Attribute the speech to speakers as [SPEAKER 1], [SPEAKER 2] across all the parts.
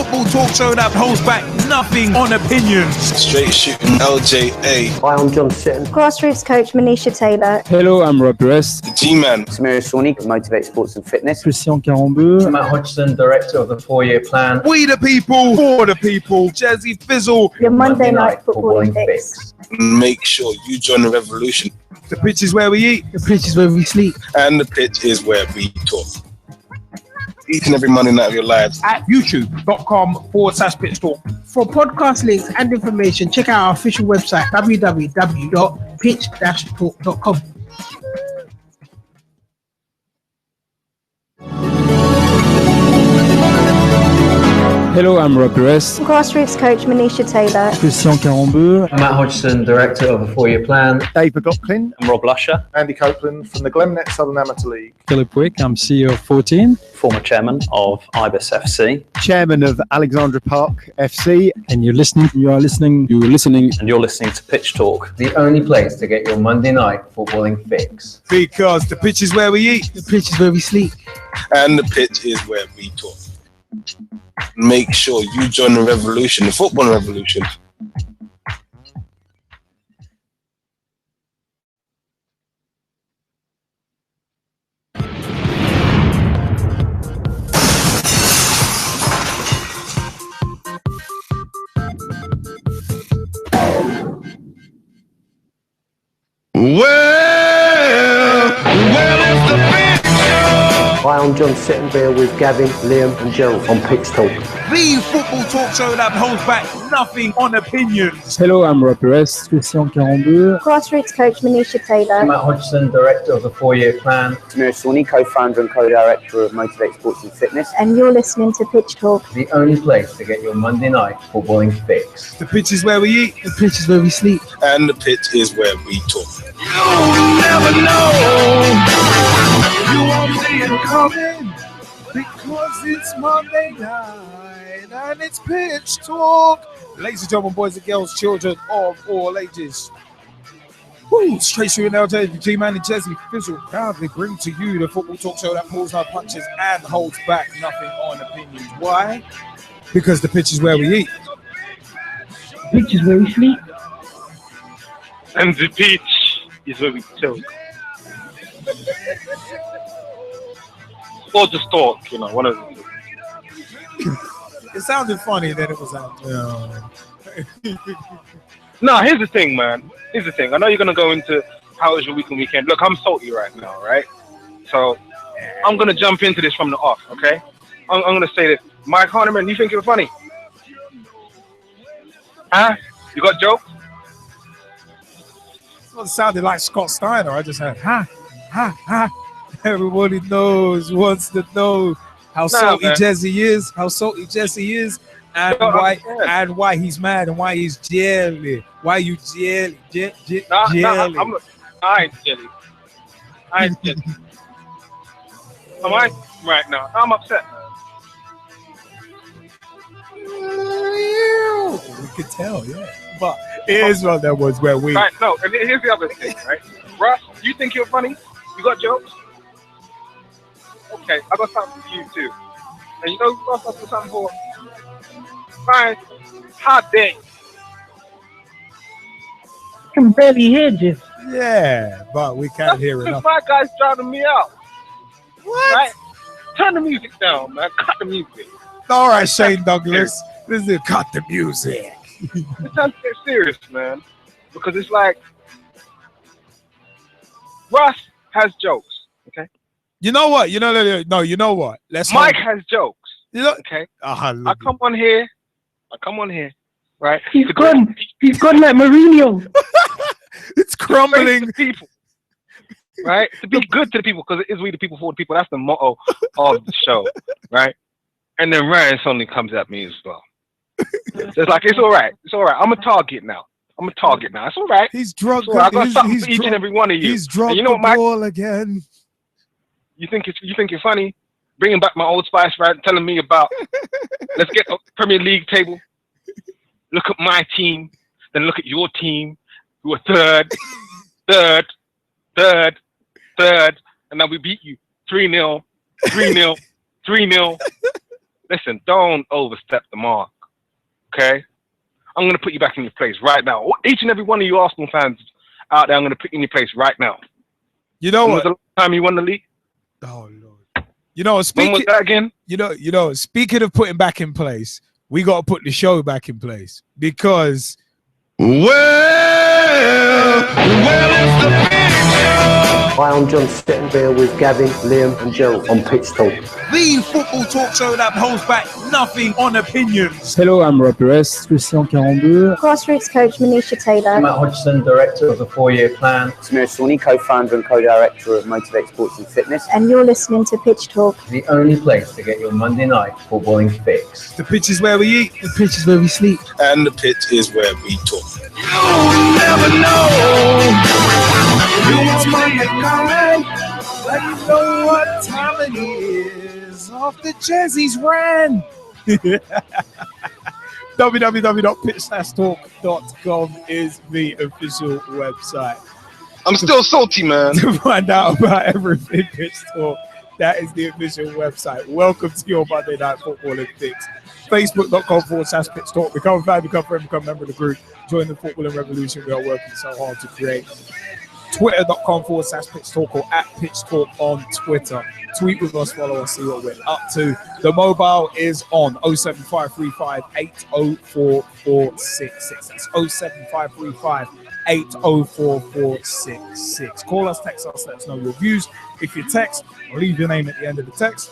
[SPEAKER 1] football talk show that holds back nothing on opinions.
[SPEAKER 2] Straight shooting LJA.
[SPEAKER 3] Hi, I'm John Sitton.
[SPEAKER 4] Grassroots coach Manisha Taylor.
[SPEAKER 5] Hello, I'm Rob Russ.
[SPEAKER 2] The G-Man.
[SPEAKER 3] Sonley, Motivate Sports and Fitness.
[SPEAKER 5] Christian Carambeu.
[SPEAKER 6] Matt Hodgson, director of the 4-year plan.
[SPEAKER 1] We the people, for the people. Jazzy Fizzle.
[SPEAKER 4] Your Monday night footballing fix.
[SPEAKER 2] Make sure you join the revolution.
[SPEAKER 1] The pitch is where we eat.
[SPEAKER 5] The pitch is where we sleep.
[SPEAKER 2] And the pitch is where we talk. Each and every Monday night of your lives.
[SPEAKER 1] At youtube.com/pitch talk.
[SPEAKER 7] For podcast links and information, check out our official website, www.pitch-talk.com.
[SPEAKER 5] Hello, I'm Rob Russ.
[SPEAKER 4] Grassroots coach Manisha Taylor.
[SPEAKER 5] Christian Carambeu.
[SPEAKER 6] Matt Hodgson, director of the 4-year plan.
[SPEAKER 8] Eva Carniero.
[SPEAKER 6] I'm Rob Lusher,
[SPEAKER 8] Andy Copeland from the Glennet Southern Amateur League.
[SPEAKER 5] Philip Wick, I'm CEO of 14.
[SPEAKER 6] Former chairman of Ibis FC.
[SPEAKER 8] Chairman of Alexandra Park FC.
[SPEAKER 5] And you're listening to
[SPEAKER 6] Pitch Talk, the only place to get your Monday night footballing fix.
[SPEAKER 1] Because the pitch is where we eat.
[SPEAKER 5] The pitch is where we sleep.
[SPEAKER 2] And the pitch is where we talk. Make sure you join the revolution, the football revolution.
[SPEAKER 3] Hi, I'm John Sitton here with Gavin, Liam and Gerald on Pitch Talk.
[SPEAKER 1] The football talk show that holds back nothing on opinions.
[SPEAKER 5] Hello, I'm Rob Russ. Christian Carambeu.
[SPEAKER 4] Grassroots coach Manisha Taylor.
[SPEAKER 6] Matt Hodgson, director of the 4-year plan.
[SPEAKER 3] Sonley, co-founder and co-director of Motivate Sports and Fitness.
[SPEAKER 4] And you're listening to Pitch Talk.
[SPEAKER 6] The only place to get your Monday night footballing fix.
[SPEAKER 1] The pitch is where we eat.
[SPEAKER 5] The pitch is where we sleep.
[SPEAKER 2] And the pitch is where we talk.
[SPEAKER 1] You never know. You won't see it coming because it's Monday night and it's pitch talk. Ladies and gentlemen, boys and girls, children of all ages. Woo, straight through an LJ, the G-Man and Jazzy Fizzle proudly bring to you the football talk show that pulls no punches and holds back nothing on opinions. Why? Because the pitch is where we eat.
[SPEAKER 7] The pitch is where we sleep.
[SPEAKER 9] And the pitch is where we talk. Or just talk, one of the two.
[SPEAKER 1] It sounded funny, then it was out.
[SPEAKER 9] No, here's the thing, man. Here's the thing. I know you're going to go into how was your week and weekend. Look, I'm salty right now, right? So I'm going to jump into this from the off, okay? I'm going to say this. Mike Harniman, you think you're funny? Huh? You got jokes?
[SPEAKER 1] It sounded like Scott Steiner. I just had, ha. Everybody wants to know how salty Jesse is, and why he's mad and why he's jelly. Why you jelly? Jelly.
[SPEAKER 9] I ain't jelly. Am I right now? I'm upset, man.
[SPEAKER 1] We could tell, yeah. But it is one that was where we.
[SPEAKER 9] Right, no, and here's the other thing, right? Russ, you think you're funny? You got jokes? Okay, I got something for you too. And you know who else I got something for? Fine. How dare you?
[SPEAKER 7] I can barely hear you.
[SPEAKER 1] Yeah, but we can't hear enough.
[SPEAKER 9] My guy's drowning me out.
[SPEAKER 1] What?
[SPEAKER 9] Right? Turn the music down, man. Cut the music.
[SPEAKER 1] All right, Shane Douglas. This is cut the music.
[SPEAKER 9] It's time to get serious, man. Because it's like Russ has jokes, okay?
[SPEAKER 1] You know what? You know what?
[SPEAKER 9] Mike has jokes. Okay.
[SPEAKER 1] I
[SPEAKER 9] come on here, right?
[SPEAKER 7] He's gone like Mourinho.
[SPEAKER 1] It's crumbling.
[SPEAKER 9] To people, right? To be good to the people, because it is we the people for the people. That's the motto of the show, right? And then Ryan suddenly comes at me as well. It's like, it's all right. I'm a target now. It's all right.
[SPEAKER 1] He's drunk.
[SPEAKER 9] Right. I got something for each and every one of you.
[SPEAKER 1] He's drunk.
[SPEAKER 9] And you know what, Mike?
[SPEAKER 1] Again.
[SPEAKER 9] You think you're funny? Bringing back my Old Spice, right? Telling me about let's get a Premier League table. Look at my team, then look at your team. You were third, and now we beat you 3-0. Then listen, don't overstep the mark. Okay? I'm going to put you back in your place right now. Each and every one of you Arsenal fans out there, I'm going to put you in your place right now.
[SPEAKER 1] You know
[SPEAKER 9] when
[SPEAKER 1] what?
[SPEAKER 9] was the last time you won the league?
[SPEAKER 1] Oh Lord. You know,
[SPEAKER 9] When was that again?
[SPEAKER 1] You know, speaking of putting back in place, we got to put the show back in place because
[SPEAKER 3] Hi, I'm John Sittenbeer with Gavin, Liam and Gerald on Pitch Talk.
[SPEAKER 1] the football talk show that holds back nothing on opinions.
[SPEAKER 5] Hello, I'm Rob Perez, Christian 42.
[SPEAKER 4] Grassroots coach Manisha Taylor.
[SPEAKER 6] Matt Hodgson, director of the 4-year plan.
[SPEAKER 3] Samir Sonley, co-founder and co-director of Motivate Sports and Fitness.
[SPEAKER 4] And you're listening to Pitch Talk.
[SPEAKER 6] The only place to get your Monday night footballing fix.
[SPEAKER 1] The pitch is where we eat.
[SPEAKER 5] The pitch is where we sleep.
[SPEAKER 2] And the pitch is where we talk.
[SPEAKER 1] You never know. You won't see it coming, but you know what time it is. Off the jerseys ran. www.pitch-talk.com is the official website.
[SPEAKER 9] I'm still salty, man.
[SPEAKER 1] To find out about everything Pitch Talk, that is the official website. Welcome to your Monday Night Footballing Fix. Facebook.com/Pitch Talk. Become a fan, become a friend, become a member of the group. Join the footballing revolution we are working so hard to create. Twitter.com/Pitch Talk or @Pitch Talk on Twitter. Tweet with us, follow us, see what we're up to. The mobile is on 07535 804 466. That's 07535 804 466. Call us, text us, let us know your views. If you text, leave your name at the end of the text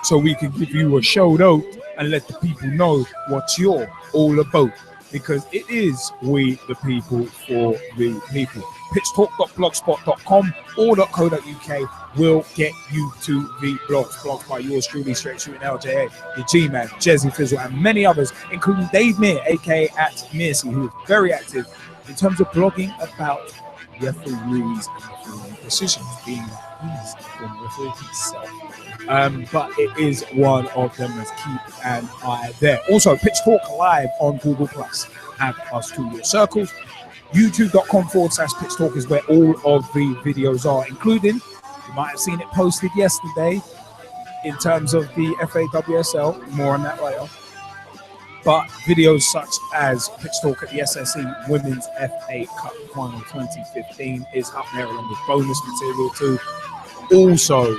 [SPEAKER 1] so we can give you a shout out and let the people know what you're all about. Because it is we the people for the people. Pitchtalk.blogspot.com or .co.uk will get you to the blogs. Blogs by yours truly, Straight Shooting LJA, the G-Man, Jezzy Fizzle, and many others, including Dave Mear, aka @Mearsey, who is very active in terms of blogging about referees and refereeing decisions, being he's a former referee himself. But it is one of them. Let's keep an eye there. Also, Pitch Talk live on Google Plus. Add us to your circles. YouTube.com/Pitch Talk is where all of the videos are, including, you might have seen it posted yesterday in terms of the FA WSL. More on that later. But videos such as Pitch Talk at the SSE Women's FA Cup Final 2015 is up there along with bonus material too. Also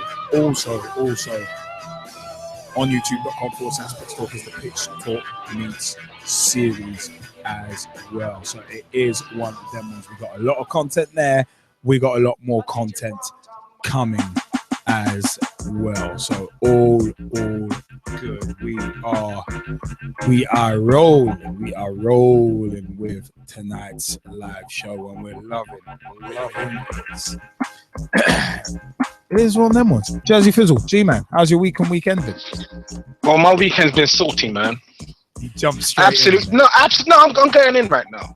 [SPEAKER 1] on youtube.com/Pitch Talk is the Pitch Talk Meets series as well. So it is one of them ones. We've got a lot of content there. We got a lot more content coming as well. So all good. We are rolling with tonight's live show, and we're loving it. It is one of them ones. Jersey Fizzle, G-Man, how's your week and weekend been?
[SPEAKER 9] Well, my weekend's been salty, man.
[SPEAKER 1] You jumped straight
[SPEAKER 9] Absolutely.
[SPEAKER 1] in.
[SPEAKER 9] No, I'm going in right now.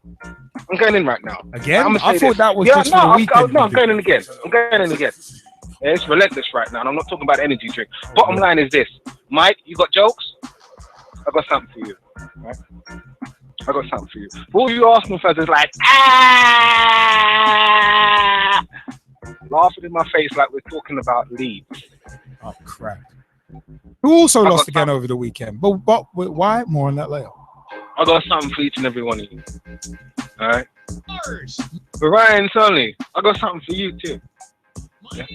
[SPEAKER 1] Again? I thought
[SPEAKER 9] this.
[SPEAKER 1] that was just for the weekend.
[SPEAKER 9] No, I'm going in again. Yeah, it's relentless right now, and I'm not talking about energy drink. Bottom line is this. Mike, you got jokes? I got something for you. Right? I got something for you. For all you Arsenal fans is like, laughing in my face like we're talking about Leeds.
[SPEAKER 1] Oh, crap. Who also lost again over the weekend. But why? More on that later.
[SPEAKER 9] I got something for each and every one of you. All right? For Ryan Sonley, I got something for you too. Yeah.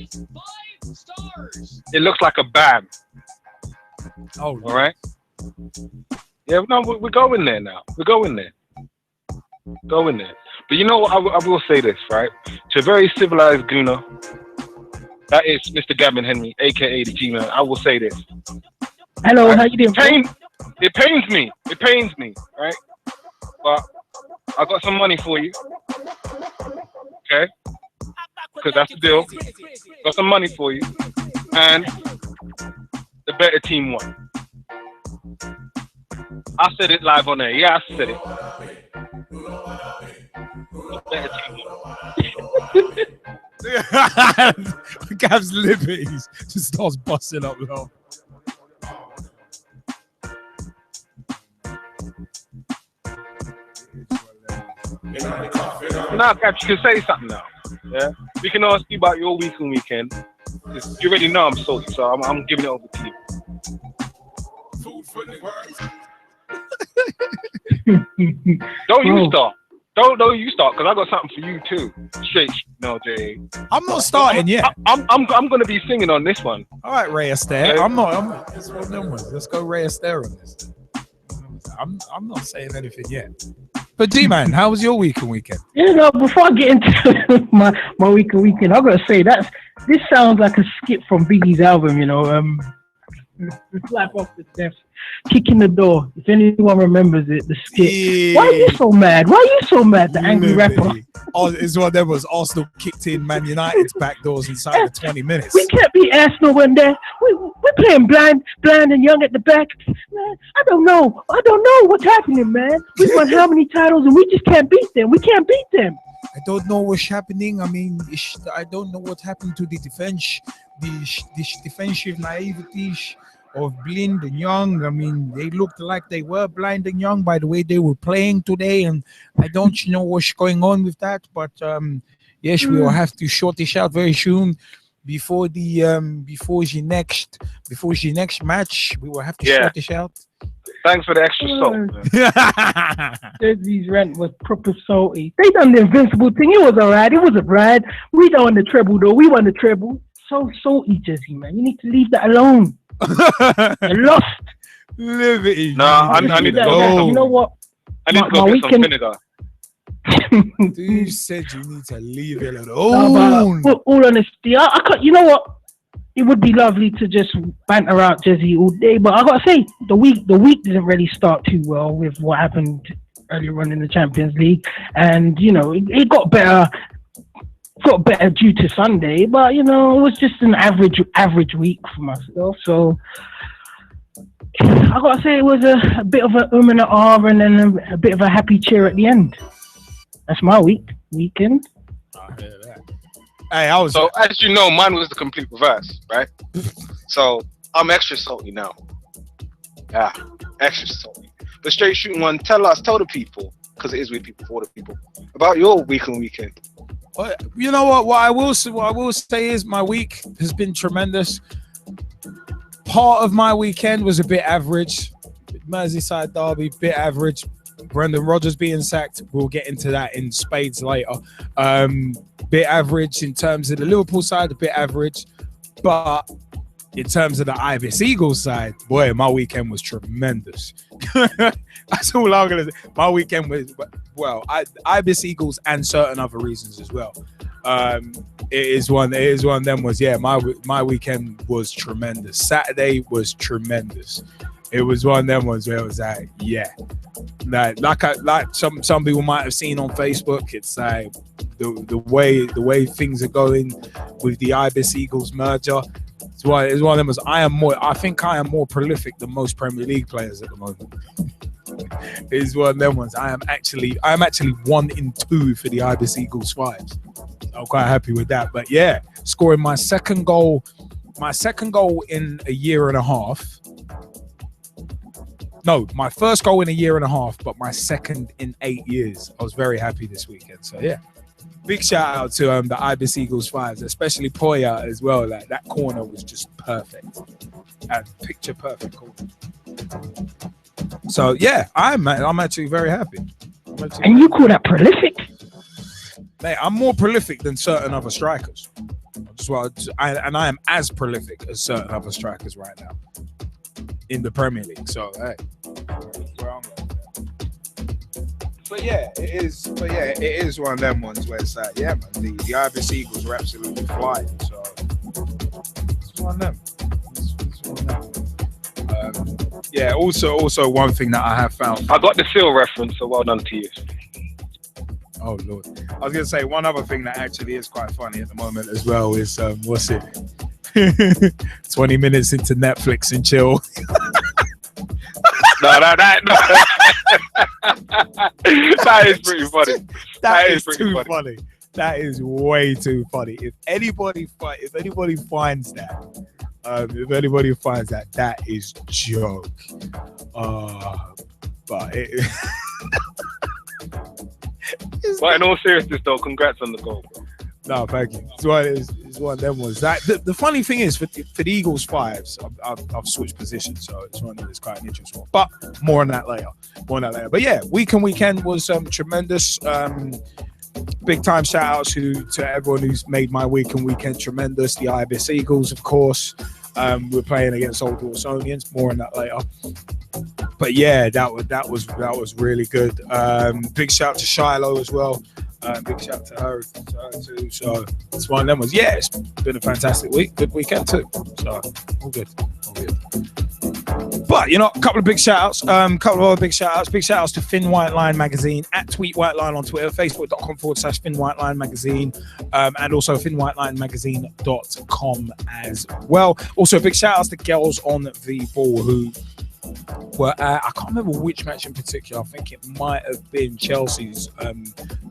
[SPEAKER 9] It looks like a bag.
[SPEAKER 1] Oh,
[SPEAKER 9] all right. Yeah, no, we're going there now. We're going there. But you know what? I will say this, right? To a very civilized gooner, that is Mr. Gavin Henry, aka the G-Man. I will say this.
[SPEAKER 7] Hello, right? How you doing?
[SPEAKER 9] It pains me, right? But I got some money for you. Okay? Because that's the deal. Got some money for you. And the better team won. I said it live on air. Yeah, I said it. The better team won.
[SPEAKER 1] Gav's liberties just starts busting up now.
[SPEAKER 9] Now, Gav, you can say something now. Yeah, we can ask you about your week and weekend. You already know I'm salty, so I'm giving it over to you. Don't you start. Don't you start, because I got something for you too. Straight, no, Jay.
[SPEAKER 1] I'm not starting yet.
[SPEAKER 9] I'm gonna be singing on this one.
[SPEAKER 1] All right, Ray Astaire.
[SPEAKER 9] Okay.
[SPEAKER 1] I'm not. It's one of them ones. Let's go Ray Astaire on this. I'm not saying anything yet. But G-Man, how was your week and weekend?
[SPEAKER 7] You know, before I get into my week and weekend, I've got to say this sounds like a skit from Biggie's album. You know, Slap Off the Death, Kicking the Door. If anyone remembers it, the skit.
[SPEAKER 1] Yeah.
[SPEAKER 7] Why are you so mad? Why are you so mad? The angry rapper.
[SPEAKER 1] Oh, it's one of them was Arsenal kicked in Man United's back doors inside of 20 minutes.
[SPEAKER 7] We can't beat Arsenal when we're playing blind and young at the back. Man, I don't know what's happening, man. We won how many titles and we just can't beat them. We can't beat them.
[SPEAKER 1] I don't know what's happening. I mean, I don't know what happened to the defense, the defensive naivety of Blind and Young. I mean, they looked like they were blind and young by the way they were playing today, and I don't know what's going on with that. But yes, we will have to sort this out very soon before the next match. We will have to sort this out.
[SPEAKER 9] Thanks for the extra salt.
[SPEAKER 7] Jersey's rant was proper salty. They done the invincible thing. It was alright. It was a ride. We don't won the treble though. We won the treble. So salty, Jersey, man. You need to leave that alone. You lost.
[SPEAKER 1] Liberty.
[SPEAKER 9] Nah, I need to go.
[SPEAKER 7] You know what?
[SPEAKER 9] I need to go get some vinegar.
[SPEAKER 1] You said you need to leave it alone.
[SPEAKER 7] No, all honesty, I can't. You know what? It would be lovely to just banter out Jersey all day, but I gotta say the week didn't really start too well with what happened earlier on in the Champions League, and you know it got better due to Sunday, but you know it was just an average week for myself. So I gotta say it was a bit of a and a R, and then a bit of a happy cheer at the end. That's my weekend.
[SPEAKER 1] Hey,
[SPEAKER 9] So as you know, mine was the complete reverse, right? So I'm extra salty now. Yeah, extra salty. The straight shooting one, tell the people, because it is with people for the people, about your week and weekend.
[SPEAKER 1] You know what I will say is my week has been tremendous. Part of my weekend was a bit average. Merseyside derby, bit average. Brendan Rodgers being sacked, we'll get into that in spades later. Bit average in terms of the Liverpool side, a bit average. But in terms of the Ibis Eagles side, boy, my weekend was tremendous. That's all I'm going to say. My weekend was, well, Ibis Eagles and certain other reasons as well. It is one of them was, yeah, my weekend was tremendous. Saturday was tremendous. It was one of them ones where it was like, yeah. Like some people might have seen on Facebook, it's like the way things are going with the Ibis Eagles merger. It's one of them was I think I am more prolific than most Premier League players at the moment. It's one of them ones. I am actually 1 in 2 for the Ibis Eagles 5s. I'm quite happy with that. But yeah, scoring my second goal in a year and a half. No, my first goal in a year and a half, but my second in 8 years. I was very happy this weekend. So yeah, big shout out to the Ibis Eagles 5s, especially Poya as well. Like that corner was just perfect, and picture perfect corner. So yeah, I'm actually very happy.
[SPEAKER 7] And you call that prolific?
[SPEAKER 1] Mate, I'm more prolific than certain other strikers. I am as prolific as certain other strikers right now in the Premier League. So hey, but yeah, it is one of them ones where it's like, yeah, man, the Ibis Eagles are absolutely flying. So it's one of them. It's one of them. Yeah. Also, one thing that I have found.
[SPEAKER 9] I got the seal reference, so well done to you.
[SPEAKER 1] Oh Lord, I was gonna say one other thing that actually is quite funny at the moment as well is what's it? 20 minutes into Netflix and chill. No. That is pretty funny. That is too funny. That is way too funny. If anybody finds that, that is joke. But it.
[SPEAKER 9] But in all seriousness, though, congrats on the goal, bro.
[SPEAKER 1] No, thank you. It's It's one of them ones. That the funny thing is for the Eagles fives, I've switched positions, so it's one that's quite an interesting one. But more on that later. But yeah, weekend was tremendous. Big time shout outs to everyone who's made my weekend tremendous. The Ibis Eagles, of course. We're playing against Old Wilsonians. More on that later. But yeah, that was really good. Big shout to Shiloh as well. Big shout to her too. So it's one of them ones. Yeah, it's been a fantastic week. Good weekend too. So all good. But a couple of big shout outs. Couple of other big shout outs. Big shout outs to Finn White Line Magazine at Tweet White Line on Twitter, facebook.com/Finn White Line Magazine, and also FinnWhiteLineMagazine.com as well. Also, big shout outs to Girls on the Ball who were I can't remember which match in particular. I think it might have been Chelsea's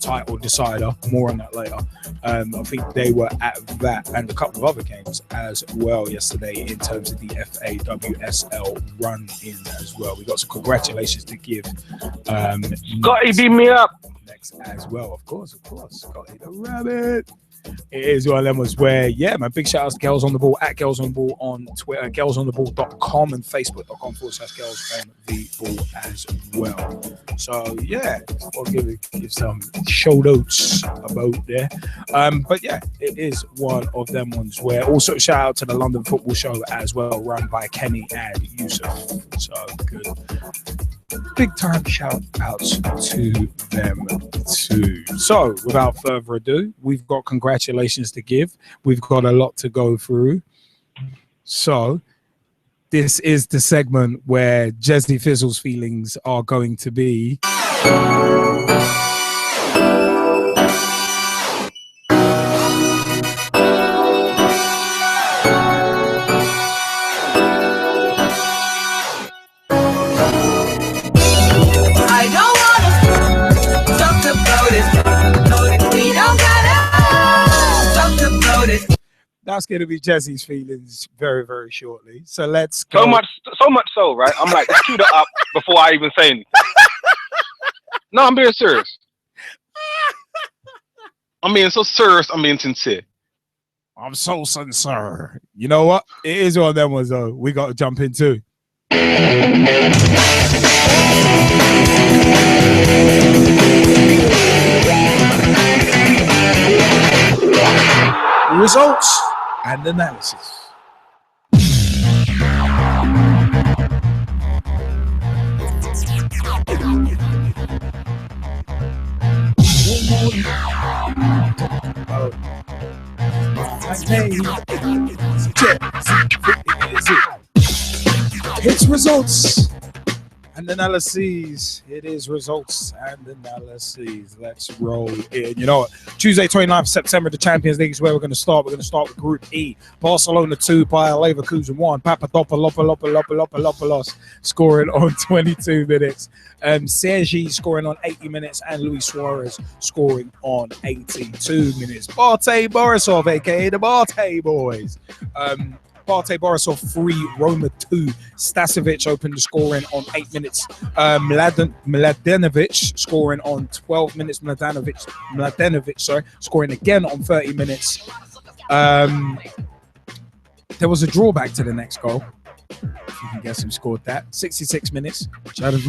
[SPEAKER 1] title decider. More on that later. I think they were at that and a couple of other games as well yesterday in terms of the FA WSL run in as well. We got some congratulations to give.
[SPEAKER 9] Scotty, beat me up.
[SPEAKER 1] Next as well, of course. Scotty the Rabbit. It is one of them was where, yeah, man, big shout outs to Girls on the Ball at Girls on the Ball on Twitter, girlsontheball.com and facebook.com/Girls on the Ball as well. So, yeah, I'll give some shout outs about there. But yeah, it is one of them ones where also shout out to the London Football Show as well, run by Kenny and Yusuf. So good. Big time shout outs to them too. So without further ado, we've got congratulations to give. We've got a lot to go through. So this is the segment where Jesse Fizzle's feelings are going to be that's going to be Jesse's feelings very, very shortly. So let's go.
[SPEAKER 9] So much so, right? I'm like, let's cue that up before I even say anything. No, I'm being serious. I'm being so serious. I'm being sincere.
[SPEAKER 1] I'm so sincere. You know what? It is one of them ones, though. We got to jump into. Results and analysis. It's results and analyses. It is results and analyses. Let's roll in. You know what? Tuesday, 29th September, the Champions League is where we're going to start. We're going to start with Group E. Barcelona 2, Bayer Leverkusen 1. Papadopoulos scoring on 22 minutes. Sergi scoring on 80 minutes and Luis Suarez scoring on 82 minutes. Barte Borisov, a.k.a. the Barte Boys. Barte Borisov 3, Roma 2. Stasovic opened the scoring on 8 minutes. Mladenovic scoring on 12 minutes. Mladenovic, scoring again on 30 minutes. There was a drawback to the next goal. If you can guess who scored that. 66 minutes. Gerald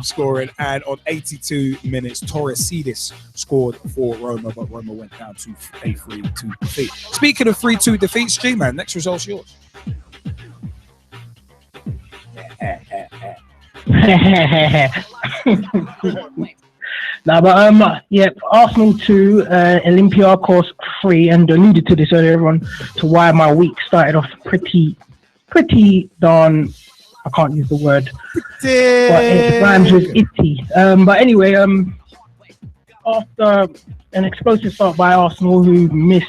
[SPEAKER 1] scoring, and on 82 minutes, Torresidis scored for Roma, but Roma went down to a 3-2 defeat. Speaking of 3-2 defeats, G-Man, next result's yours.
[SPEAKER 7] Arsenal 2, Olympiacos 3, and alluded to this earlier on to why my week started off pretty darn, I can't use the word, but it rhymes with itty. But anyway, after an explosive start by Arsenal, who missed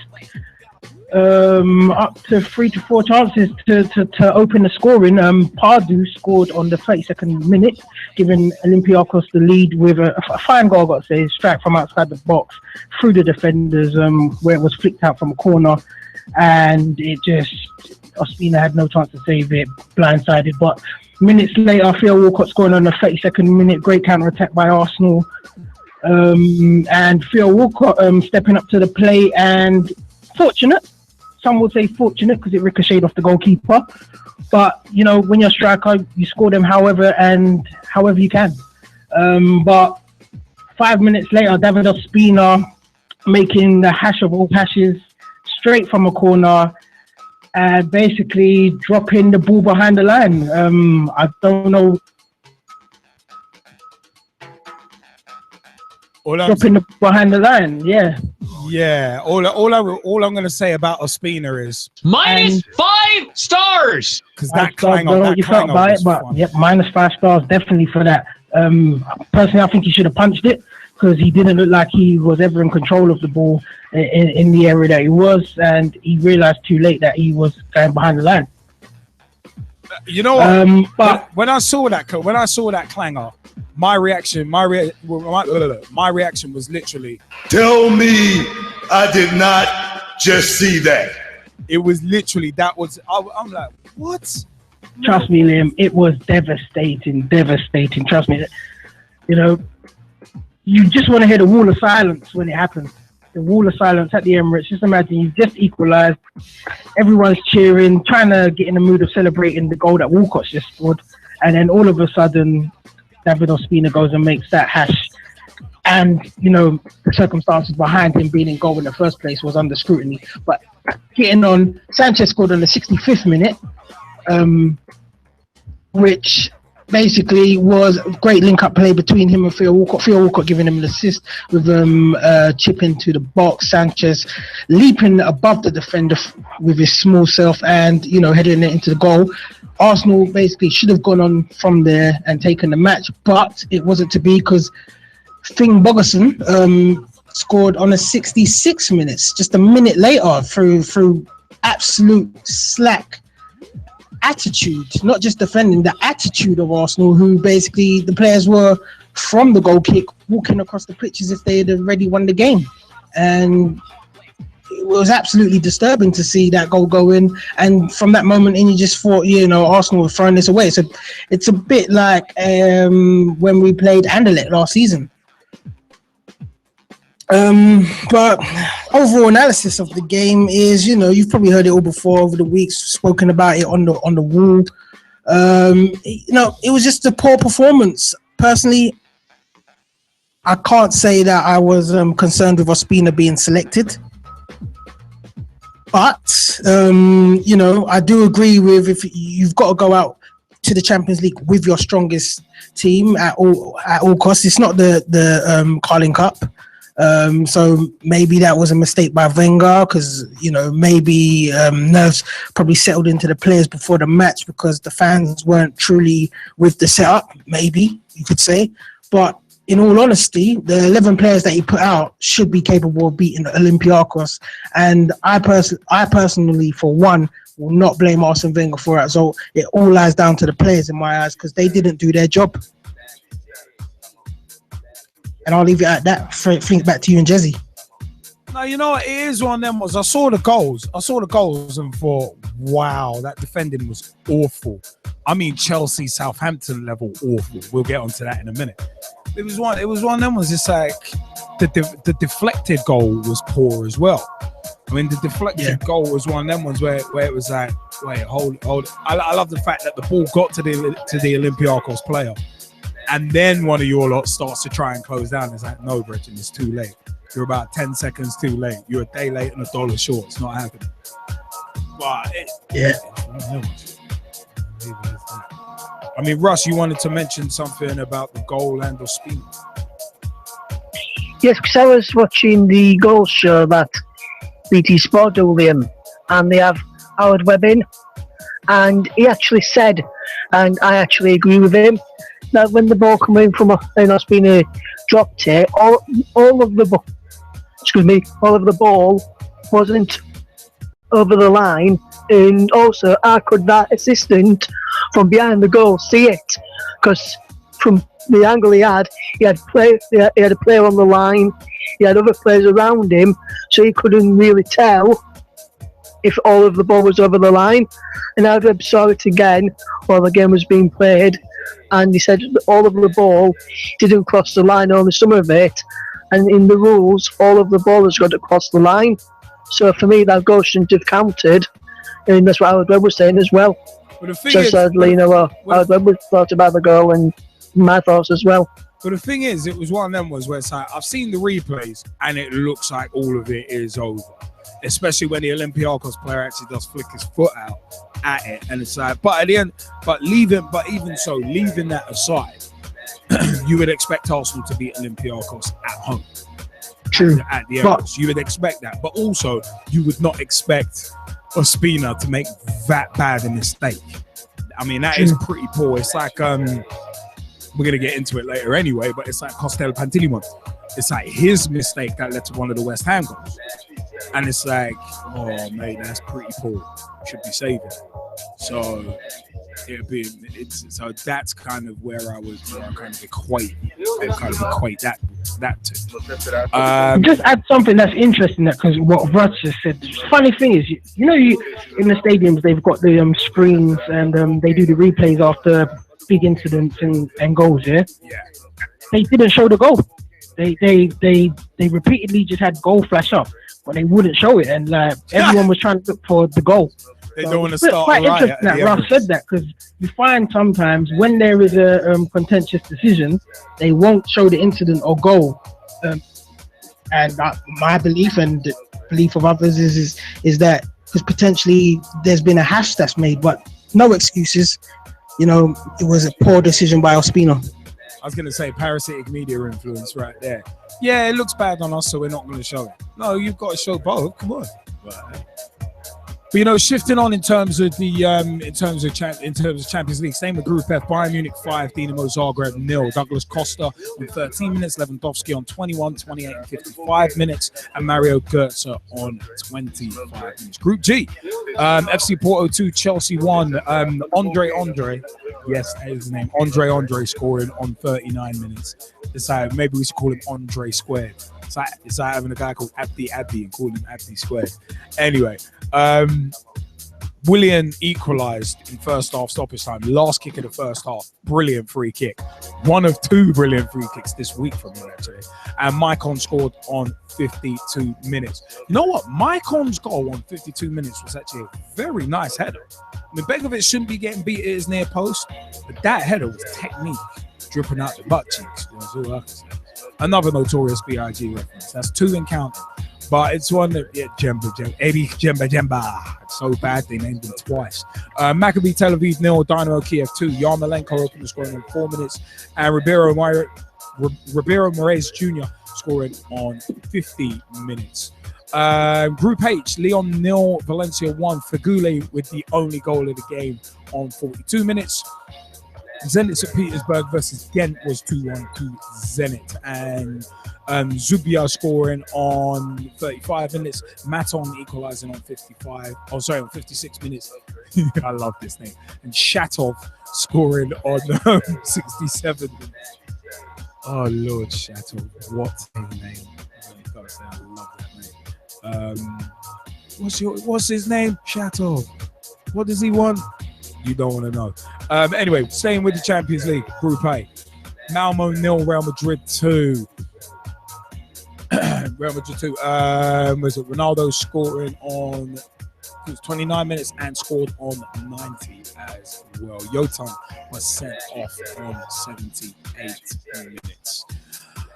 [SPEAKER 7] up to 3 to 4 chances to open the scoring, Pardew scored on the 32nd minute, giving Olympiacos the lead with a fine goal, I've got to say, strike from outside the box through the defenders, where it was flicked out from a corner, and it just, Ospina had no chance to save it, blindsided. But minutes later, Theo Walcott scoring on the 32nd minute, great counter-attack by Arsenal. And Theo Walcott stepping up to the plate and fortunate. Some would say fortunate because it ricocheted off the goalkeeper. But, you know, when you're a striker, you score them however you can. But 5 minutes later, David Ospina making the hash of all hashes straight from a corner and basically dropping the ball behind the line. I don't know. Dropping the ball behind the line, yeah.
[SPEAKER 1] Yeah, all I'm going to say about Ospina is
[SPEAKER 10] -5 stars
[SPEAKER 1] because that
[SPEAKER 7] clang
[SPEAKER 1] on
[SPEAKER 7] you felt about it, but yep, -5 stars definitely for that. Personally, I think he should have punched it because he didn't look like he was ever in control of the ball in the area that he was, and he realised too late that he was going behind the line.
[SPEAKER 1] You know what? But when I saw that clanger, my reaction was literally,
[SPEAKER 11] tell me I did not just see that.
[SPEAKER 1] It was literally I'm like, what?
[SPEAKER 7] Trust me, Liam, it was devastating. Trust me. You know, you just want to hear the wall of silence when it happens. The wall of silence at the Emirates. Just imagine you've just equalised. Everyone's cheering, trying to get in the mood of celebrating the goal that Walcott's just scored. And then all of a sudden, David Ospina goes and makes that hash. And, you know, the circumstances behind him being in goal in the first place was under scrutiny. But getting on, Sanchez scored on the 65th minute, which basically was a great link-up play between him and Theo Walcott. Theo Walcott giving him an assist with chip into the box. Sanchez leaping above the defender with his small self and, you know, heading it into the goal. Arsenal basically should have gone on from there and taken the match, but it wasn't to be because Finn Bogerson scored on the 66 minutes, just a minute later through absolute slack attitude, not just defending, the attitude of Arsenal, who basically the players were from the goal kick walking across the pitch as if they had already won the game. And it was absolutely disturbing to see that goal go in. And from that moment in, you just thought, you know, Arsenal were throwing this away. So it's a bit like when we played Anderlecht last season. But overall analysis of the game is, you know, you've probably heard it all before over the weeks, spoken about it on the wall. You know, it was just a poor performance. Personally, I can't say that I was concerned with Ospina being selected. But, you know, I do agree with if you've got to go out to the Champions League with your strongest team at all costs. It's not the Carling Cup. So maybe that was a mistake by Wenger because, you know, maybe nerves probably settled into the players before the match because the fans weren't truly with the setup, maybe you could say. But in all honesty, the 11 players that he put out should be capable of beating Olympiacos. And I personally, for one, will not blame Arsene Wenger for it. So it all lies down to the players in my eyes because they didn't do their job. And I'll leave it at that. Think back to you and Jezzy.
[SPEAKER 1] No, you know what? It is one of them ones. I saw the goals and thought, wow, that defending was awful. I mean, Chelsea, Southampton level awful. We'll get onto that in a minute. It was one of them ones. It's like the deflected goal was poor as well. I mean, the deflected goal was one of them ones where it was like, wait, hold. I love the fact that the ball got to the Olympiacos player. And then one of your lot starts to try and close down. It's like, no, Bridget, it's too late. You're about 10 seconds too late. You're a day late and $1 short. It's not happening. But I mean, Russ, you wanted to mention something about the goal and the speed.
[SPEAKER 12] Yes, because I was watching the goal show that BT Sport do, William, and they have Howard Webb in, and he actually said, and I actually agree with him, that when the ball came in from Ospina dropped it, all of the ball wasn't over the line, and also how could that assistant from behind the goal see it? Because from the angle he had a player on the line, he had other players around him, so he couldn't really tell if all of the ball was over the line. And I saw it again while the game was being played, and he said all of the ball didn't cross the line, only some of it. And in the rules, all of the ball has got to cross the line. So for me, that goal shouldn't have counted. And that's what Howard Webb was saying as well.
[SPEAKER 1] But the thing
[SPEAKER 12] So
[SPEAKER 1] is,
[SPEAKER 12] sadly, you know what Howard Webb thought about the goal and my thoughts as well.
[SPEAKER 1] But the thing is, it was one of them was where it's like, I've seen the replays and it looks like all of it is over. Especially when the Olympiacos player actually does flick his foot out at it. And it's like, but at the end, leaving that aside, you would expect Arsenal to beat Olympiacos at home.
[SPEAKER 12] True.
[SPEAKER 1] At the Emirates. You would expect that. But also, you would not expect Ospina to make that bad a mistake. I mean, that is pretty poor. It's like, we're going to get into it later anyway, but it's like Costel Pantilimon. It's like his mistake that led to one of the West Ham goals. And it's like, oh, mate, that's pretty poor. Should be saving. So so that's kind of where I would kind of equate that to.
[SPEAKER 7] Just add something that's interesting, because what Russ just said. The funny thing is, in the stadiums they've got the screens and they do the replays after big incidents and goals. Yeah. They didn't show the goal. They repeatedly just had goal flash up, but they wouldn't show it, and everyone was trying to look for the goal.
[SPEAKER 1] They don't want to start.
[SPEAKER 7] Quite interesting that Russ said that, because you find sometimes when there is a contentious decision, they won't show the incident or goal. And my belief and the belief of others is that because potentially there's been a hash that's made, but no excuses. It was a poor decision by Ospina.
[SPEAKER 1] I was going to say parasitic media influence right there. Yeah, it looks bad on us, so we're not going to show it. No, you've got to show both. Come on. But shifting on in terms of Champions League, same with Group F, Bayern Munich 5, Dinamo Zagreb 0. Douglas Costa on 13 minutes, Lewandowski on 21, 28 and 55 minutes, and Mario Götze on 25 minutes. Group G, FC Porto 2, Chelsea 1, Andre, yes, that is his name, Andre scoring on 39 minutes. It's like, maybe we should call him Andre Squared. It's like having a guy called Abdi and calling him Abdi Squared. Anyway, William equalised in first half stoppage time. Last kick of the first half. Brilliant free kick. One of two brilliant free kicks this week from him, actually. And Maicon scored on 52 minutes. You know what? Maicon's goal on 52 minutes was actually a very nice header. I mean, Begovic shouldn't be getting beat at his near post, but that header was technique. Dripping out the butt cheeks. That's all I can say. Another notorious BIG reference. That's 2 in counting. But it's one that, Eddie Jemba. It's so bad they named him twice. Maccabi Tel Aviv 0, Dynamo Kiev 2. Yarmolenko opened the scoring in 4 minutes. And Ribeiro Moraes Jr. scoring on 50 minutes. Group H, Lyon 0, Valencia 1. Fagule with the only goal of the game on 42 minutes. Zenit St. Petersburg versus Ghent was 2-1 to Zenit, and Zubia scoring on 35 minutes, Maton equalising on 56 minutes. I love this name. And Shatov scoring on 67 minutes. Oh Lord, Shatov, what a name! I love that name. What's his name? Shatov. What does he want? You don't want to know. Anyway, staying with the Champions League, Group A. Malmo 0, Real Madrid 2. Real Madrid 2. Was it Ronaldo scoring on 29 minutes and scored on 90 as well. Yotam was sent off on 78 minutes.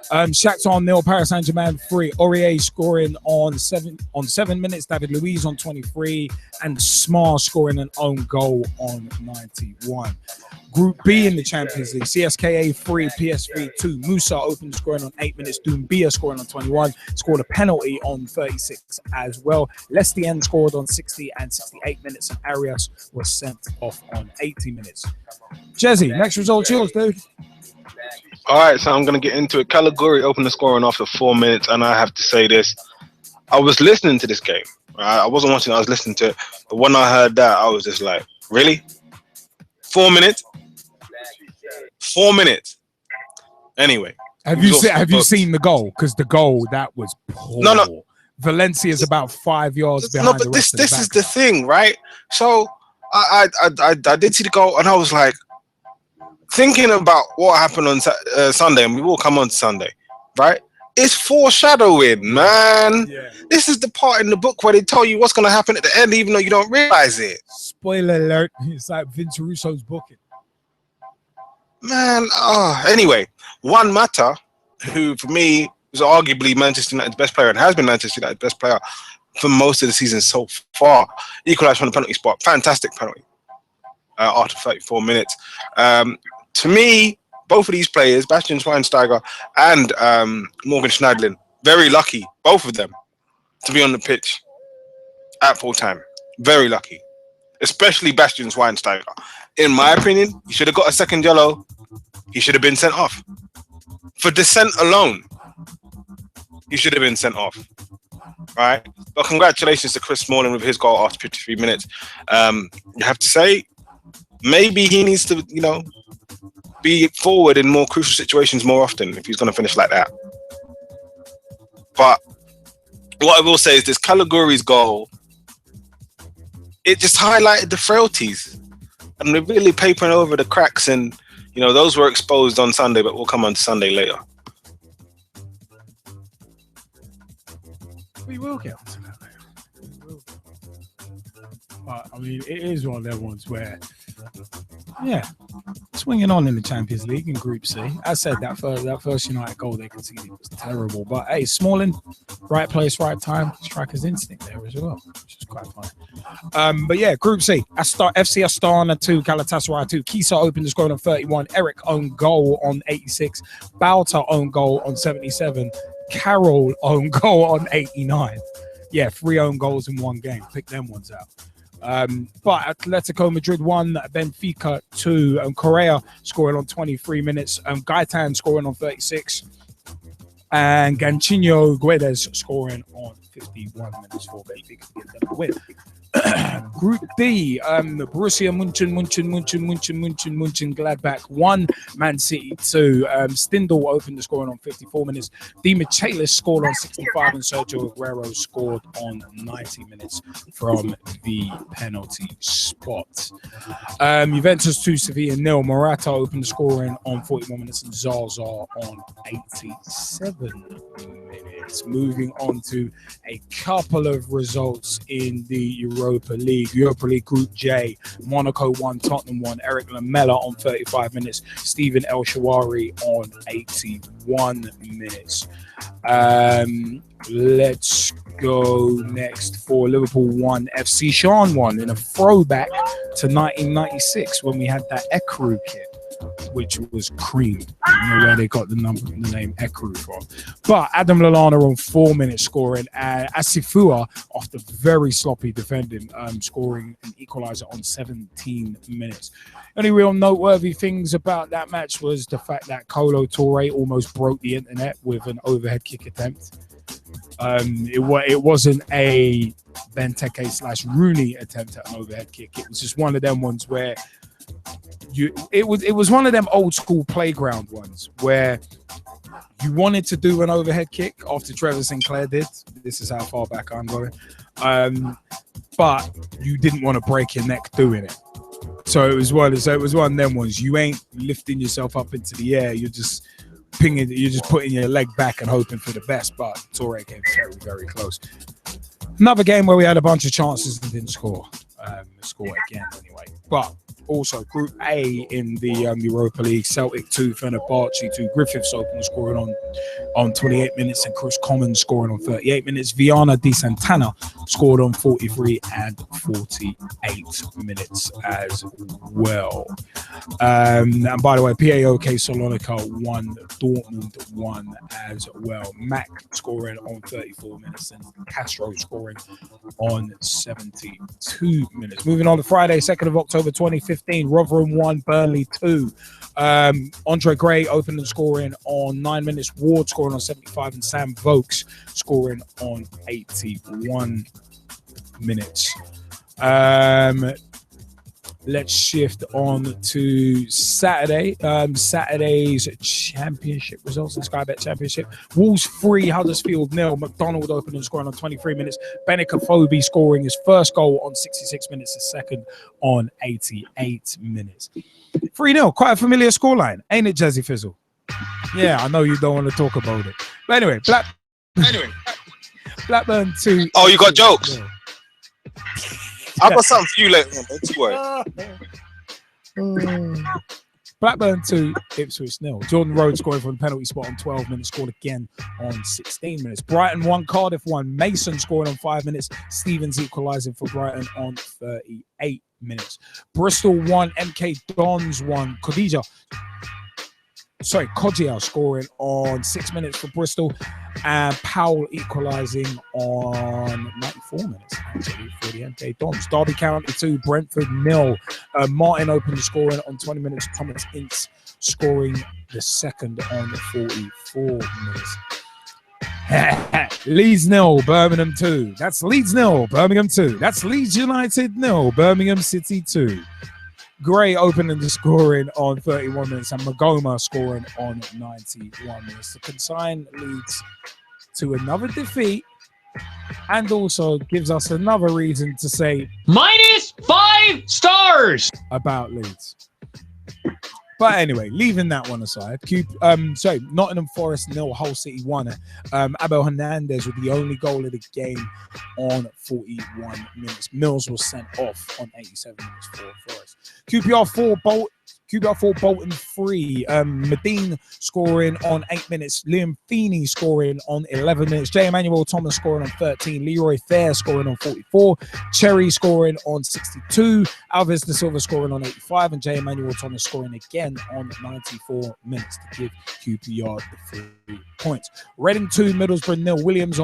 [SPEAKER 1] Shakhtar 0, Paris Saint-Germain 3. Aurier scoring on 7 minutes. David Luiz on 23, and Smar scoring an own goal on 91. Group B in the Champions League: CSKA 3, PSV 2. Musa opened scoring on 8 minutes. Doumbia scoring on 21. Scored a penalty on 36 as well. Lestien scored on 60 and 68 minutes, and Arias was sent off on 80 minutes. Jezzy, next result's yours, dude.
[SPEAKER 2] All right, so I'm going to get into it. Caliguri opened the scoring after 4 minutes, and I have to say this. I was listening to this game. Right? I wasn't watching it, I was listening to it. But when I heard that, I was just like, really? 4 minutes? 4 minutes. Anyway.
[SPEAKER 1] Have you seen the goal? Because the goal, that was poor. No. Valencia's about 5 yards behind.
[SPEAKER 2] No, but this is the thing, right? So I did see the goal, and I was like, thinking about what happened on Sunday, and we will come on to Sunday, right? It's foreshadowing, man. Yeah. This is the part in the book where they tell you what's going to happen at the end, even though you don't realize it.
[SPEAKER 1] Spoiler alert. It's like Vince Russo's booking.
[SPEAKER 2] Man, anyway, Juan Mata, who for me was arguably Manchester United's best player and has been Manchester United's best player for most of the season so far, equalised from the penalty spot. Fantastic penalty after 34 minutes. To me, both of these players, Bastian Schweinsteiger and Morgan Schneidlin, very lucky, both of them, to be on the pitch at full time. Very lucky. Especially Bastian Schweinsteiger. In my opinion, he should have got a second yellow. He should have been sent off. For dissent alone, he should have been sent off. Right? But congratulations to Chris Smalling with his goal after 53 minutes. You have to say, maybe he needs to, be forward in more crucial situations more often if he's going to finish like that. But what I will say is this Caliguri's goal, it just highlighted the frailties. And they're really papering over the cracks, and those were exposed on Sunday, but we'll come on to Sunday later.
[SPEAKER 1] We will get onto that later. But I mean, it is one of them ones where, swinging on in the Champions League in Group C. I said that first United goal they conceded was terrible, but hey, Smalling, right place, right time, striker's instinct there as well, which is quite funny. But yeah, Group C. FC Astana 2, Galatasaray 2. Kisa opened the score on 31. Eric own goal on 86. Bauta own goal on 77. Carroll own goal on 89. Yeah, 3 own goals in one game. Pick them ones out. But Atletico Madrid 1, Benfica 2, and Correa scoring on 23 minutes, Gaetan scoring on 36, and Ganchinho Guedes scoring on 51 minutes for Benfica to get them a win. Group D, Borussia Mönchen Gladbach 1, Man City 2. Stindl opened the scoring on 54 minutes. Di Michelis scored on 65 and Sergio Aguero scored on 90 minutes from the penalty spot. Juventus 2, Sevilla 0. Morata opened the scoring on 41 minutes and Zaza on 87 minutes. Moving on to a couple of results in the Europa League Group J. Monaco 1, Tottenham 1. Eric Lamela on 35 minutes. Stephen El Shawari on 81 minutes. Let's go next for Liverpool 1, FC Sean 1 in a throwback to 1996 when we had that Ekru kit, which was cream. I don't know where they got the name Ekru from. But Adam Lallana on 4 minutes scoring, and Asifua after very sloppy defending, scoring an equaliser on 17 minutes. Only real noteworthy things about that match was the fact that Kolo Touré almost broke the internet with an overhead kick attempt. It wasn't a Benteke / Rooney attempt at an overhead kick. It was just one of them ones where it was one of them old school playground ones where you wanted to do an overhead kick after Trevor Sinclair did. This is how far back I'm going. But you didn't want to break your neck doing it. So it was one of them ones. You ain't lifting yourself up into the air. You're just pinging. You're just putting your leg back and hoping for the best. But Touré came very, very close. Another game where we had a bunch of chances and didn't score. Score again anyway. But also Group A in the Europa League, Celtic 2, Fenerbahce 2. Griffiths opened scoring on 28 minutes and Chris Commons scoring on 38 minutes. Viana Di Santana scored on 43 and 48 minutes as well. And by the way, PAOK Salonika 1, Dortmund 1 as well. Mac scoring on 34 minutes and Castro scoring on 72 minutes. Moving on to Friday, 2nd of October 2015, Rotherham 1, Burnley 2. Andre Gray opened and scoring on 9 minutes. Ward scoring on 75 and Sam Vokes scoring on 81 minutes. Let's shift on to Saturday. Saturday's championship results in Sky Bet Championship. Wolves 3, Huddersfield 0. McDonald opened and scoring on 23 minutes. Benica Fobi scoring his first goal on 66 minutes, his second on 88 minutes. 3-0, quite a familiar scoreline, ain't it, Jazzy Fizzle? Yeah, I know you don't want to talk about it. But anyway, Blackburn 2.
[SPEAKER 2] Oh, you got jokes?
[SPEAKER 1] No.
[SPEAKER 2] I've got something for you later on. Don't worry.
[SPEAKER 1] Blackburn 2, Ipswich 0. Jordan Rhodes scoring from the penalty spot on 12 minutes, scored again on 16 minutes. Brighton 1, Cardiff 1. Mason scoring on 5 minutes. Stevens equalising for Brighton on 38 minutes. Bristol 1, MK Dons 1. Kodjia scoring on 6 minutes for Bristol, and Powell equalising on 94 minutes actually for the MK Dons. Derby County 2, Brentford 0. Martin opened the scoring on 20 minutes. Thomas Ince scoring the second on 44 minutes. Leeds 0, Birmingham 2. That's Leeds 0, Birmingham 2. That's Leeds United 0, Birmingham City 2. Gray opening the scoring on 31 minutes and Magoma scoring on 91 minutes to consign Leeds to another defeat, and also gives us another reason to say
[SPEAKER 10] -5 stars
[SPEAKER 1] about Leeds. But anyway, leaving that one aside, Nottingham Forest 0, Hull City 1. Abel Hernandez with the only goal of the game on 41 minutes. Mills was sent off on 87 minutes for Forest. QPR 4, Bolton 3. Medine scoring on 8 minutes. Liam Feeney scoring on 11 minutes. J. Emmanuel Thomas scoring on 13. Leroy Fair scoring on 44. Cherry scoring on 62. Alves de Silva scoring on 85. And J. Emmanuel Thomas scoring again on 94 minutes to give QPR the 3 points. Reading 2, Middlesbrough 0. Williams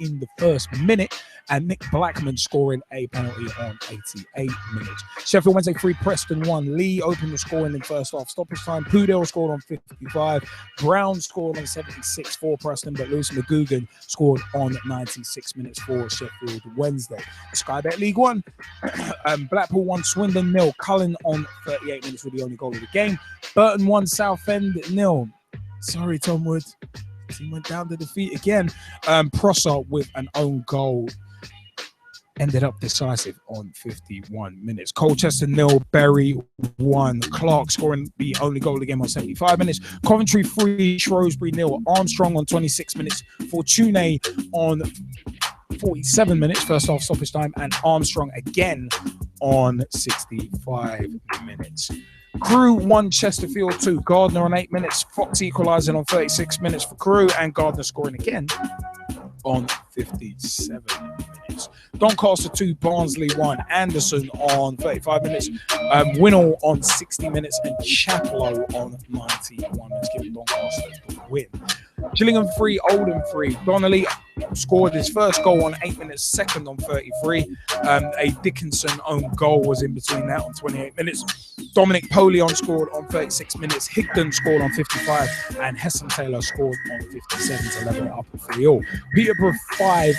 [SPEAKER 1] in the first minute. And Nick Blackman scoring a penalty on 88 minutes. Sheffield Wednesday 3, Preston 1. Lee opened the scoring in first half stoppage time. Pudell scored on 55. Brown scored on 76 for Preston, but Lewis McGugan scored on 96 minutes for Sheffield Wednesday. Sky Bet League 1. Blackpool 1, Swindon 0. Cullen on 38 minutes with the only goal of the game. Burton 1, Southend 0. Sorry, Tom Wood. He went down to defeat again. Prosser with an own goal ended up decisive on 51 minutes. Colchester 0, Bury 1. Clark scoring the only goal of the game on 75 minutes. Coventry 3, Shrewsbury 0. Armstrong on 26 minutes. Fortune on 47 minutes, first half stoppage time, and Armstrong again on 65 minutes. Crew 1, Chesterfield 2. Gardner on 8 minutes. Fox equalising on 36 minutes for Crew, and Gardner scoring again on 57 minutes. Doncaster 2, Barnsley 1. Anderson on 35 minutes. Winnell on 60 minutes, and Chaplow on 91 minutes, giving Doncaster the win. Gillingham 3, Oldham 3. Donnelly scored his first goal on 8 minutes, second on 33. A Dickinson own goal was in between that on 28 minutes. Dominic Polion scored on 36 minutes. Higdon scored on 55. And Hesson Taylor scored on 57 to level it up at 3-3. Peterborough 5,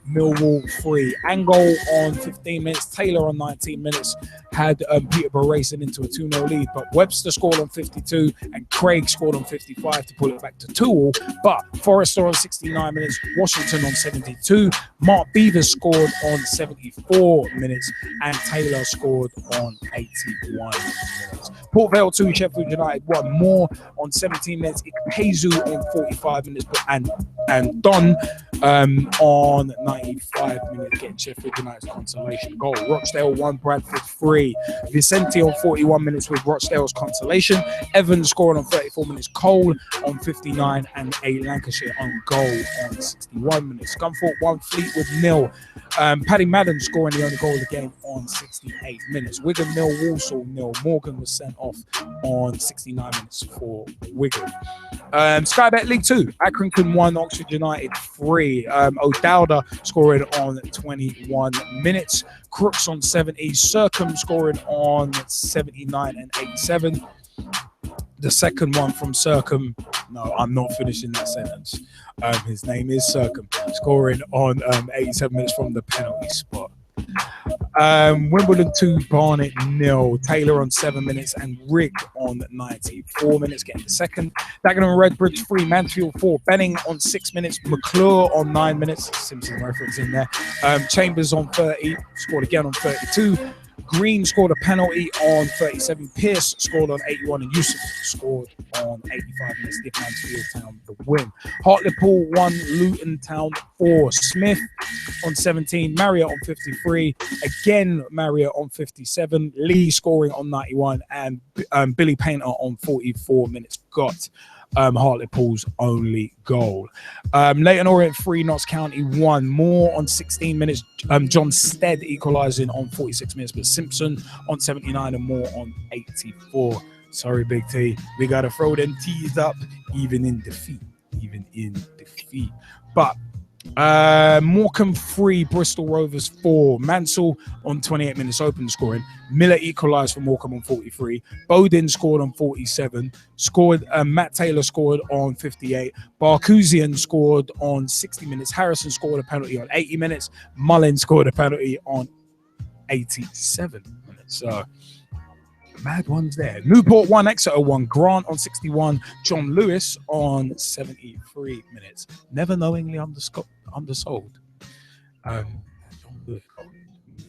[SPEAKER 1] Millwall 3. Angell on 15 minutes. Taylor on 19 minutes had Peterborough racing into a 2-0 lead. But Webster scored on 52 and Craig scored on 55 to pull it back to 2-2. But Forrester on 69 minutes. Washington on 72. Mark Beavers scored on 74 minutes. And Taylor scored on 81 minutes. Port Vale 2, Sheffield United 1. Moore on 17 minutes. Ikpeazu on 45 minutes. And Don on 95 minutes, getting Sheffield United's consolation goal. Rochdale 1, Bradford 3. Vicente on 41 minutes with Rochdale's consolation. Evans scoring on 34 minutes. Cole on 59, and a Lancashire on goal on 61 minutes. Scunthorpe 1, Fleetwood 0. Paddy Madden scoring the only goal of the game on 68 minutes. Wigan 0, Walsall 0. Morgan was sent off on 69 minutes for Wigan. Sky Bet League 2, Accrington 1, Oxford United 3. O'Dowda scoring on 21 minutes. Crooks on 70. Circum scoring on 79 and 87. The second one from Circum, no, I'm not finishing that sentence. His name is Circum, scoring on 87 minutes from the penalty spot. Wimbledon 2, Barnet 0. Taylor on 7 minutes and Rigg on 94 minutes, getting the second. Dagenham Redbridge 3, Mansfield 4. Benning on 6 minutes. McClure on 9 minutes. Simpson reference in there. Chambers on 30, scored again on 32. Green scored a penalty on 37. Pierce scored on 81, and Yusuf scored on 85 minutes. Give Mansfield Town the win. Hartlepool 1, Luton Town 4. Smith on 17. Marriott on 53. Again, Marriott on 57. Lee scoring on 91, and Billy Painter on 44 minutes got Hartlepool's only goal. Leyton Orient 3, Notts County 1. Moore on 16 minutes. John Stead equalising on 46 minutes, but Simpson on 79 and Moore on 84. Sorry, Big T. We got to throw them T's up even in defeat. But Morecambe 3, Bristol Rovers 4. Mansell on 28 minutes open scoring. Miller equalised for Morecambe on 43. Bowden scored on 47. Matt Taylor scored on 58. Barkhusian scored on 60 minutes. Harrison scored a penalty on 80 minutes. Mullin scored a penalty on 87 minutes. So mad ones there. Newport 1, Exeter 1. Grant on 61. John Lewis on 73 minutes. Never knowingly undersold.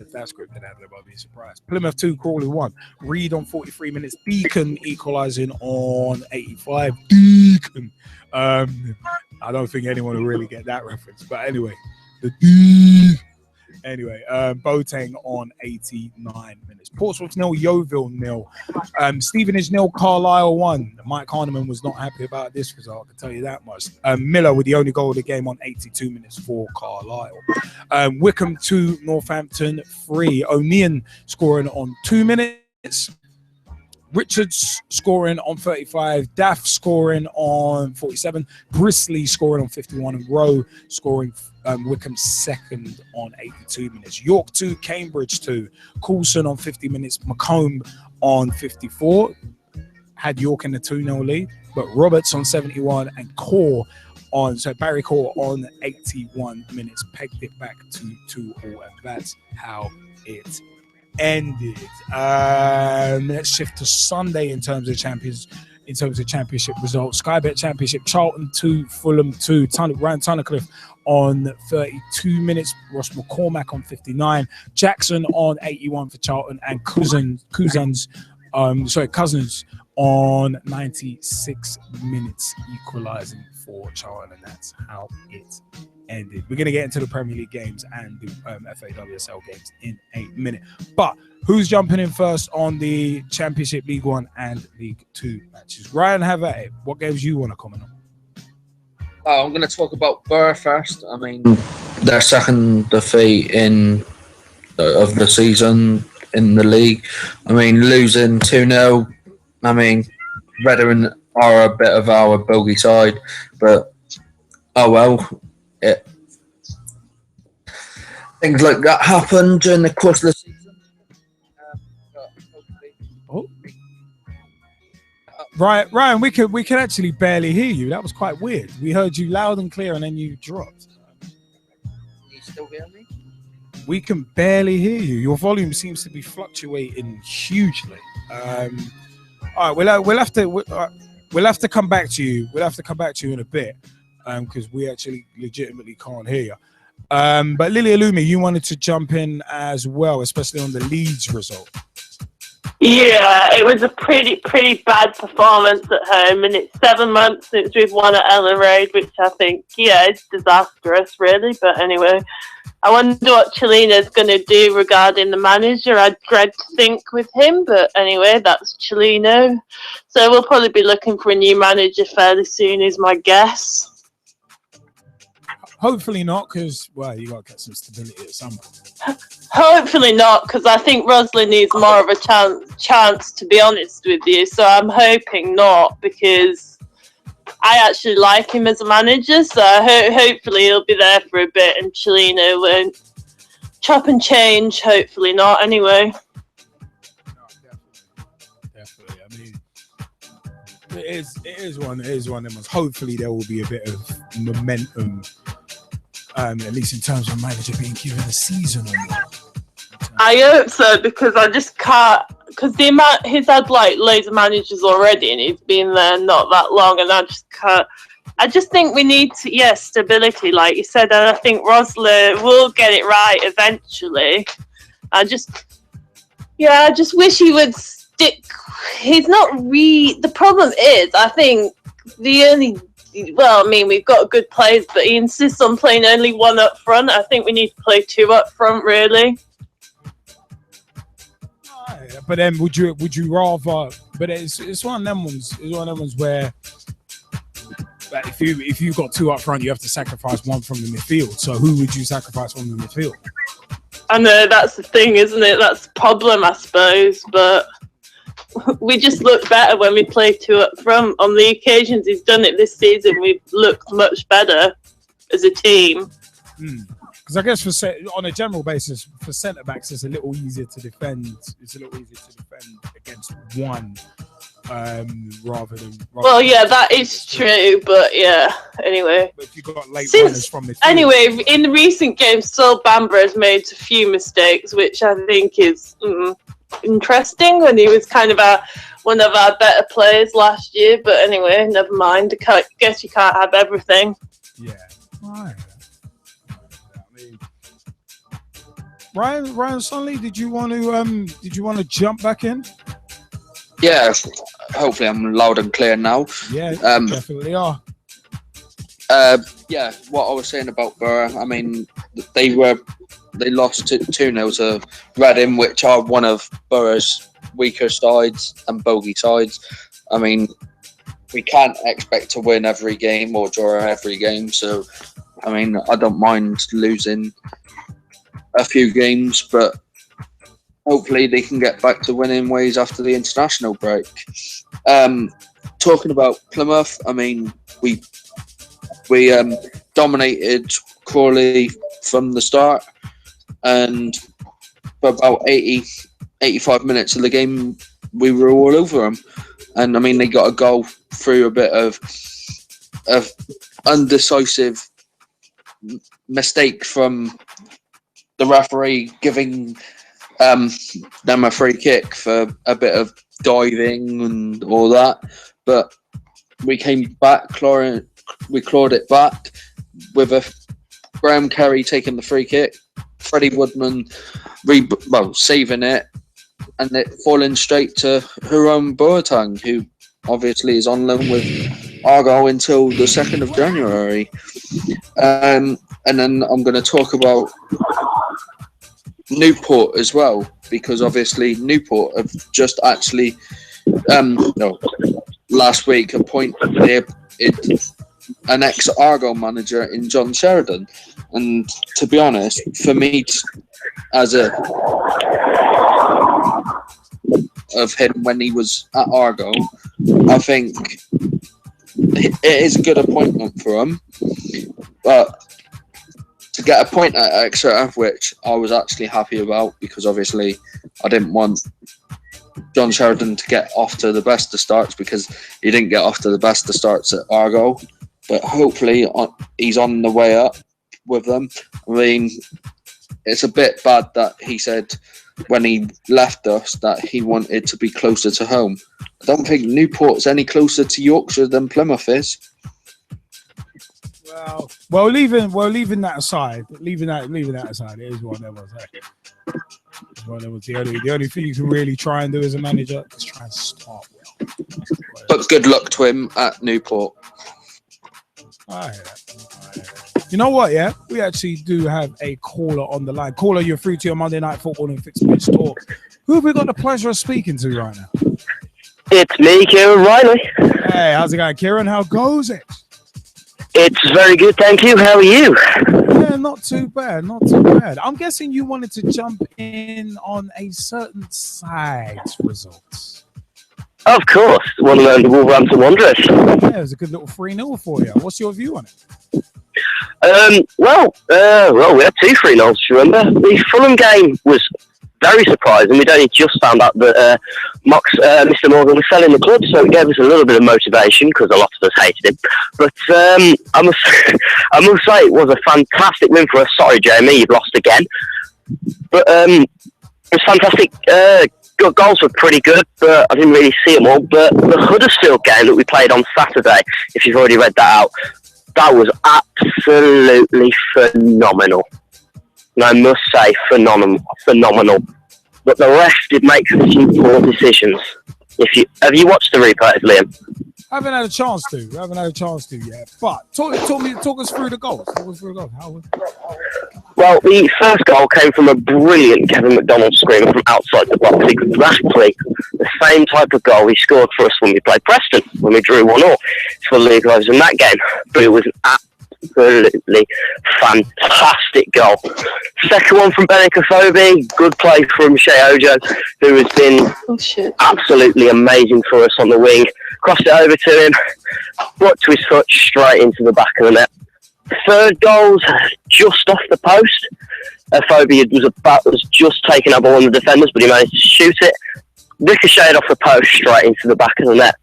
[SPEAKER 1] If that's scripted out, I'd be surprised. Plymouth 2, Crawley 1. Reed on 43 minutes. Deacon equalising on 85. Deacon. I don't think anyone will really get that reference, but anyway, Boateng on 89 minutes. Portsmouth 0, Yeovil 0. Stevenage 0, Carlisle 1. Mike Harniman was not happy about this result, I can tell you that much. Miller with the only goal of the game on 82 minutes for Carlisle. Wickham 2, Northampton 3. O'Neill scoring on 2 minutes. Richards scoring on 35, Daff scoring on 47, Brisley scoring on 51, and Rowe scoring Wickham second on 82 minutes. York 2, Cambridge 2, Coulson on 50 minutes, Macomb on 54, had York in the 2-0 lead, but Roberts on 71 and Barry Core on 81 minutes pegged it back to 2-2, and that's how it ended. Let's shift to Sunday in terms of championship results. Sky Bet Championship: Charlton 2, Fulham 2. Ryan Tunnicliffe on 32 minutes. Ross McCormack on 59. Jackson on 81 for Charlton, and Cousins on 96 minutes, equalising for Charlton, and that's how it ended. We're going to get into the Premier League games and the FA WSL games in a minute. But who's jumping in first on the Championship, League 1 and League 2 matches? Ryan, have at it. What games you want to comment on?
[SPEAKER 13] I'm going to talk about Borough first. I mean, their second defeat of the season in the league. I mean, losing 2-0. I mean, Reading are a bit of our bogey side, but oh well. Things like that happen during the course of the season.
[SPEAKER 1] Ryan, we can actually barely hear you. That was quite weird. We heard you loud and clear, and then you dropped.
[SPEAKER 13] You still hear me?
[SPEAKER 1] We can barely hear you. Your volume seems to be fluctuating hugely. All right, we'll have to come back to you. We'll have to come back to you in a bit, because we actually legitimately can't hear you. But Lily Alumi, you wanted to jump in as well, especially on the Leeds result.
[SPEAKER 14] Yeah, it was a pretty bad performance at home, and it's 7 months since we've won at Ellen Road, which I think, it's disastrous, really. But anyway, I wonder what Chelina's going to do regarding the manager. I dread to think with him, but anyway, that's Chelino. So we'll probably be looking for a new manager fairly soon, is my guess.
[SPEAKER 1] Hopefully not, because, you got to get some stability at some point.
[SPEAKER 14] Hopefully not, because I think Roslyn needs more of a chance, to be honest with you. So I'm hoping not, because I actually like him as a manager. So hopefully he'll be there for a bit, and Chelino won't chop and change. Hopefully not, anyway.
[SPEAKER 1] Definitely. I mean, it is one of them ones. Hopefully there will be a bit of momentum. At least in terms of manager being given a season or more.
[SPEAKER 14] I hope so, because I just can't. Because he's had loads of managers already, and he's been there not that long, and I just can't. I just think we need stability, like you said, and I think Rosler will get it right eventually. Yeah, I just wish he would stick. He's not the problem is, I think we've got good players, but he insists on playing only one up front. I think we need to play two up front, really.
[SPEAKER 1] But then would you rather? But it's one of them ones. It's one of them ones where if you got two up front, you have to sacrifice one from the midfield. So who would you sacrifice from the midfield?
[SPEAKER 14] I know that's the thing, isn't it? That's the problem, I suppose. But we just look better when we play two up front. On the occasions he's done it this season, we've looked much better as a team.
[SPEAKER 1] Because I guess on a general basis, for centre backs, it's a little easier to defend. It's a little easier to defend against one rather than.
[SPEAKER 14] Well, yeah, that is true. But yeah, anyway.
[SPEAKER 1] But if you got late runners from the
[SPEAKER 14] anyway, in the recent games, Sol Bamber has made a few mistakes, which I think is interesting. When he was kind of one of our better players last year. But anyway, never mind. I guess you can't have everything.
[SPEAKER 1] Yeah. Right. Ryan Sonley, did you want to jump back in?
[SPEAKER 13] Yeah, hopefully I'm loud and clear now.
[SPEAKER 1] Yeah, definitely are.
[SPEAKER 13] Yeah, what I was saying about Borough, I mean, they lost 2-0 to Reading, which are one of Borough's weaker sides and bogey sides. I mean, we can't expect to win every game or draw every game, so I mean, I don't mind losing a few games, but hopefully they can get back to winning ways after the international break. Talking about Plymouth, I mean, we dominated Crawley from the start, and for about 85 minutes of the game, we were all over them. And I mean, they got a goal through a bit of undecisive mistake from the referee giving them a free kick for a bit of diving and all that. But we came back, we clawed it back with Graham Carey taking the free kick, Freddie Woodman saving it, and it falling straight to Huron Boateng, who obviously is on loan with Argyle until the 2nd of January. And then I'm going to talk about Newport as well, because obviously Newport have just actually last week appointed an ex-Argyle manager in John Sheridan. And to be honest, for me, as of him when he was at Argyle, I think it is a good appointment for him. But to get a point at Exeter, which I was actually happy about, because obviously I didn't want John Sheridan to get off to the best of starts, because he didn't get off to the best of starts at Argyle. But hopefully he's on the way up with them. I mean, it's a bit bad that he said when he left us that he wanted to be closer to home. I don't think Newport's any closer to Yorkshire than Plymouth is.
[SPEAKER 1] Well, leaving that aside, it is one of those. It's one of those. The only thing you can really try and do as a manager is try and start well.
[SPEAKER 13] But good luck to him at Newport.
[SPEAKER 1] You know what, yeah? We actually do have a caller on the line. Caller, you're through to your Monday Night Football and Fixed Pitch Talk. Who have we got the pleasure of speaking to right now?
[SPEAKER 15] It's me, Kieran Riley.
[SPEAKER 1] Hey, how's it going, Kieran? How goes it?
[SPEAKER 15] It's very good, thank you. How are you?
[SPEAKER 1] Yeah, not too bad, not too bad. I'm guessing you wanted to jump in on a certain side's results.
[SPEAKER 15] Of course, one of the Wolverhampton Wanderers.
[SPEAKER 1] Yeah, it was a good little 3-0 for you. What's your view on it?
[SPEAKER 15] Well, we had 2 3-0s, remember? The Fulham game was very surprising. We'd only just found out that Mr. Morgan was selling the club, so it gave us a little bit of motivation, because a lot of us hated him. But I must say it was a fantastic win for us. Sorry, Jamie, you've lost again. But it was fantastic. Goals were pretty good, but I didn't really see them all. But the Huddersfield game that we played on Saturday, if you've already read that out, that was absolutely phenomenal. And I must say, phenomenal. but the ref did make some poor decisions. Have you watched the replays, Liam?
[SPEAKER 1] I haven't had a chance to yet. But talk us through the goals.
[SPEAKER 15] Well, the first goal came from a brilliant Gavin McDonald screamer from outside the box. Exactly the same type of goal he scored for us when we played Preston, when we drew 1-1 for the league in that game. But it was an absolutely fantastic goal. Second one from Benica Phoebe, good play from Shea Ojo, who has been absolutely amazing for us on the wing. Crossed it over to him, brought to his foot straight into the back of the net. Third goal's just off the post. Phoebe was just taking up one of the defenders, but he managed to shoot it. Ricocheted off the post straight into the back of the net.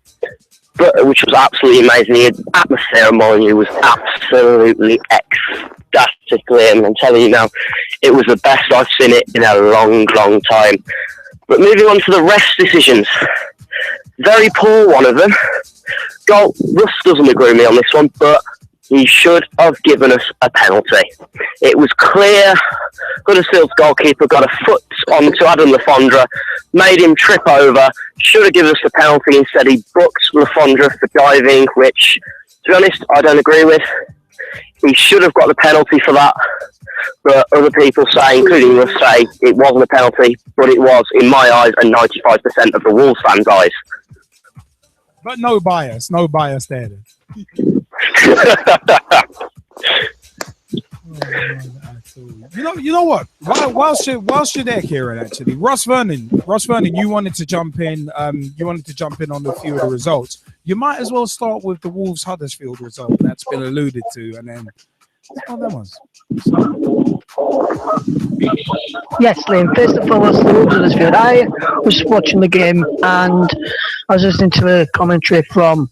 [SPEAKER 15] Which was absolutely amazing. The atmosphere at Mourinho was absolutely ecstatic, and I'm telling you now, it was the best I've seen it in a long, long time. But moving on to the rest decisions. Very poor, one of them. Russ doesn't agree with me on this one, but he should have given us a penalty. It was clear Huddersfield's goalkeeper got a foot onto Adam Lafondra, made him trip over, should have given us the penalty. Instead, he booked Lafondra for diving, which, to be honest, I don't agree with. He should have got the penalty for that. But other people say, including us, say it wasn't a penalty, but it was, in my eyes, and 95% of the Wolves fans' eyes.
[SPEAKER 1] But no bias there. Then. You know what? Whilst you're there, Kieran, actually, Russ Vernon, you wanted to jump in. You wanted to jump in on a few of the results. You might as well start with the Wolves Huddersfield result that's been alluded to, and then that one's.
[SPEAKER 12] Yes, Liam. First and foremost, the Wolves Huddersfield. I was watching the game and I was listening to a commentary from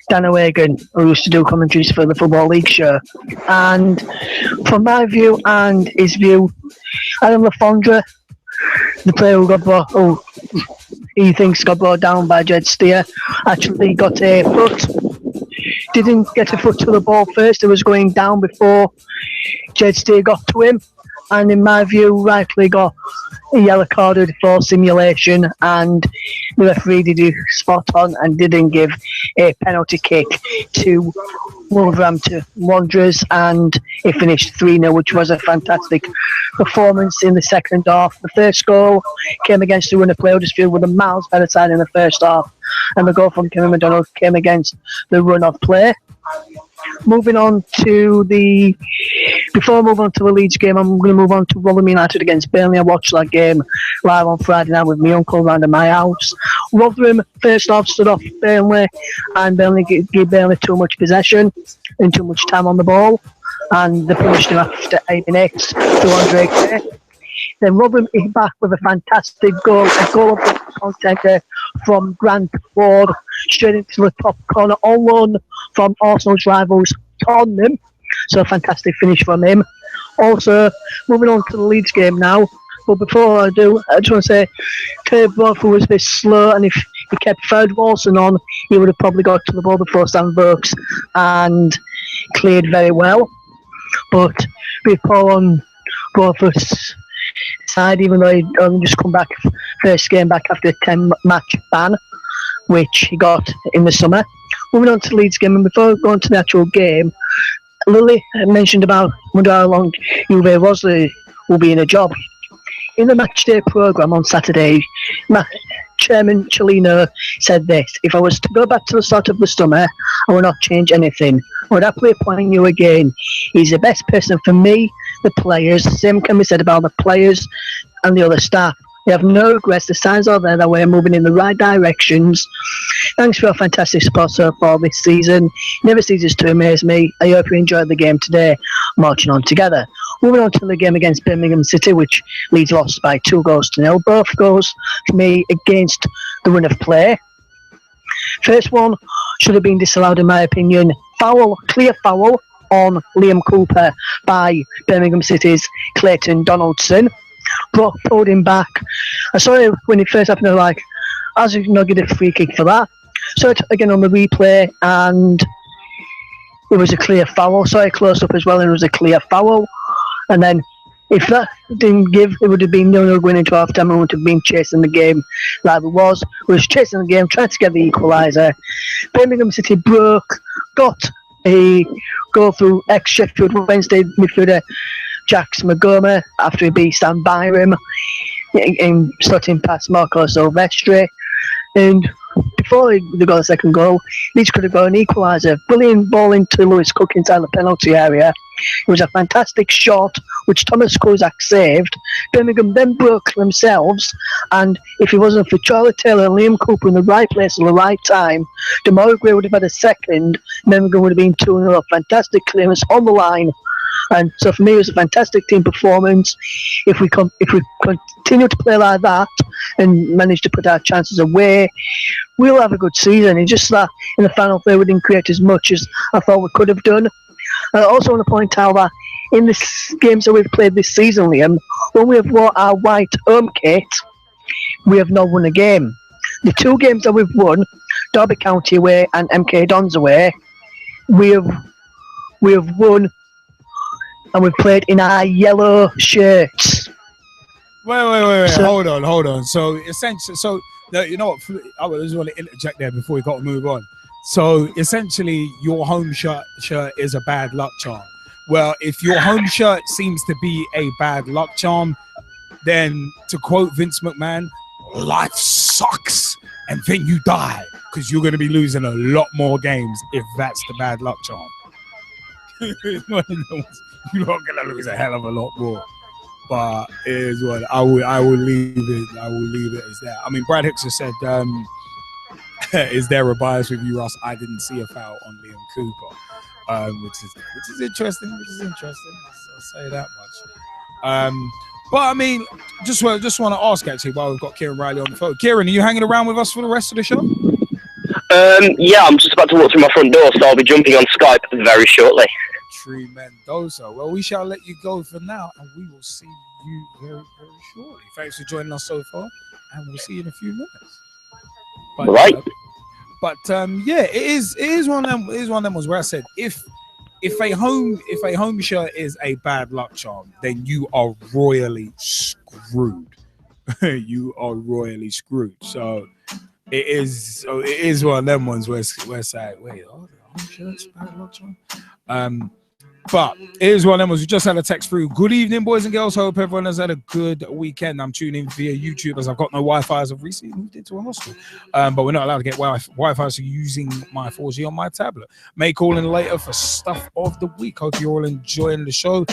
[SPEAKER 12] Dan O'Hagan, who used to do commentaries for the Football League show. And from my view and his view, Adam Lafondra, the player who he thinks got brought down by Jed Steer, actually got a foot. Didn't get a foot to the ball first. It was going down before Jed Steer got to him. And in my view, rightly got a yellow carded for simulation, and the referee did it spot on and didn't give a penalty kick to Wolverhampton Wanderers, and it finished 3-0, which was a fantastic performance in the second half. The first goal came against the run of play. Huddersfield with a miles better side in the first half, and the goal from Kevin McDonald came against the run of play. Before I move on to the Leeds game, I'm going to move on to Rotherham United against Burnley. I watched that game live on Friday night with my uncle round at my house. Rotherham first half stood off Burnley, and Burnley gave Burnley too much possession and too much time on the ball, and they punished him after 8 minutes to Andre Gray. Then Rotherham hit back with a fantastic goal, a goal of the contender from Grant Ward, straight into the top corner, on loan from Arsenal's rivals Tottenham. So a fantastic finish from him. Also, moving on to the Leeds game now. But before I do, I just want to say, Kurt Brough was a bit slow, and if he kept Fred Wilson on, he would have probably got to the ball before Stan Burks and cleared very well. But before on Brough's side, even though he only just come back first game back after a 10-match ban, which he got in the summer. Moving on to the Leeds game, and before going to the actual game, Lily mentioned about wonder how long Juve will be in a job. In the matchday programme on Saturday, Chairman Cellino said this: if I was to go back to the start of the summer, I will not change anything. I would happily appoint you again. He's the best person for me, the players. The same can be said about the players and the other staff. We have no regrets. The signs are there that we're moving in the right directions. Thanks for your fantastic support so far this season. Never ceases to amaze me. I hope you enjoyed the game today, marching on together. Moving on to the game against Birmingham City, which Leeds lost by 2-0. Both goals for me against the run of play. First one should have been disallowed in my opinion. Clear foul on Liam Cooper by Birmingham City's Clayton Donaldson. Brock pulled him back. I saw it when it first happened. I was like, I was not get a free kick for that. Saw it again on the replay, and it was a clear foul. Saw it close up as well, and it was a clear foul. And then If that didn't give, it would have been 0-0 going into half time and would have been chasing the game like it was. We was chasing the game, trying to get the equaliser. Birmingham City got a goal through ex-Sheffield Wednesday midfielder Jax Magoma after he beat Stan Byram in slotting past Marco Silvestri. And before they got the second goal, Leeds could have got an equaliser. Brilliant ball into Lewis Cook inside the penalty area. It was a fantastic shot, which Thomas Kozak saved. Birmingham then broke themselves, and if it wasn't for Charlie Taylor and Liam Cooper in the right place at the right time, Demore Gray would have had a second. Birmingham would have been 2-0. Fantastic clearance on the line. And so for me, it was a fantastic team performance. If we continue to play like that and manage to put our chances away, we'll have a good season. It's just that in the final third we didn't create as much as I thought we could have done. I also want to point out that in the games that we've played this season, Liam, when we have wore our white home kit, we have not won a game. The 2 games that we've won, Derby County away and MK Dons away, we have won, and we've played in our yellow shirts.
[SPEAKER 1] Wait. So, hold on. So essentially, you know what? I just want to interject there before we got to move on. So essentially, your home shirt is a bad luck charm. Well, if your home shirt seems to be a bad luck charm, then to quote Vince McMahon, life sucks and then you die because you're going to be losing a lot more games if that's the bad luck charm. You're not going to lose a hell of a lot more. But it is what I will leave it. I will leave it as that. I mean, Brad Hicks has said, is there a bias with you, Russ? I didn't see a foul on Liam Cooper, which is interesting. I'll say that much. But I mean, just want to ask actually while we've got Kieran Riley on the phone. Kieran, are you hanging around with us for the rest of the show?
[SPEAKER 15] Yeah, I'm just about to walk through my front door, so I'll be jumping on Skype very shortly.
[SPEAKER 1] Tremendoso. Well, we shall let you go for now, and we will see you very, very shortly. Thanks for joining us so far, and we'll see you in a few minutes. But, yeah, it is one of them. It is one of them ones where I said if a home shirt is a bad luck charm, then you are royally screwed. You are royally screwed. So it is one of them ones where it's like, wait, home shirt's bad luck charm. But it is one of them ones. We just had a text through. Good evening, boys and girls. Hope everyone has had a good weekend. I'm tuning in via YouTube as I've got no Wi-Fi as of recently moved into a hostel. But we're not allowed to get Wi-Fi, so using my 4G on my tablet. May call in later for stuff of the week. Hope you're all enjoying the show.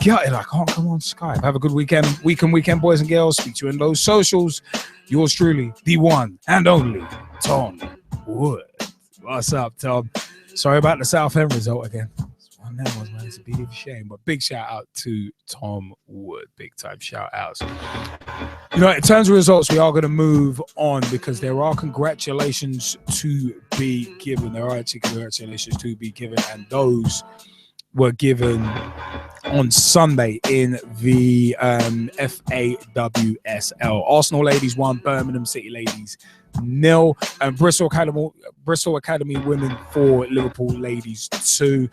[SPEAKER 1] Get it, I can't come on Skype. Have a good weekend, boys and girls. Speak to you in those socials. Yours truly, the one and only Tom Wood. What's up, Tom? Sorry about the Southend result again. That was, man, it's a bit of a shame, but big shout out to Tom Wood, big time shout outs. You know, in terms of results, we are going to move on because there are congratulations to be given. There are actually congratulations to be given, and those were given on Sunday in the FA WSL. Arsenal Ladies won, Birmingham City Ladies 0, and Bristol Academy women 4, Liverpool Ladies 2.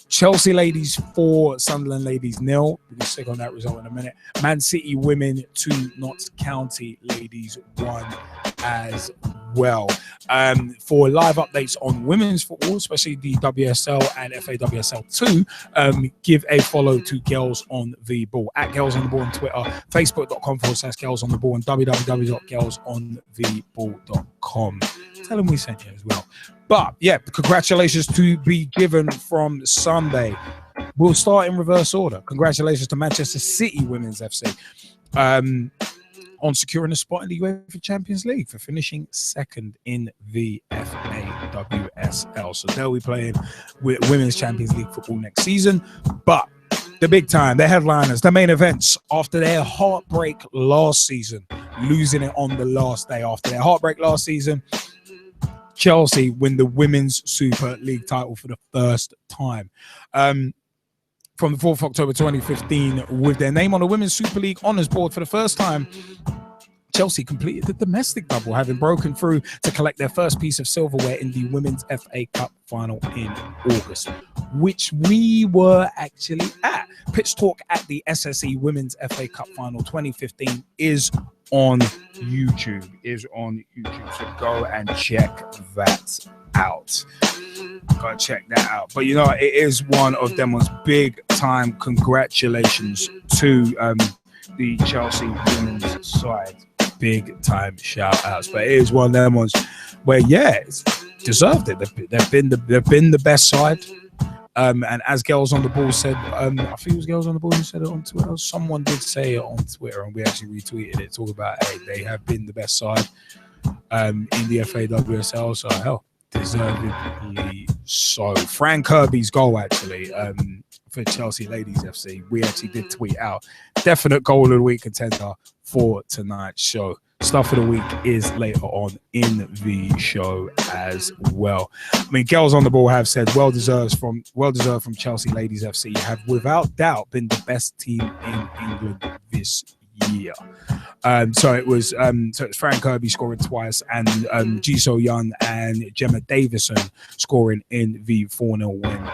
[SPEAKER 1] Chelsea Ladies 4, Sunderland Ladies 0. We can stick on that result in a minute. Man City Women 2, Notts County Ladies 1 as well. For live updates on women's football, especially the WSL and FA WSL 2, give a follow to Girls on the Ball at Girls on the Ball on Twitter, facebook.com/Girls on the Ball, and www.girlsontheball.com. Tell them we sent you as well. But yeah, congratulations to be given from Sunday. We'll start in reverse order. Congratulations to Manchester City Women's FC on securing a spot in the UEFA Champions League for finishing second in the FA WSL. So they'll be playing with Women's Champions League football next season. But the big time, the headliners, the main events after their heartbreak last season, losing it on the last day after their heartbreak last season, Chelsea win the Women's Super League title for the first time. From the 4th of October 2015, with their name on the Women's Super League Honours Board for the first time, Chelsea completed the domestic double, having broken through to collect their first piece of silverware in the Women's FA Cup final in August. which we were actually at. Pitch Talk at the SSE Women's FA Cup Final 2015 is on YouTube. So go and check that out. But you know, it is one of them ones. Big time congratulations to the Chelsea women's side. Big time shout outs. But it is one of them ones where it's deserved it. They've been the best side. And as Girls on the Ball said, I think it was Girls on the Ball who said it on Twitter. Someone did say it on Twitter, and we actually retweeted it. Talk about they have been the best side in the FA WSL. So hell, deservedly so. Fran Kirby's goal actually for Chelsea Ladies FC. We actually did tweet out definite goal of the week contender for tonight's show. Stuff of the week is later on in the show as well. I mean, Girls on the Ball have said well deserved from Chelsea Ladies FC. Have without doubt been the best team in England this year. So it was Fran Kirby scoring twice, and Ji-So Yun and Gemma Davison scoring in the 4-0 win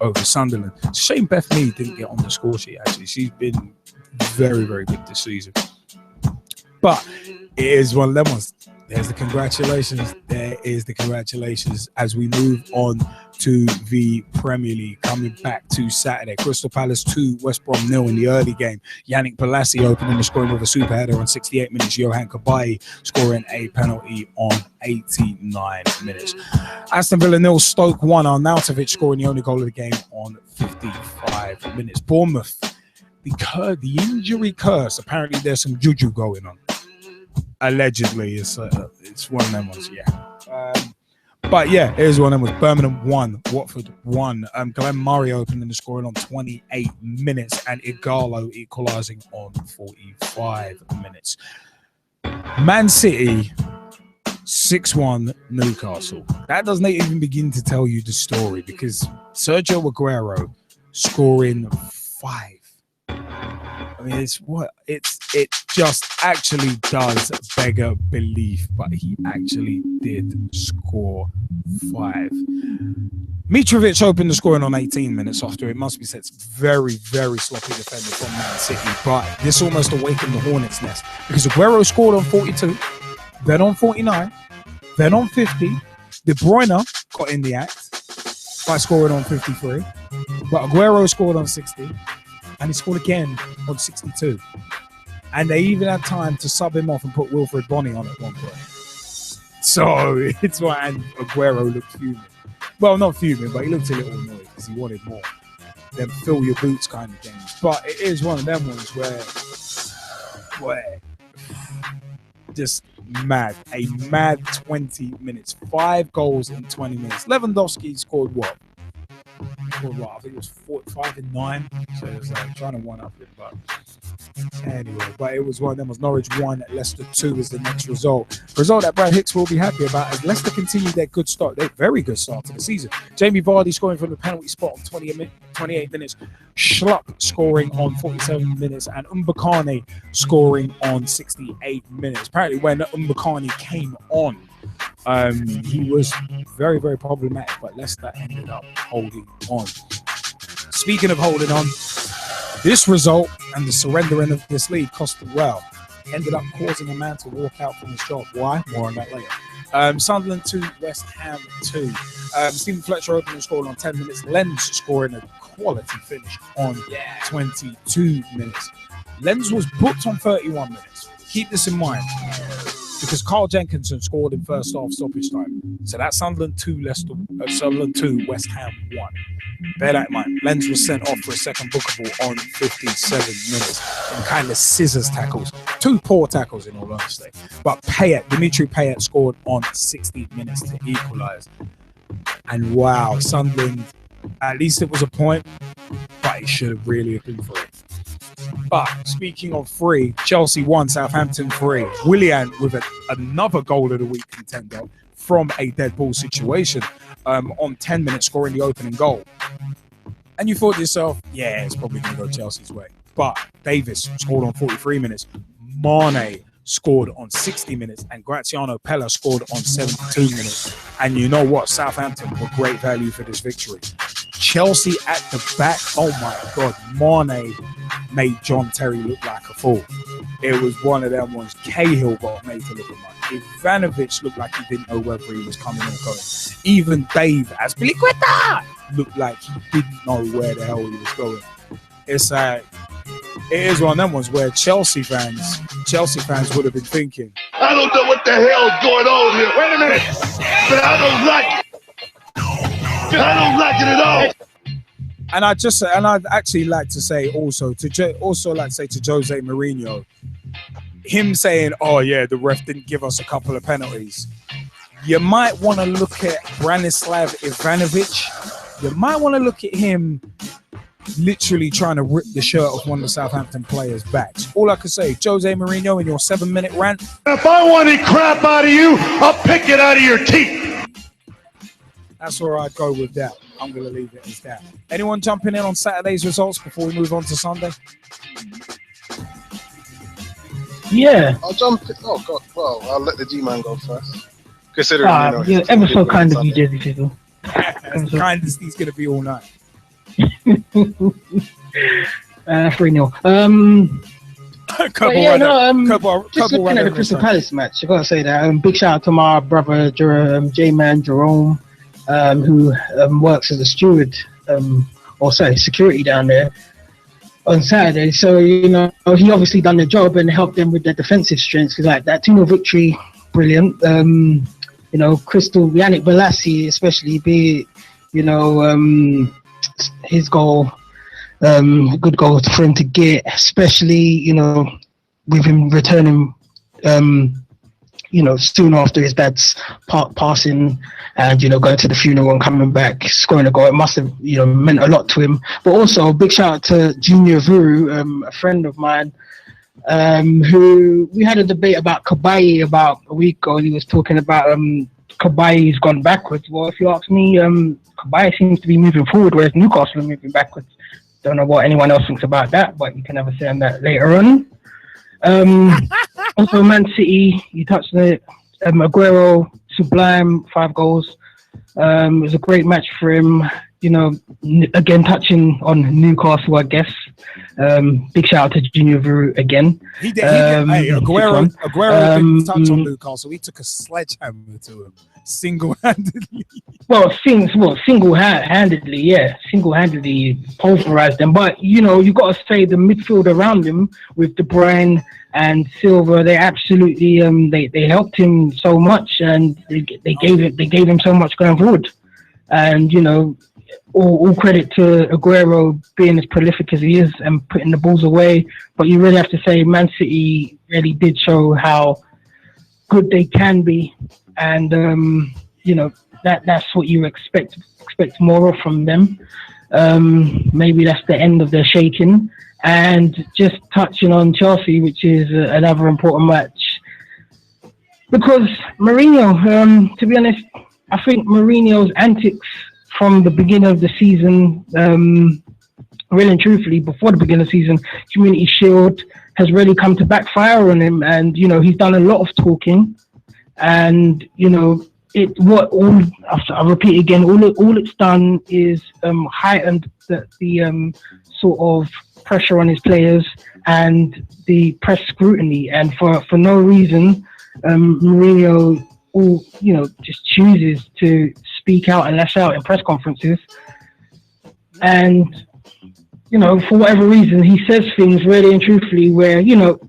[SPEAKER 1] over Sunderland. It's a shame Beth Mead didn't get on the score sheet. Actually, she's been very, very good this season. But it is one of them ones. There's the congratulations. There is the congratulations as we move on to the Premier League. Coming back to Saturday, Crystal Palace 2, West Brom 0 in the early game. Yannick Bolasie opening the scoring with a super header on 68 minutes. Johan Cabaye scoring a penalty on 89 minutes. Aston Villa 0, Stoke 1. Arnautovic scoring the only goal of the game on 55 minutes. Bournemouth, the injury curse. Apparently there's some juju going on. Allegedly, it's one of them ones, but it is one of them ones. Birmingham 1, Watford 1. Glenn Murray opening the scoring on 28 minutes, and Igalo equalising on 45 minutes. Man City 6-1 Newcastle. That doesn't even begin to tell you the story, because Sergio Aguero scoring 5. I mean, it just actually does beggar belief, but he actually did score 5. Mitrovic opened the scoring on 18 minutes after it must be said very, very sloppy defender from Man City, but this almost awakened the Hornets' nest, because Aguero scored on 42, then on 49, then on 50. De Bruyne got in the act by scoring on 53, but Aguero scored on 60. And he scored again on 62. And they even had time to sub him off and put Wilfred Bonny on at one point. So it's why, and Aguero looked fuming. Well, not fuming, but he looked a little annoyed because he wanted more. Them fill your boots kind of games. But it is one of them ones where just mad. A mad 20 minutes. 5 goals in 20 minutes. Lewandowski scored what? I think it was 45 and 9, so it was like trying to one up it, but anyway. But it was one of them. Was Norwich 1, Leicester 2 is the next result. Result that Brad Hicks will be happy about as Leicester continue their good start, their very good start to the season. Jamie Vardy scoring from the penalty spot on 28 minutes. Schlupp scoring on 47 minutes, and Mbakane scoring on 68 minutes. Apparently, when Mbakane came on, he was very, very problematic, but Leicester ended up holding on. Speaking of holding on, this result and the surrendering of this league cost them well. Ended up causing a man to walk out from his job. Why? More on that later. Sunderland 2, West Ham 2. Stephen Fletcher opening the score on 10 minutes. Lens scoring a quality finish on 22 minutes. Lens was booked on 31 minutes. Keep this in mind, because Carl Jenkinson scored in first half stoppage time. So that's Sunderland 2, Sunderland 2, West Ham 1. Bear that in mind. Lens was sent off for a second bookable on 57 minutes and kind of scissors tackles. 2 poor tackles in all honesty. But Dimitri Payet scored on 60 minutes to equalise. And wow, Sunderland, at least it was a point, but it should have really been 3. But speaking of 3, Chelsea 1, Southampton 3. Willian with another goal of the week contender from a dead ball situation on 10 minutes, scoring the opening goal. And you thought to yourself, it's probably going to go Chelsea's way. But Davis scored on 43 minutes. Mane scored on 60 minutes and Graziano Pella scored on 72 minutes. And you know what? Southampton were great value for this victory. Chelsea at the back, oh my God, Mane made John Terry look like a fool. It was one of them ones. Cahill got made to look like Ivanovic looked like he didn't know whether he was coming or going. Even Dave Azpilicueta looked like he didn't know where the hell he was going. It's like, it is one of them ones where Chelsea fans would have been thinking,
[SPEAKER 11] I don't know what the hell's going on here. Wait a minute. But I don't like it. I don't like it at all.
[SPEAKER 1] And I'd actually like to say also to Jose Mourinho, him saying, "Oh yeah, the ref didn't give us a couple of penalties." You might want to look at Branislav Ivanovic. You might want to look at him literally trying to rip the shirt off one of the Southampton players' backs. All I can say, Jose Mourinho, in your 7-minute rant.
[SPEAKER 11] If I want any crap out of you, I'll pick it out of your teeth.
[SPEAKER 1] That's where I'd go with that. I'm going to leave it as that. Anyone jumping in on Saturday's results before we move on to Sunday?
[SPEAKER 7] Yeah.
[SPEAKER 2] I'll jump. Oh, God. Well, I'll let the G-Man go first. Considering,
[SPEAKER 7] you're ever so kind of you, Jersey people.
[SPEAKER 1] Kindness, he's going to be all night.
[SPEAKER 7] 3-0. Just looking at the Crystal Palace match, I gotta say that big shout out to my brother J-Man Jerome, who works as a steward, security down there on Saturday. So he obviously done the job and helped them with their defensive strengths. Cause like that 2-0 victory, brilliant. Crystal Yannick Bolasie, especially his goal. Good goal for him to get, especially, with him returning, soon after his dad's passing and, going to the funeral and coming back, scoring a goal. It must have, meant a lot to him. But also a big shout out to Junior Vuru, a friend of mine, who we had a debate about Kabayi about a week ago. He was talking about Kabayi's gone backwards. Well, if you ask me, Kabayi seems to be moving forward, whereas Newcastle are moving backwards. Don't know what anyone else thinks about that, but you can have a say on that later on. Also, Man City, you touched on it. Aguero, sublime, 5 goals. It was a great match for him. Again, touching on Newcastle, I guess. Big shout out to Junior Vuru again.
[SPEAKER 1] He did. Aguero didn't touch on Newcastle. He took a sledgehammer to him single-handedly.
[SPEAKER 7] Single-handedly, yeah. Single-handedly pulverized them. But, you got to say the midfield around him with De Bruyne and Silva, they absolutely they helped him so much, and they gave him so much going forward. And, all credit to Aguero being as prolific as he is and putting the balls away. But you really have to say Man City really did show how good they can be. And, that's what you expect more of from them. Maybe that's the end of their shaking. And just touching on Chelsea, which is another important match. Because Mourinho, to be honest, I think Mourinho's antics from the beginning of the season, really and truthfully, before the beginning of the season, Community Shield has really come to backfire on him. And, he's done a lot of talking. And, I'll repeat again, all it's done is heightened the sort of pressure on his players and the press scrutiny. And for no reason, Mourinho just chooses to speak out and lash out in press conferences. And, for whatever reason, he says things really and truthfully where, it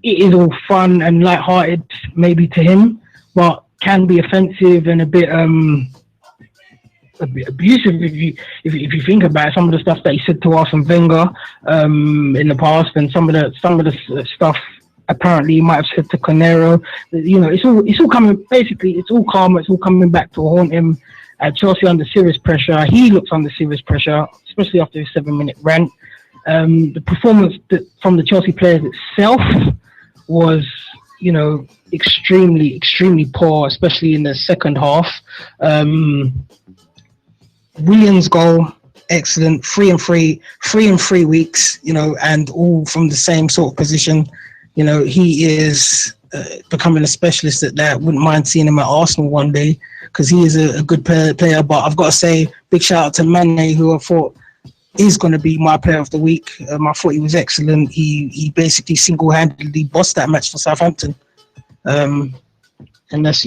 [SPEAKER 7] is all fun and lighthearted maybe to him, but can be offensive and a bit abusive if you think about it. Some of the stuff that he said to Arsene Wenger in the past, and some of the stuff apparently he might have said to Carniero. It's all coming. Basically, it's all karma. It's all coming back to haunt him. Chelsea under serious pressure. He looks under serious pressure, especially after his 7-minute rant. The performance from the Chelsea players itself was, extremely poor, especially in the second half. Williams' goal, excellent. 3 in 3 weeks, and all from the same sort of position. You know, he is becoming a specialist at that. Wouldn't mind seeing him at Arsenal one day because he is a good player. But I've got to say, big shout out to Mane, who I thought is going to be my player of the week. I thought he was excellent. He basically single-handedly bossed that match for Southampton. And that's,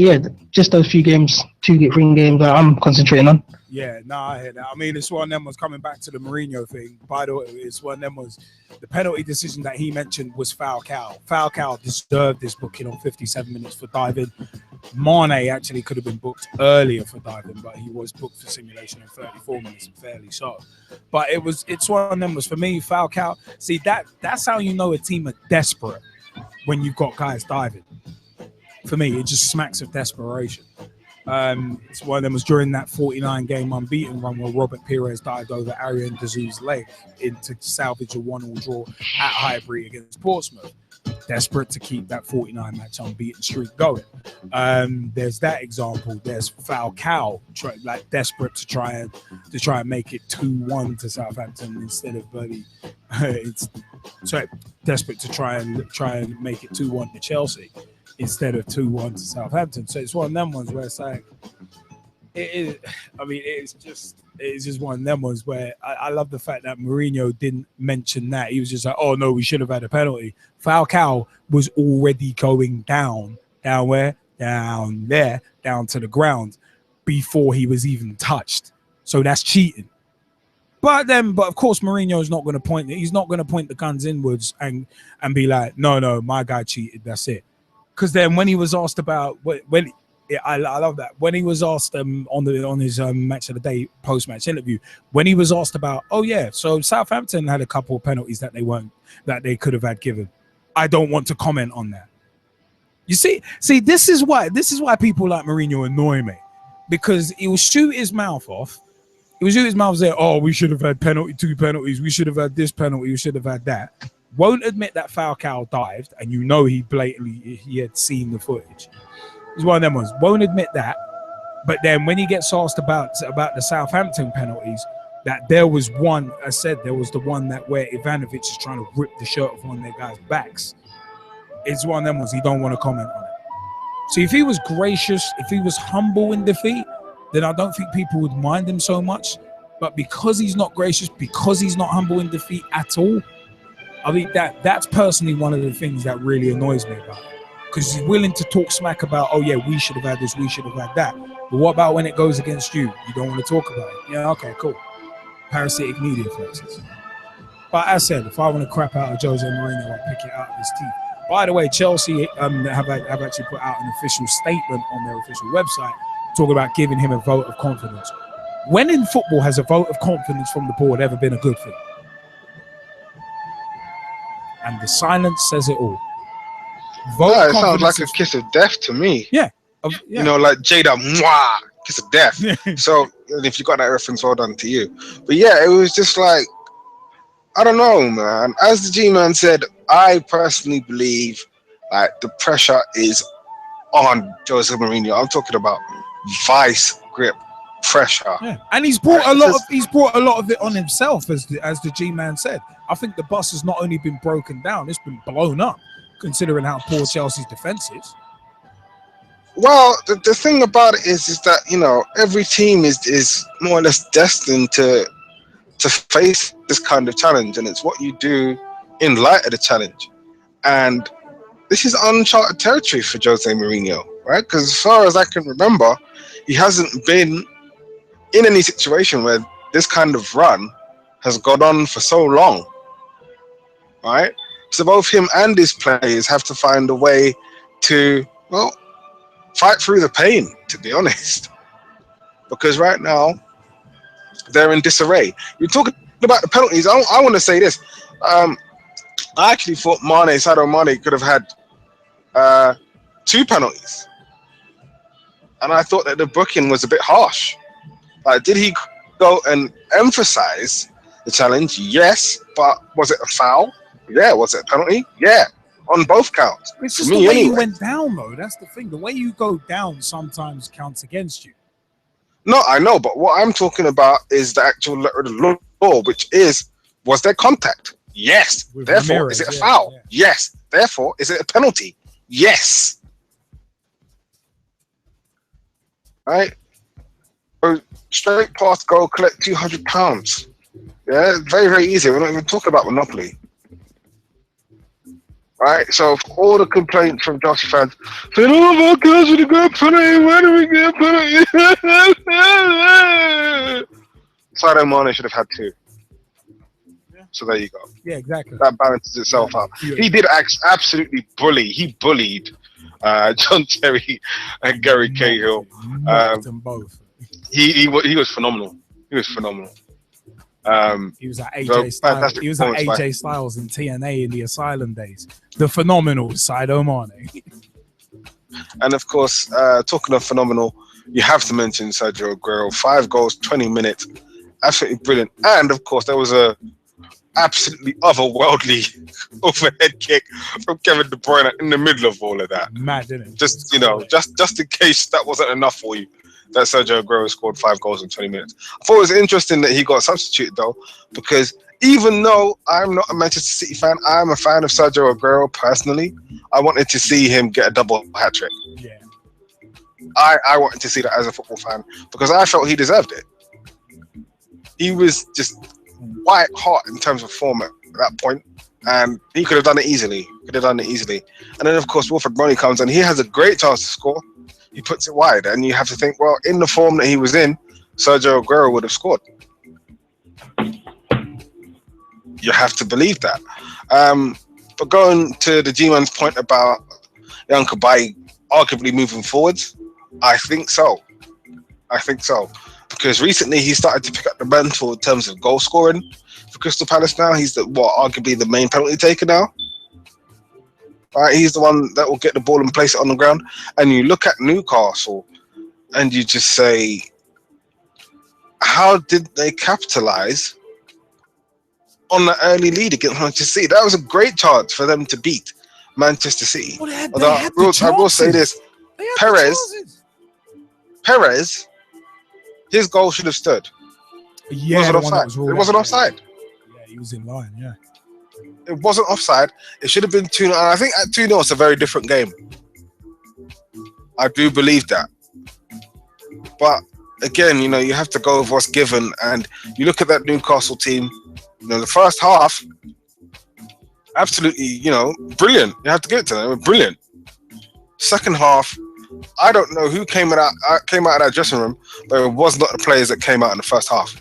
[SPEAKER 7] just those few games, 3 games that I'm concentrating on.
[SPEAKER 1] Yeah, no, I hear that. I mean, it's one of them was coming back to the Mourinho thing. By the way, it's one of them was the penalty decision that he mentioned was Falcao. Falcao deserved this booking on 57 minutes for diving. Mane actually could have been booked earlier for diving, but he was booked for simulation in 34 minutes and fairly so. But it's one of them was, for me, Falcao. See, that's how you know a team are desperate, when you've got guys diving. For me, it just smacks of desperation. It's one of them was during that 49-game unbeaten run where Robert Pires dived over Arian Dazou's leg to salvage a 1-1 draw at Highbury against Portsmouth. Desperate to keep that 49-match unbeaten streak going. There's that example. There's Falcao, desperate to try and make it 2-1 to Southampton instead of desperate to try and make it 2-1 to Chelsea instead of 2-1 to Southampton. So it's one of them ones where it's like, it's just one of them ones where I love the fact that Mourinho didn't mention that. He was just like, oh no, we should have had a penalty. Falcao was already going down where? Down there, down to the ground before he was even touched. So that's cheating. But of course, Mourinho is not going to point. He's not going to point the guns inwards and be like, no, my guy cheated. That's it. Because then when he was asked about I love that when he was asked on his match of the day post-match interview, when he was asked about, so Southampton had a couple of penalties that they could have had given. I don't want to comment on that. You see, this is why people like Mourinho annoy me, because he will shoot his mouth off. He will shoot his mouth saying, "Oh, we should have had 2 penalties. We should have had this penalty. We should have had that." Won't admit that Falcao dived, and you know he had seen the footage. He's one of them ones. Won't admit that, but then when he gets asked about the Southampton penalties, that there was one. I said there was the one that where Ivanovic is trying to rip the shirt off one of their guys' backs. It's one of them ones he don't want to comment on it. See, if he was gracious, if he was humble in defeat, then I don't think people would mind him so much. But because he's not gracious, because he's not humble in defeat at all, I think that's personally one of the things that really annoys me about it. Because he's willing to talk smack about, we should have had this, we should have had that. But what about when it goes against you? You don't want to talk about it. Yeah, okay, cool. Parasitic media flexes. But as I said, if I want to crap out of Jose Mourinho, I'll pick it out of his teeth. By the way, Chelsea have actually put out an official statement on their official website talking about giving him a vote of confidence. When in football has a vote of confidence from the board ever been a good thing? And the silence says it all.
[SPEAKER 2] It sounds like a kiss of death to me.
[SPEAKER 7] Yeah.
[SPEAKER 2] You know, like Jada, mwah, kiss of death. So if you got that reference, well done to you. But yeah, it was just like, I don't know, man. As the G-Man said, I personally believe the pressure is on Jose Mourinho. I'm talking about vice grip pressure.
[SPEAKER 7] Yeah. And he's brought a lot of it on himself, as the G-Man said. I think the bus has not only been broken down, it's been blown up, considering how poor Chelsea's defense is.
[SPEAKER 2] Well, the thing about it is that, you know, every team is more or less destined to face this kind of challenge, and it's what you do in light of the challenge. And this is uncharted territory for Jose Mourinho, right? Because as far as I can remember, he hasn't been in any situation where this kind of run has gone on for so long, right? So both him and his players have to find a way to, well, fight through the pain, to be honest. Because right now, they're in disarray. You're talking about the penalties. I want to say this. I actually thought Sadio Mane could have had 2 penalties. And I thought that the booking was a bit harsh. Did he go and emphasize the challenge? Yes. But was it a foul? Yeah. Was it a penalty? Yeah. On both counts.
[SPEAKER 7] It's just the way you went down, though. That's the thing. The way you go down sometimes counts against you.
[SPEAKER 2] No, I know. But what I'm talking about is the actual letter of the law, which is, was there contact?
[SPEAKER 16] Yes.
[SPEAKER 1] With
[SPEAKER 16] Therefore,
[SPEAKER 1] Ramirez,
[SPEAKER 16] is it a foul?
[SPEAKER 1] yeah.
[SPEAKER 16] Yes. Therefore, is it a penalty? Yes. Right? Go straight past goal, collect £200. Yeah, very, very easy. We're not even talking about Monopoly. Right? So, for all the complaints from Chelsea fans saying, oh my gosh, we got a penalty, why do we get a penalty? Sadio Mane should have had 2. So there you go.
[SPEAKER 1] Yeah, exactly.
[SPEAKER 16] That balances itself out. He did absolutely bully. He bullied John Terry and Gary Cahill.
[SPEAKER 1] Them both.
[SPEAKER 16] He was phenomenal. He was phenomenal.
[SPEAKER 1] He was like AJ Styles. He was like AJ Styles in TNA in the Asylum days. The phenomenal Sadio Mane.
[SPEAKER 16] And of course, talking of phenomenal, you have to mention Sergio Aguero. 5 goals, 20 minutes, absolutely brilliant. And of course, there was a absolutely otherworldly overhead kick from Kevin De Bruyne in the middle of all of that.
[SPEAKER 1] Mad, didn't it?
[SPEAKER 16] Just just in case that wasn't enough for you, that Sergio Aguero scored 5 goals in 20 minutes. I thought it was interesting that he got substituted though, because even though I'm not a Manchester City fan, I'm a fan of Sergio Aguero personally. I wanted to see him get a double hat trick.
[SPEAKER 1] Yeah.
[SPEAKER 16] I wanted to see that as a football fan because I felt he deserved it. He was just white hot in terms of form at that point, and he could have done it easily. And then of course Wilfred Boney comes and he has a great chance to score. He puts it wide, and you have to think, well, in the form that he was in, Sergio Aguero would have scored. You have to believe that. But going to the G-Man's point about Young Kabay arguably moving forwards, I think so. Because recently he started to pick up the mantle in terms of goal scoring for Crystal Palace now. He's arguably the main penalty taker now. Right, he's the one that will get the ball and place it on the ground. And you look at Newcastle and you just say, how did they capitalize on the early lead against Manchester City? That was a great chance for them to beat Manchester City.
[SPEAKER 1] Well, I
[SPEAKER 16] will say this, Perez, his goal should have stood.
[SPEAKER 1] Yeah,
[SPEAKER 16] it wasn't offside.
[SPEAKER 1] Yeah, he was in line, yeah.
[SPEAKER 16] It wasn't offside. It should have been 2-0. And I think at 2-0 it's a very different game. I do believe that. But again, you have to go with what's given. And you look at that Newcastle team, the first half, absolutely, brilliant. You have to give it to them. They were brilliant. Second half, I don't know who came out of that dressing room, but it was not the players that came out in the first half.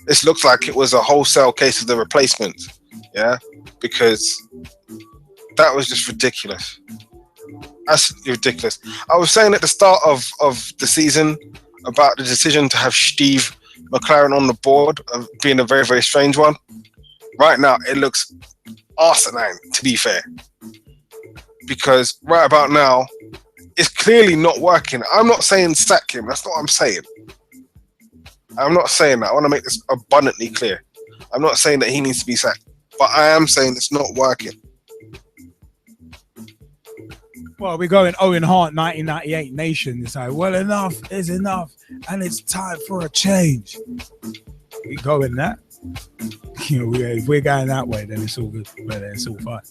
[SPEAKER 16] This looks like it was a wholesale case of the replacements, yeah, because that was just ridiculous. Absolutely ridiculous. I was saying at the start of the season about the decision to have Steve McLaren on the board being a very, very strange one. Right now, it looks asinine, to be fair. Because right about now, it's clearly not working. I'm not saying sack him. That's not what I'm saying. I'm not saying that. I want to make this abundantly clear. I'm not saying that he needs to be sacked. But I am saying it's not working.
[SPEAKER 1] Well, we're going Owen Hart 1998 nation. It's like, well, enough is enough. And it's time for a change. We go in that. If we're going that way, then it's all good. But it's all fine.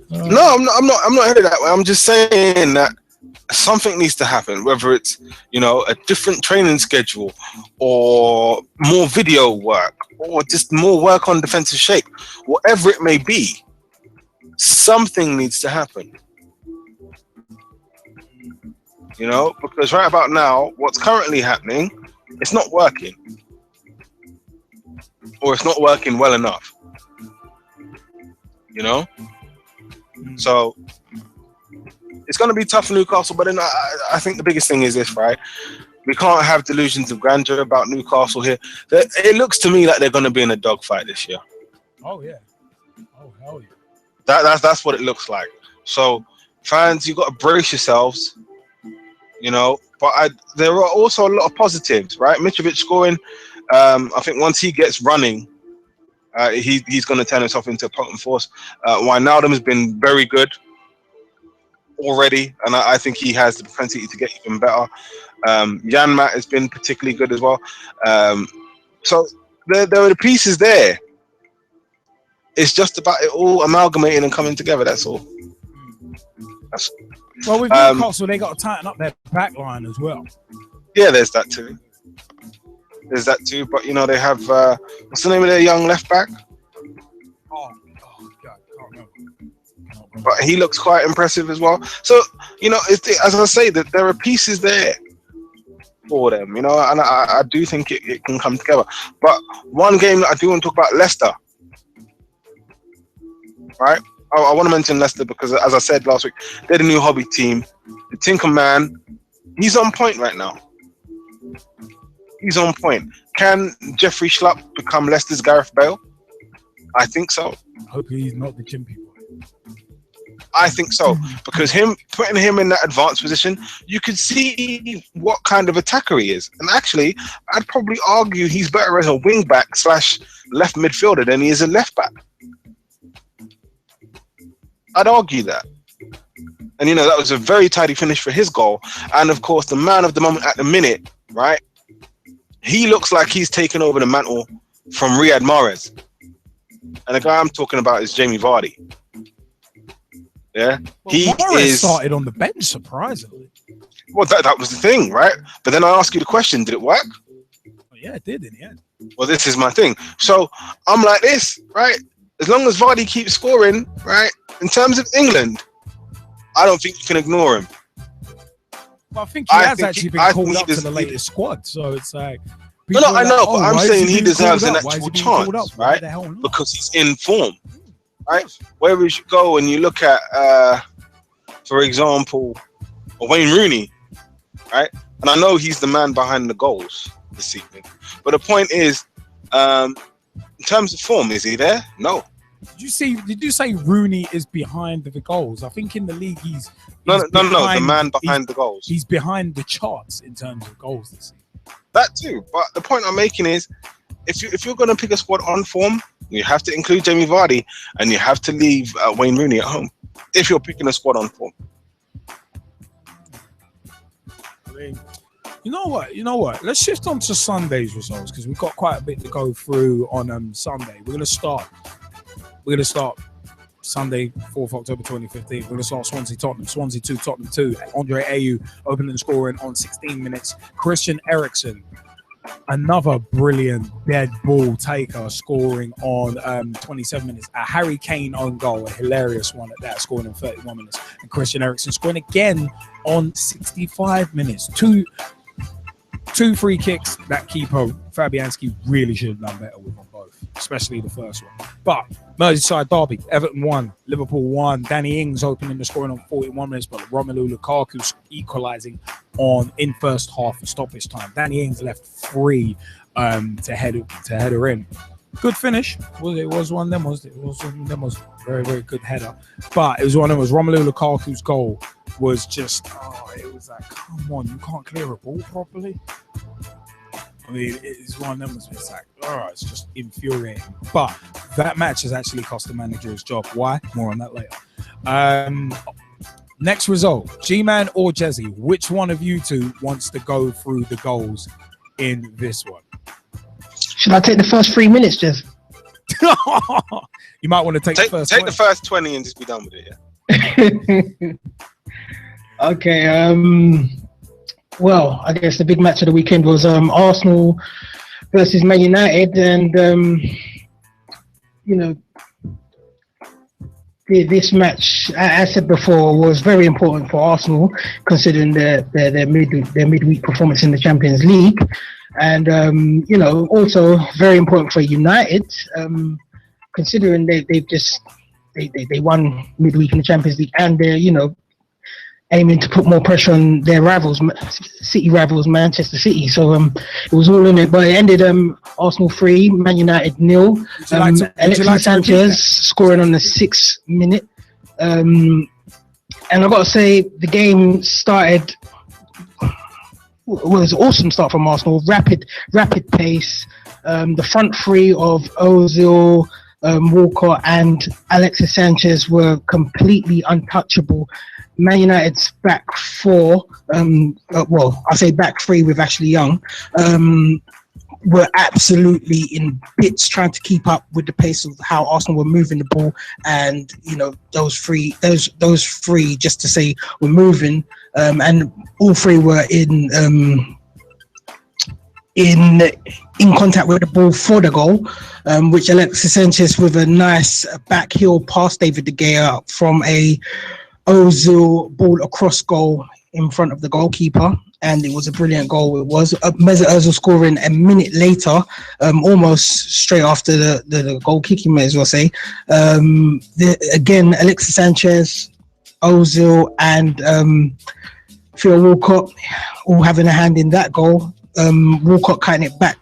[SPEAKER 16] No, I'm not headed that way. I'm just saying that something needs to happen, whether it's a different training schedule or more video work or just more work on defensive shape, whatever it may be. Something needs to happen. Because right about now, what's currently happening, it's not working, or it's not working well enough. So it's going to be tough for Newcastle, but then I think the biggest thing is this, right? We can't have delusions of grandeur about Newcastle here. It looks to me like they're going to be in a dogfight this year.
[SPEAKER 1] Oh, yeah. Oh, hell yeah.
[SPEAKER 16] That's what it looks like. So, fans, you've got to brace yourselves, But there are also a lot of positives, right? Mitrovic scoring. I think once he gets running, he's going to turn himself into a potent force. Wijnaldum has been very good already, and I think he has the propensity to get even better. Janmaat has been particularly good as well. So there are the pieces there, It's just about it all amalgamating and coming together. That's all.
[SPEAKER 1] Well, with Newcastle, they got to tighten up their back line as well.
[SPEAKER 16] Yeah, there's that too. But you know, they have what's the name of their young left back?
[SPEAKER 1] Oh God, can't remember.
[SPEAKER 16] But he looks quite impressive as well. So you know, as I say, that there are pieces there for them. You know, and I do think it can come together. But one game that I do want to talk about, Leicester. Right, I want to mention Leicester because, as I said last week, they're the new hobby team. The Tinker Man, he's on point right now. He's on point. Can Jeffrey Schlupp become Leicester's Gareth Bale? I think so.
[SPEAKER 1] Hopefully he's not the chimpy boy.
[SPEAKER 16] I think so, because putting him in that advanced position, you could see what kind of attacker he is. And actually, I'd probably argue he's better as a wing back / left midfielder than he is a left back. I'd argue that. And, you know, that was a very tidy finish for his goal. And, of course, the man of the moment at the minute, right? He looks like he's taken over the mantle from Riyad Mahrez. And the guy I'm talking about is Jamie Vardy. Yeah?
[SPEAKER 1] Well, Mahrez started on the bench, surprisingly.
[SPEAKER 16] Well, that was the thing, right? But then I ask you the question, did it work?
[SPEAKER 1] Well, yeah, it did in the end.
[SPEAKER 16] Well, this is my thing. So, I'm like this, right? As long as Vardy keeps scoring, right? In terms of England, I don't think you can ignore him.
[SPEAKER 1] Well, I think he has actually been called up to the latest squad, so it's like...
[SPEAKER 16] No, I know, but I'm saying he deserves an actual chance, right? Because he's in form, right? Whereas you go and you look at, for example, Wayne Rooney, right? And I know he's the man behind the goals this evening. But the point is, in terms of form, is he there? No.
[SPEAKER 1] Did you say Rooney is behind the goals? I think in the league he's
[SPEAKER 16] no, the man behind the goals.
[SPEAKER 1] He's behind the charts in terms of goals this season.
[SPEAKER 16] That too, but the point I'm making is, if you're going to pick a squad on form, you have to include Jamie Vardy, and you have to leave Wayne Rooney at home. If you're picking a squad on form.
[SPEAKER 1] I mean, you know what? Let's shift on to Sunday's results because we've got quite a bit to go through on Sunday. We're going to start Sunday, 4th October 2015. We're going to start Swansea 2, Tottenham 2. Andre Ayew opening and scoring on 16 minutes. Christian Eriksen, another brilliant dead ball taker, scoring on 27 minutes. A Harry Kane own goal, a hilarious one at that, scoring in 31 minutes. And Christian Eriksen scoring again on 65 minutes. Two free kicks. That keeper, Fabianski, really should have done better with them both, especially the first one. But Merseyside derby, Everton 1, Liverpool 1. Danny Ings opening the scoring on 41 minutes, but Romelu Lukaku equalising in first half of stoppage time. Danny Ings left free to head her in. Good finish. It was one of them. Was very, very good header. But it was one of them. Was Romelu Lukaku's goal was just, it was like, come on, you can't clear a ball properly. I mean, it's one of them. It's like, it's just infuriating. But that match has actually cost the manager his job. Why? More on that later. Next result, G-Man or Jezzy, which one of you two wants to go through the goals in this one?
[SPEAKER 12] Should I take the first 3 minutes, Jez?
[SPEAKER 1] You might want to take the first 20.
[SPEAKER 16] The first 20 and just be done with it, yeah.
[SPEAKER 12] Okay, well, I guess the big match of the weekend was Arsenal versus Man United, and this match, as I said before, was very important for Arsenal, considering their midweek performance in the Champions League, and also very important for United, considering they won midweek in the Champions League, and they're aiming to put more pressure on their City rivals, Manchester City. So it was all in it, but it ended Arsenal 3, Man United 0. Alexis Sanchez scoring on the 6th minute. And I've got to say, the game started. It was an awesome start from Arsenal. Rapid pace. The front three of Ozil, Walcott, and Alexis Sanchez were completely untouchable. Man United's back four, I say back three with Ashley Young,
[SPEAKER 7] were absolutely in bits trying to keep up with the pace of how Arsenal were moving the ball, and those three just to say were moving, and all three were in contact with the ball for the goal, which Alexis Sanchez with a nice back heel past David De Gea from a Ozil ball across goal in front of the goalkeeper, and it was a brilliant goal. It was Mesut Ozil scoring a minute later, almost straight after the goal kick, you may as well say. Again, Alexis Sanchez, Ozil, and Theo Walcott all having a hand in that goal. Walcott cutting it back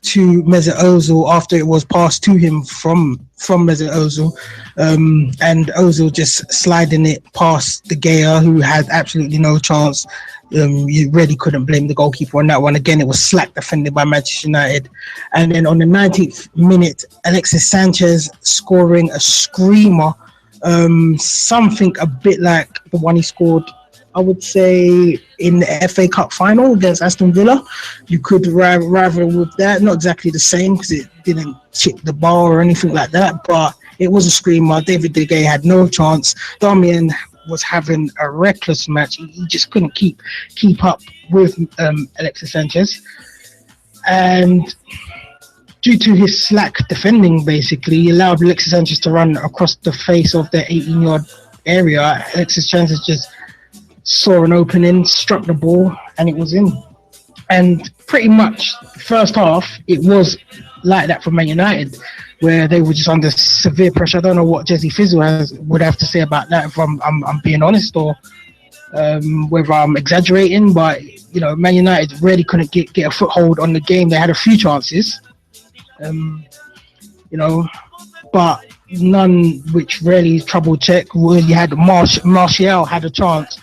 [SPEAKER 7] to Mesut Ozil after it was passed to him from Mesut Ozil, and Ozil just sliding it past De Gea, who had absolutely no chance. You really couldn't blame the goalkeeper on that one. Again, it was slack defended by Manchester United. And then on the 19th minute, Alexis Sanchez scoring a screamer, something a bit like the one he scored, I would say, in the FA Cup final against Aston Villa. You could rival with that. Not exactly the same because it didn't chip the bar or anything like that, but it was a screamer. David De Gea had no chance. Darmian was having a reckless match. He just couldn't keep up with Alexis Sanchez. And due to his slack defending, basically, he allowed Alexis Sanchez to run across the face of the 18-yard area. Alexis Sanchez just saw an opening, struck the ball, and it was in. And pretty much first half, it was like that for Man United, where they were just under severe pressure. I don't know what Jesse Fizzle would have to say about that, if I'm being honest, or whether I'm exaggerating. But Man United really couldn't get a foothold on the game. They had a few chances, but none which really troubled check. Well, you had Martial had a chance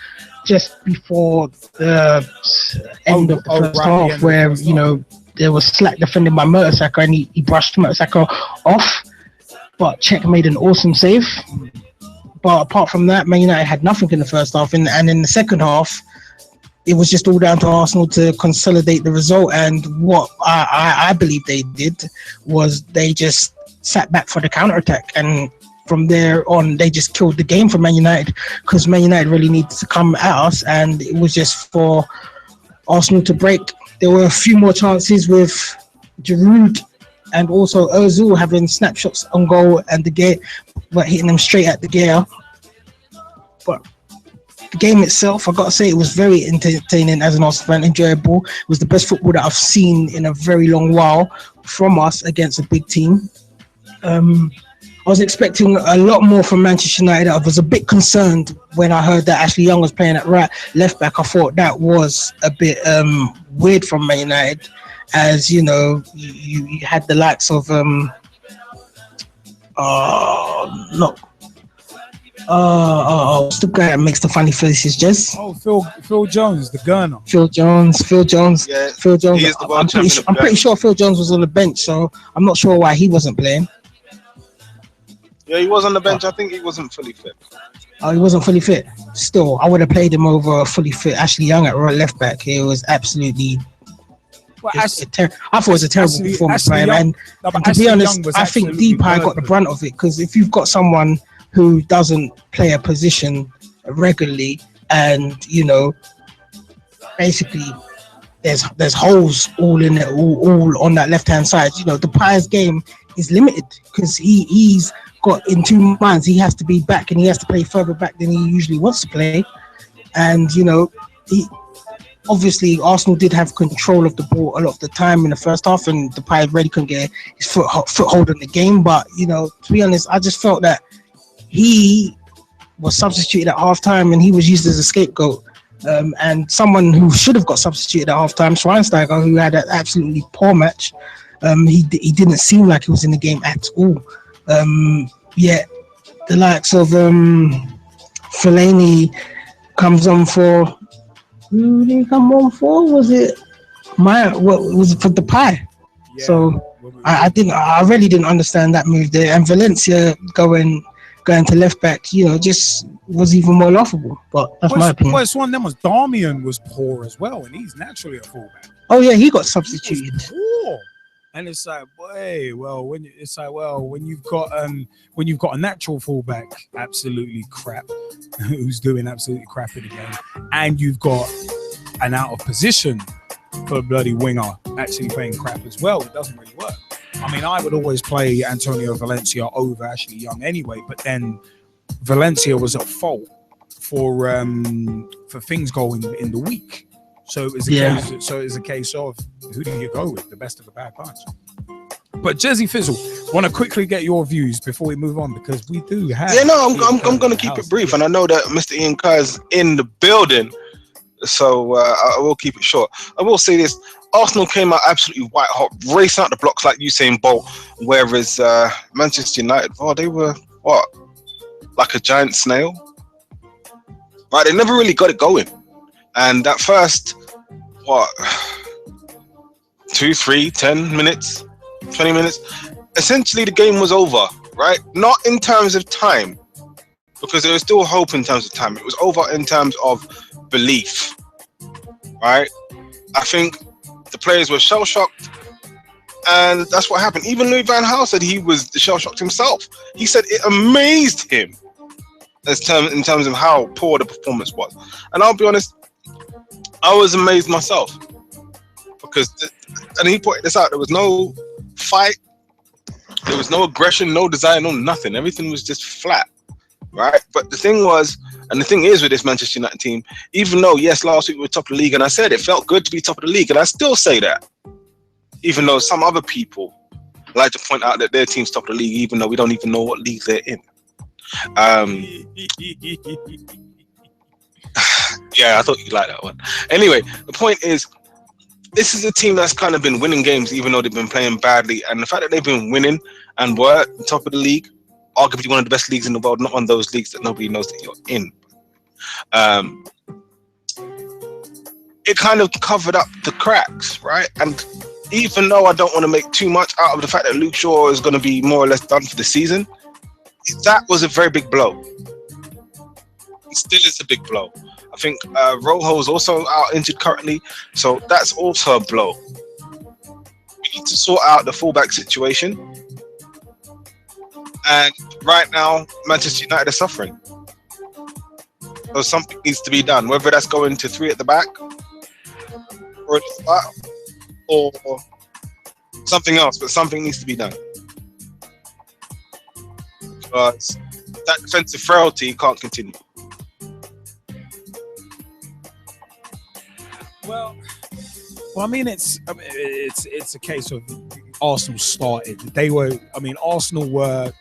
[SPEAKER 7] just before the end of the first half, where there was slack defending by Mertesacker, and he brushed Mertesacker off, but Czech made an awesome save. But apart from that, Man United had nothing in the first half, and in the second half, it was just all down to Arsenal to consolidate the result. And what I believe they did was they just sat back for the counter-attack, and from there on, they just killed the game for Man United, because Man United really needed to come at us, and it was just for Arsenal to break. There were a few more chances with Gerald and also Ozil having snapshots on goal, and De Gea, but hitting them straight at De Gea. But the game itself, I got to say, it was very entertaining as an Arsenal fan, enjoyable. It was the best football that I've seen in a very long while from us against a big team. I was expecting a lot more from Manchester United. I was a bit concerned when I heard that Ashley Young was playing at left back. I thought that was a bit weird from Man United, as you had the likes of what's the guy that makes the funny faces, Jess?
[SPEAKER 1] Oh, Phil Jones, the gunner.
[SPEAKER 7] Phil Jones.
[SPEAKER 2] Yeah,
[SPEAKER 7] Phil Jones.
[SPEAKER 2] he is the world champion.
[SPEAKER 7] I'm pretty sure Phil Jones was on the bench, so I'm not sure why he wasn't playing.
[SPEAKER 2] Yeah, he was on the bench. I think he wasn't fully fit.
[SPEAKER 7] Oh, he wasn't fully fit. Still, I would have played him over a fully fit Ashley Young at right left back. It was absolutely. I thought it was a terrible performance by him. And to be honest, I think Depay got the brunt of it, because if you've got someone who doesn't play a position regularly, and basically there's holes all in it, all on that left hand side. Depay's game is limited because he's got in two minds. He has to be back, and he has to play further back than he usually wants to play. And obviously Arsenal did have control of the ball a lot of the time in the first half, and Depay really couldn't get his foothold in the game. But to be honest, I just felt that he was substituted at halftime, and he was used as a scapegoat. And someone who should have got substituted at halftime, Schweinsteiger, who had an absolutely poor match, he didn't seem like he was in the game at all. Yet the likes of Fellaini comes on for. Who did he come on for? Was it for Depay? Yeah. So I really didn't understand that move there. And Valencia going to left back, just was even more laughable. But that's my opinion.
[SPEAKER 1] Well, it's one of them was Darmian was poor as well, and he's naturally a fullback.
[SPEAKER 5] Oh yeah, he got substituted.
[SPEAKER 1] Poor. And it's like, boy, well, when you've got a natural fullback, absolutely crap, who's doing absolutely crap in the game, and you've got an out of position for a bloody winger actually playing crap as well, it doesn't really work. I mean, I would always play Antonio Valencia over Ashley Young anyway, but then Valencia was at fault for things going in the week. So it was a case of who do you go with? The best of the bad bunch. But Jezzy Fizzle, want to quickly get your views before we move on, because we do have.
[SPEAKER 2] Yeah, no, I'm going to keep it brief, and I know that Mr. Ian Kerr is in the building, so I will keep it short. I will say this: Arsenal came out absolutely white hot, racing out the blocks like Usain Bolt, whereas Manchester United, they were like a giant snail. Right, they never really got it going. And that first, 2, 3, 10 minutes, 20 minutes, essentially the game was over, right? Not in terms of time, because there was still hope in terms of time. It was over in terms of belief, right? I think the players were shell-shocked, and that's what happened. Even Louis van Gaal said he was shell-shocked himself. He said it amazed him in terms of how poor the performance was. And I'll be honest, I was amazed myself, because, and he pointed this out, there was no fight, there was no aggression, no desire, no nothing. Everything was just flat, right? But the thing was, and the thing is with this Manchester United team, even though, yes, last week we were top of the league, and I said it felt good to be top of the league, and I still say that, even though some other people like to point out that their team's top of the league, even though we don't even know what league they're in. Yeah, I thought you'd like that one. Anyway, the point is, this is a team that's kind of been winning games even though they've been playing badly, and the fact that they've been winning and were top of the league, arguably one of the best leagues in the world, not one of those leagues that nobody knows that you're in. It kind of covered up the cracks, right? And even though I don't want to make too much out of the fact that Luke Shaw is going to be more or less done for the season, that was a very big blow. It still is a big blow. I think Rojo is also out injured currently, so that's also a blow. We need to sort out the fullback situation, and right now Manchester United are suffering. So something needs to be done, whether that's going to 3 at the back, or at the back, or something else. But something needs to be done, because that defensive frailty can't continue.
[SPEAKER 1] Well, I mean, it's a case of Arsenal started. Arsenal were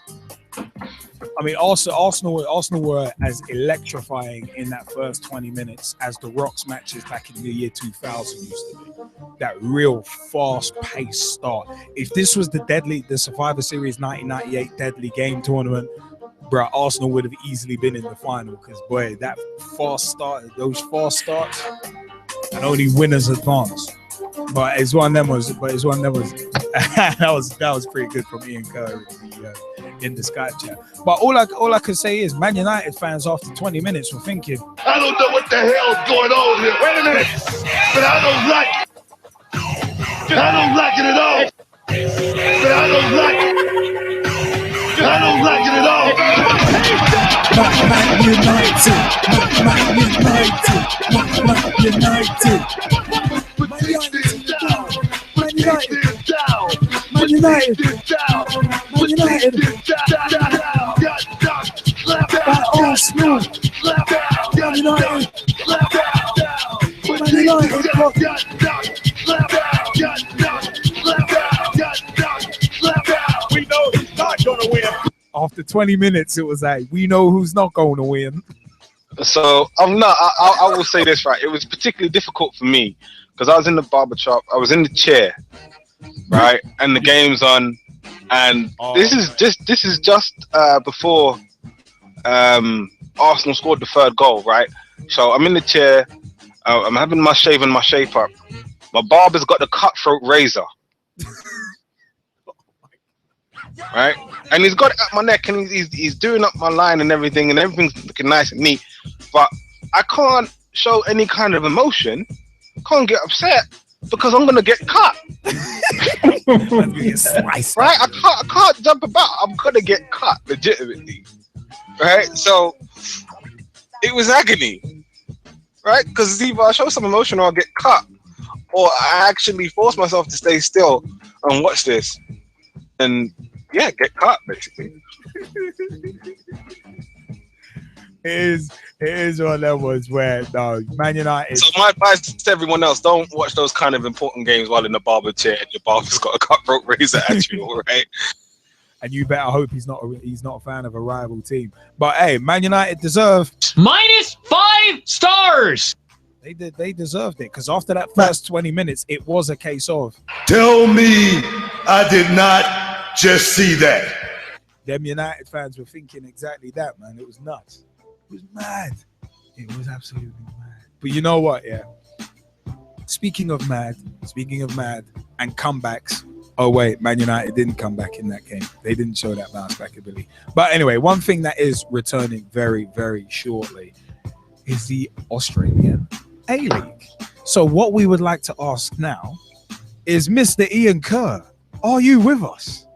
[SPEAKER 1] as electrifying in that first 20 minutes as the Rocks matches back in the year 2000 used to be. That real fast-paced start. If this was the Survivor Series 1998 deadly game tournament, bro, Arsenal would have easily been in the final, because boy, that those fast starts, and only winners advance. But it's one of them was that was pretty good from Ian Kerr in the Skype chat. But all I could say is, Man United fans after 20 minutes were thinking,
[SPEAKER 11] I don't know what the hell's going on here. Wait a minute. But I don't like it. I don't like it at all. But I don't like it. I don't like it at all.
[SPEAKER 1] Man United. By Arsenal. We know he's not gonna win. After 20 minutes, it was like, we know who's not going to win.
[SPEAKER 2] So I will say this, right? It was particularly difficult for me because I was in the barber shop, I was in the chair, right, and the game's on, and this is just before Arsenal scored the third goal, right? So I'm in the chair, I'm having my shave and my shape up. My barber's got the cutthroat razor, right? And he's got it at my neck, and he's doing up my line and everything's looking nice and neat. But I can't show any kind of emotion, can't get upset, because I'm gonna get cut.
[SPEAKER 1] Sliced.
[SPEAKER 2] Right? I can't jump about. I'm gonna get cut legitimately. Right? So it was agony. Right? Because either I show some emotion or I get cut, or I actually force myself to stay still and watch this, and yeah, get cut basically.
[SPEAKER 1] It is one of them ones where no, Man United.
[SPEAKER 2] So my advice to everyone else: don't watch those kind of important games while in the barber chair and your barber's got a cutthroat razor at you. All right.
[SPEAKER 1] And you better hope he's not a fan of a rival team. But hey, Man United deserve
[SPEAKER 10] -5 stars.
[SPEAKER 1] They deserved it, because after that first 20 minutes, it was a case of
[SPEAKER 11] Tell me I did not just see that.
[SPEAKER 1] Them United fans were thinking exactly that, man. It was nuts. It was mad. It was absolutely mad. But you know what? Yeah. Speaking of mad and comebacks. Oh wait, Man United didn't come back in that game. They didn't show that bounce back ability. But anyway, one thing that is returning very, very shortly is the Australian A-League. So what we would like to ask now is, Mr. Ian Kerr, are you with us?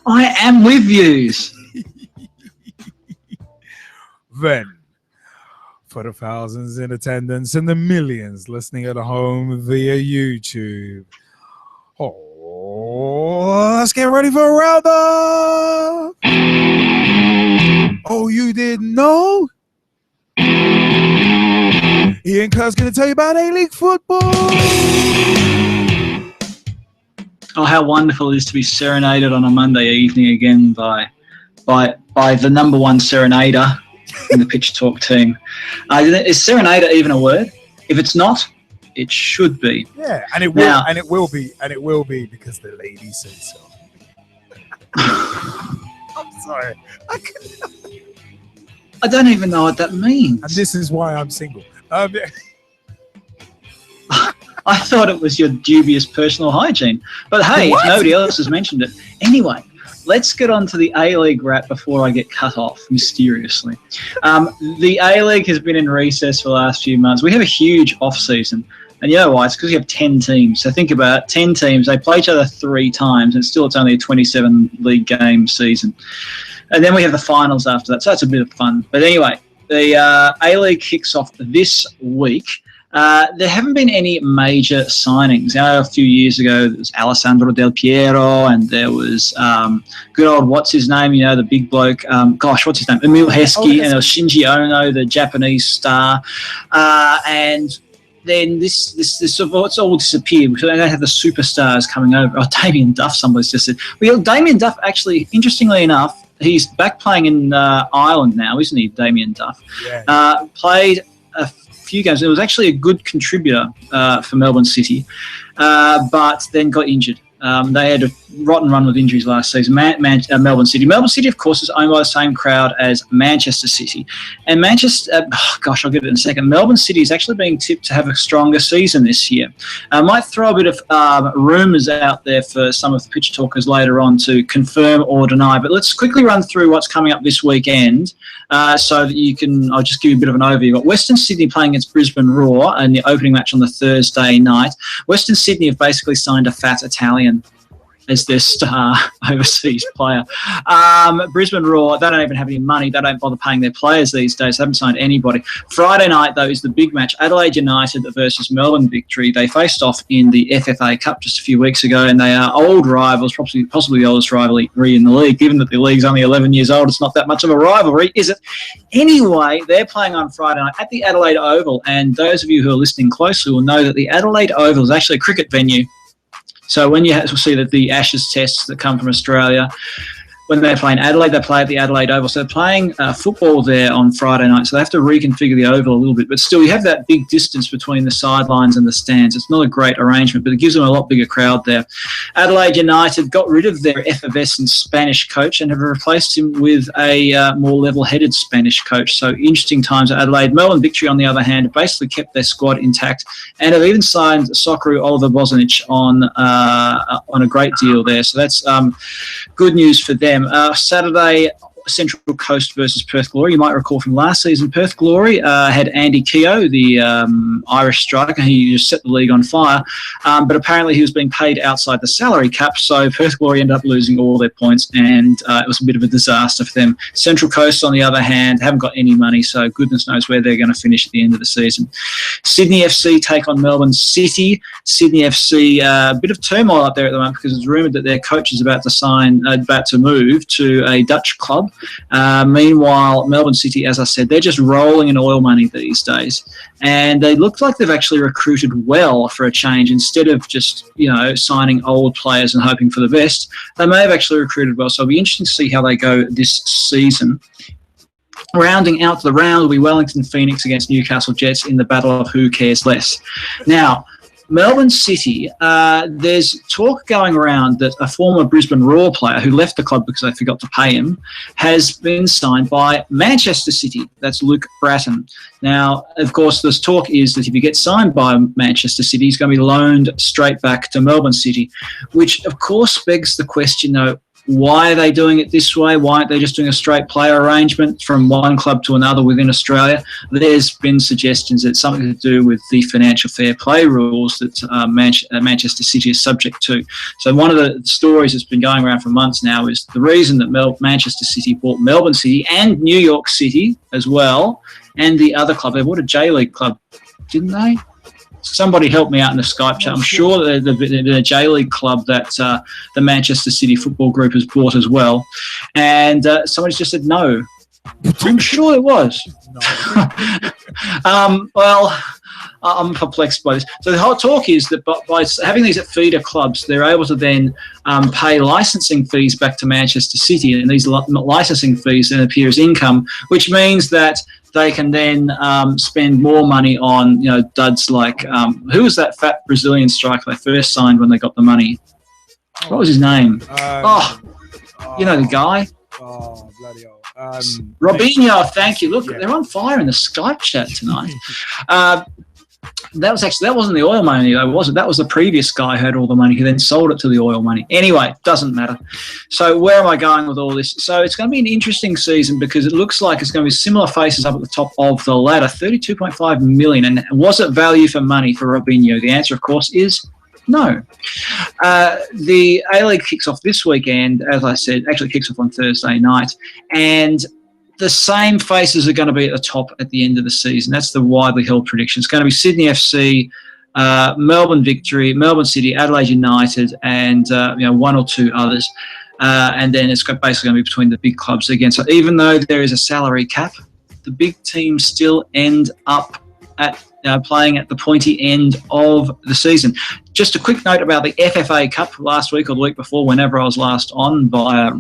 [SPEAKER 10] I am with yous.
[SPEAKER 1] Then, for the thousands in attendance and the millions listening at home via YouTube, let's get ready for a roundup. Oh, you didn't know? Ian Kerr's going to tell you about A-League football.
[SPEAKER 10] Oh, how wonderful it is to be serenaded on a Monday evening again by the number one serenader in the Pitch Talk team. Is serenader even a word? If it's not, it should be.
[SPEAKER 1] Yeah, and it will, now, and it will be because the lady said so. I'm sorry.
[SPEAKER 10] I don't even know what that means.
[SPEAKER 1] And this is why I'm single.
[SPEAKER 10] I thought it was your dubious personal hygiene. But hey, if nobody else has mentioned it. Anyway, let's get on to the A-League wrap before I get cut off mysteriously. The A-League has been in recess for the last few months. We have a huge off-season. And you know why? It's because you have 10 teams. So think about it, 10 teams. They play each other 3 times, and still it's only a 27 league game season. And then we have the finals after that. So that's a bit of fun. But anyway, the A-League kicks off this week. There haven't been any major signings. A few years ago, there was Alessandro Del Piero, and there was good old, what's his name, the big bloke, what's his name, Emil Heskey, and there was Shinji Ono, the Japanese star, and then this it's all disappeared. We don't have the superstars coming over. Oh, Damien Duff, somebody's just said. Well, Damien Duff, actually, interestingly enough, he's back playing in Ireland now, isn't he, Damien Duff? Yeah. Played a few games. It was actually a good contributor for Melbourne City, but then got injured. They had a rotten run with injuries last season. Melbourne City. Melbourne City, of course, is owned by the same crowd as Manchester City. And Manchester, I'll get it in a second. Melbourne City is actually being tipped to have a stronger season this year. I might throw a bit of rumours out there for some of the pitch talkers later on to confirm or deny. But let's quickly run through what's coming up this weekend so that I'll just give you a bit of an overview. You've got Western Sydney playing against Brisbane Roar in the opening match on the Thursday night. Western Sydney have basically signed a fat Italian as their star overseas player. Brisbane Roar, they don't even have any money. They don't bother paying their players these days. They haven't signed anybody. Friday night, though, is the big match. Adelaide United versus Melbourne Victory. They faced off in the FFA Cup just a few weeks ago, and they are old rivals, possibly the oldest rivalry in the league. Given that the league's only 11 years old, it's not that much of a rivalry, is it? Anyway, they're playing on Friday night at the Adelaide Oval, and those of you who are listening closely will know that the Adelaide Oval is actually a cricket venue. So when you see that the Ashes tests that come from Australia, when they play in Adelaide, they play at the Adelaide Oval. So they're playing football there on Friday night. So they have to reconfigure the Oval a little bit. But still, you have that big distance between the sidelines and the stands. It's not a great arrangement, but it gives them a lot bigger crowd there. Adelaide United got rid of their effervescent Spanish coach and have replaced him with a more level-headed Spanish coach. So interesting times at Adelaide. Melbourne Victory, on the other hand, have basically kept their squad intact and have even signed Socceroo Oliver Bosnich on a great deal there. So that's good news for them. Saturday, Central Coast versus Perth Glory. You might recall from last season, Perth Glory had Andy Keogh, the Irish striker. He just set the league on fire, but apparently he was being paid outside the salary cap, so Perth Glory ended up losing all their points, and it was a bit of a disaster for them. Central Coast, on the other hand, haven't got any money, so goodness knows where they're going to finish at the end of the season. Sydney FC take on Melbourne City. Sydney FC, a bit of turmoil up there at the moment because it's rumoured that their coach is about to move to a Dutch club. Meanwhile, Melbourne City, as I said, they're just rolling in oil money these days, and they look like they've actually recruited well for a change. Instead of just signing old players and hoping for the best, they may have actually recruited well. So it'll be interesting to see how they go this season. Rounding out the round will be Wellington Phoenix against Newcastle Jets in the battle of who cares less. Now, Melbourne City, there's talk going around that a former Brisbane Roar player who left the club because they forgot to pay him has been signed by Manchester City. That's Luke Bratton. Now, of course, this talk is that if he gets signed by Manchester City, he's going to be loaned straight back to Melbourne City, which, of course, begs the question, though, why are they doing it this way? Why aren't they just doing a straight player arrangement from one club to another within Australia? There's been suggestions that it's something to do with the financial fair play rules that Manchester City is subject to. So one of the stories that's been going around for months now is the reason that Manchester City bought Melbourne City and New York City as well, and the other club. They bought a J-League club, didn't they? Somebody help me out in the Skype chat. I'm sure that the J-League club that the Manchester City Football Group has bought as well. And somebody's just said no. I'm sure it was. Well, I'm perplexed by this. So the whole talk is that by having these at feeder clubs, they're able to then pay licensing fees back to Manchester City, and these licensing fees then appear as income, which means that they can then spend more money on, duds like, who was that fat Brazilian striker they first signed when they got the money? What was his name? The guy.
[SPEAKER 1] Oh, bloody hell.
[SPEAKER 10] Robinho, thank you. Look, they're on fire in the Skype chat tonight. That wasn't the oil money though, was it? That was the previous guy who had all the money who then sold it to the oil money. Anyway, doesn't matter. So where am I going with all this? So it's going to be an interesting season because it looks like it's going to be similar faces up at the top of the ladder. 32.5 million. And was it value for money for Robinho? The answer, of course, is no. The A-League kicks off this weekend, as I said, actually kicks off on Thursday night. And the same faces are going to be at the top at the end of the season. That's the widely held prediction. It's going to be Sydney FC, Melbourne Victory, Melbourne City, Adelaide United, and one or two others. And then it's basically going to be between the big clubs again. So even though there is a salary cap, the big teams still end up at playing at the pointy end of the season. Just a quick note about the FFA Cup last week or the week before, whenever I was last on via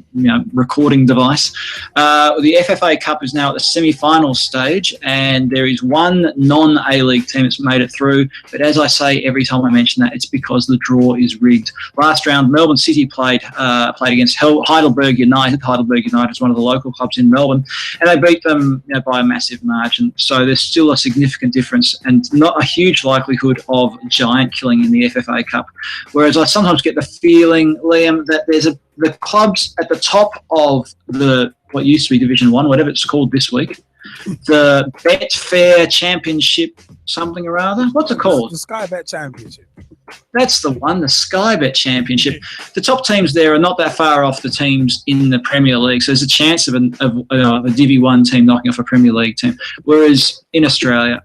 [SPEAKER 10] recording device. The FFA Cup is now at the semi-final stage, and there is one non-A-League team that's made it through. But as I say every time I mention that, it's because the draw is rigged. Last round, Melbourne City played against Heidelberg United. Heidelberg United is one of the local clubs in Melbourne, and they beat them by a massive margin. So there's still a significant difference and not a huge likelihood of giant killing in the FFA Cup. Whereas I sometimes get the feeling, Liam, that there's the clubs at the top of what used to be Division 1, whatever it's called this week, the Betfair Championship something or other. What's it called?
[SPEAKER 1] The Sky Bet Championship.
[SPEAKER 10] That's the one, the Sky Bet Championship. The top teams there are not that far off the teams in the Premier League, so there's a chance of a Divi 1 team knocking off a Premier League team. Whereas in Australia,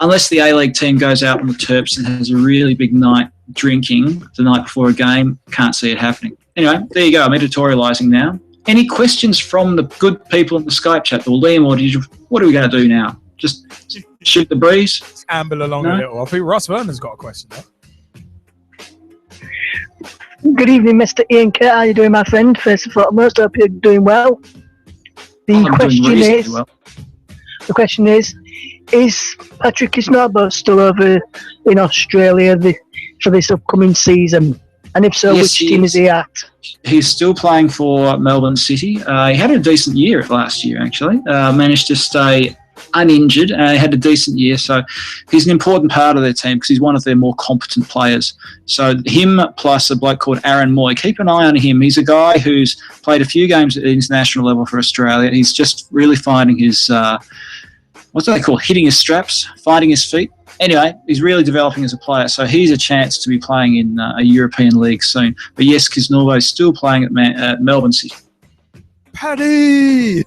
[SPEAKER 10] unless the A-League team goes out on the Terps and has a really big night drinking the night before a game, can't see it happening. Anyway, there you go. I'm editorialising now. Any questions from the good people in the Skype chat? Or Liam, what are we going to do now? Just shoot the breeze?
[SPEAKER 1] Just amble along a little. I think Russ Vernon's got a question there.
[SPEAKER 12] Good evening, Mr. Ian Kerr. How are you doing, my friend? First and foremost, I hope you're doing well. The question is Patrick Isnabo still over in Australia for this upcoming season? And if so, which team is he at?
[SPEAKER 10] He's still playing for Melbourne City. He had a decent year last year, actually. Managed to stay uninjured. He had a decent year, so he's an important part of their team because he's one of their more competent players. So him plus a bloke called Aaron Moy. Keep an eye on him. He's a guy who's played a few games at the international level for Australia. He's just really finding his, what do they call, hitting his straps, finding his feet. Anyway, he's really developing as a player, so he's a chance to be playing in a European league soon. But yes, Kisnorbo's still playing at Melbourne City.
[SPEAKER 1] Paddy!